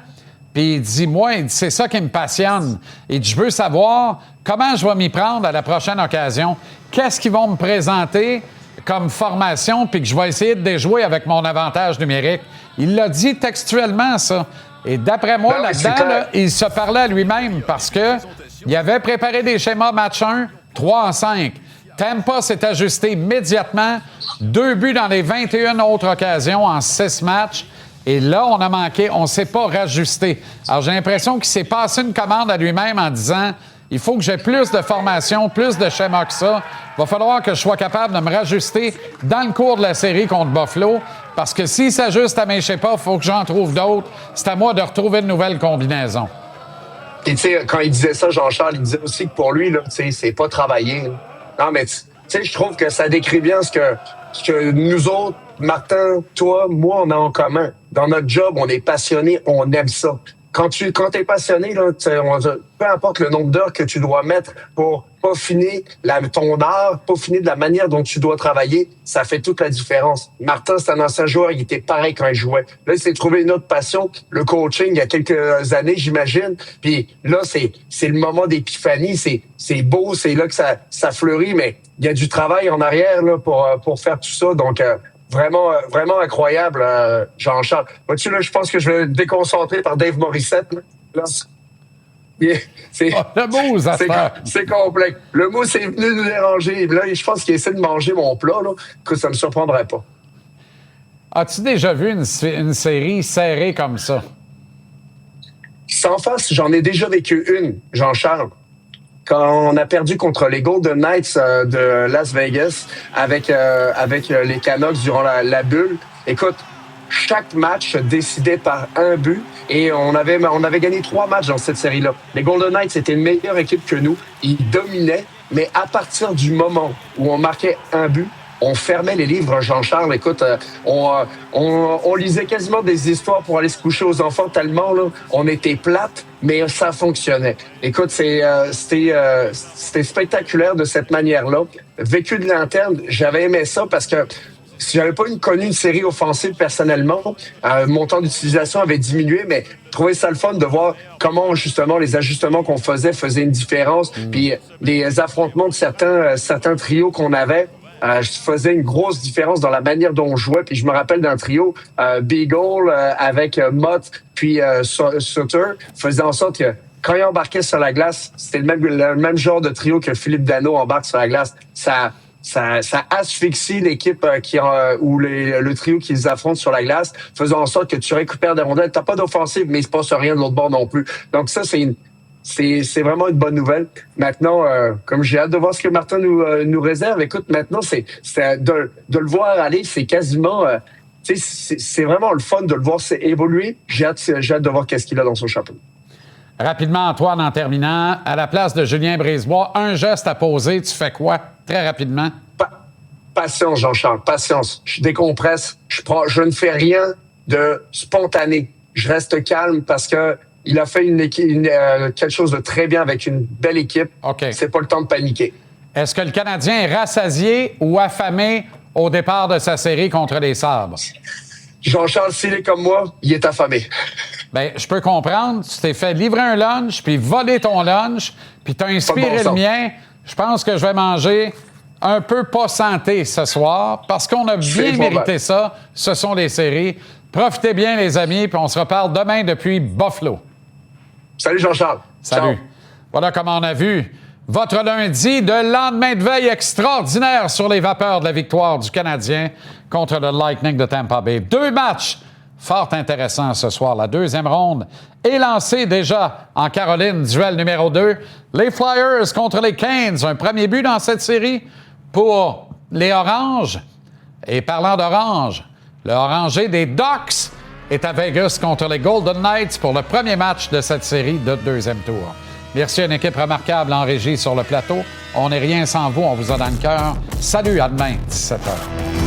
Puis il dit, moi, c'est ça qui me passionne. Il dit, je veux savoir comment je vais m'y prendre à la prochaine occasion. Qu'est-ce qu'ils vont me présenter comme formation puis que je vais essayer de déjouer avec mon avantage numérique. Il l'a dit textuellement, ça. Et d'après moi, là-dedans, là, il se parlait à lui-même parce que il avait préparé des schémas match 1, 3-5. Tampa s'est ajusté immédiatement. 2 buts dans les 21 autres occasions en 6 matchs. Et là, on a manqué. On ne s'est pas rajusté. Alors, j'ai l'impression qu'il s'est passé une commande à lui-même en disant il faut que j'ai plus de formation, plus de schémas que ça. Il va falloir que je sois capable de me rajuster dans le cours de la série contre Buffalo. Parce que s'il s'ajuste à mes schémas, il faut que j'en trouve d'autres. C'est à moi de retrouver une nouvelle combinaison. Et tu sais, quand il disait ça, Jean-Charles, il disait aussi que pour lui, là, tu sais, c'est pas travailler. Là. Non, mais tu sais, je trouve que ça décrit bien ce que nous autres, Martin, toi, moi, on a en commun. Dans notre job, on est passionnés, on aime ça. Quand t'es passionné, là, peu importe le nombre d'heures que tu dois mettre pour peaufiner ton art, peaufiner de la manière dont tu dois travailler, ça fait toute la différence. Martin, c'est un ancien joueur, il était pareil quand il jouait. Là, il s'est trouvé une autre passion, le coaching, il y a quelques années, j'imagine. Puis là, c'est le moment d'épiphanie, c'est beau, c'est là que ça fleurit, mais il y a du travail en arrière là pour faire tout ça. Donc vraiment incroyable, Jean-Charles. Vois-tu, là, je pense que je vais me déconcentrer par Dave Morissette. Là. C'est complexe. Le mot, c'est venu nous déranger. Là, je pense qu'il essaie de manger mon plat, là, que ça me surprendrait pas. As-tu déjà vu une série serrée comme ça? Sans face, j'en ai déjà vécu une, Jean-Charles. Quand on a perdu contre les Golden Knights de Las Vegas avec les Canucks durant la bulle, écoute, chaque match se décidait par un but et on avait gagné 3 matchs dans cette série-là. Les Golden Knights étaient une meilleure équipe que nous, ils dominaient, mais à partir du moment où on marquait un but, on fermait les livres, Jean-Charles. Écoute, on lisait quasiment des histoires pour aller se coucher aux enfants tellement là, on était plates, mais ça fonctionnait. Écoute, c'était spectaculaire de cette manière-là. Vécu de l'interne, j'avais aimé ça parce que si j'avais pas connu une série offensive personnellement, mon temps d'utilisation avait diminué, mais je trouvais ça le fun de voir comment justement les ajustements qu'on faisaient faisaient une différence. Puis les affrontements de certains trios qu'on avait. Je faisais une grosse différence dans la manière dont on jouait. Puis je me rappelle d'un trio, Beagle avec Mott puis Sutter, faisait en sorte que quand il embarquait sur la glace, c'était le même genre de trio que Philippe Danault embarque sur la glace. Ça asphyxie l'équipe ou le trio qu'ils affrontent sur la glace, faisant en sorte que tu récupères des rondelles. T'as pas d'offensive, mais il se passe rien de l'autre bord non plus. Donc ça, c'est vraiment une bonne nouvelle. Maintenant, comme j'ai hâte de voir ce que Martin nous réserve, écoute, maintenant, c'est de le voir aller, c'est quasiment... c'est vraiment le fun de le voir évoluer. J'ai hâte de voir qu'est-ce qu'il a dans son chapeau. Rapidement, Antoine, en terminant, à la place de Julien Brisebois, un geste à poser, tu fais quoi? Très rapidement. Patience, Jean-Charles, patience. Je décompresse. Je ne fais rien de spontané. Je reste calme parce que il a fait quelque chose de très bien avec une belle équipe. Okay. C'est pas le temps de paniquer. Est-ce que le Canadien est rassasié ou affamé au départ de sa série contre les Sabres? Jean-Charles, s'il est comme moi, il est affamé. Bien, je peux comprendre. Tu t'es fait livrer un lunch, puis voler ton lunch, puis t'as inspiré le mien. Je pense que je vais manger un peu pas santé ce soir parce qu'on a bien mérité ça. Ce sont les séries. Profitez bien, les amis, puis on se reparle demain depuis Buffalo. Salut, Jean-Charles. Salut. Ciao. Voilà comment on a vu votre lundi de lendemain de veille extraordinaire sur les vapeurs de la victoire du Canadien contre le Lightning de Tampa Bay. 2 matchs fort intéressant ce soir. La deuxième ronde est lancée déjà en Caroline, duel numéro 2. Les Flyers contre les Canes. Un premier but dans cette série pour les Oranges. Et parlant d'Orange, le Orangé des Ducks est à Vegas contre les Golden Knights pour le premier match de cette série de deuxième tour. Merci à une équipe remarquable en régie sur le plateau. On n'est rien sans vous, on vous a dans le cœur. Salut, à demain, 17h.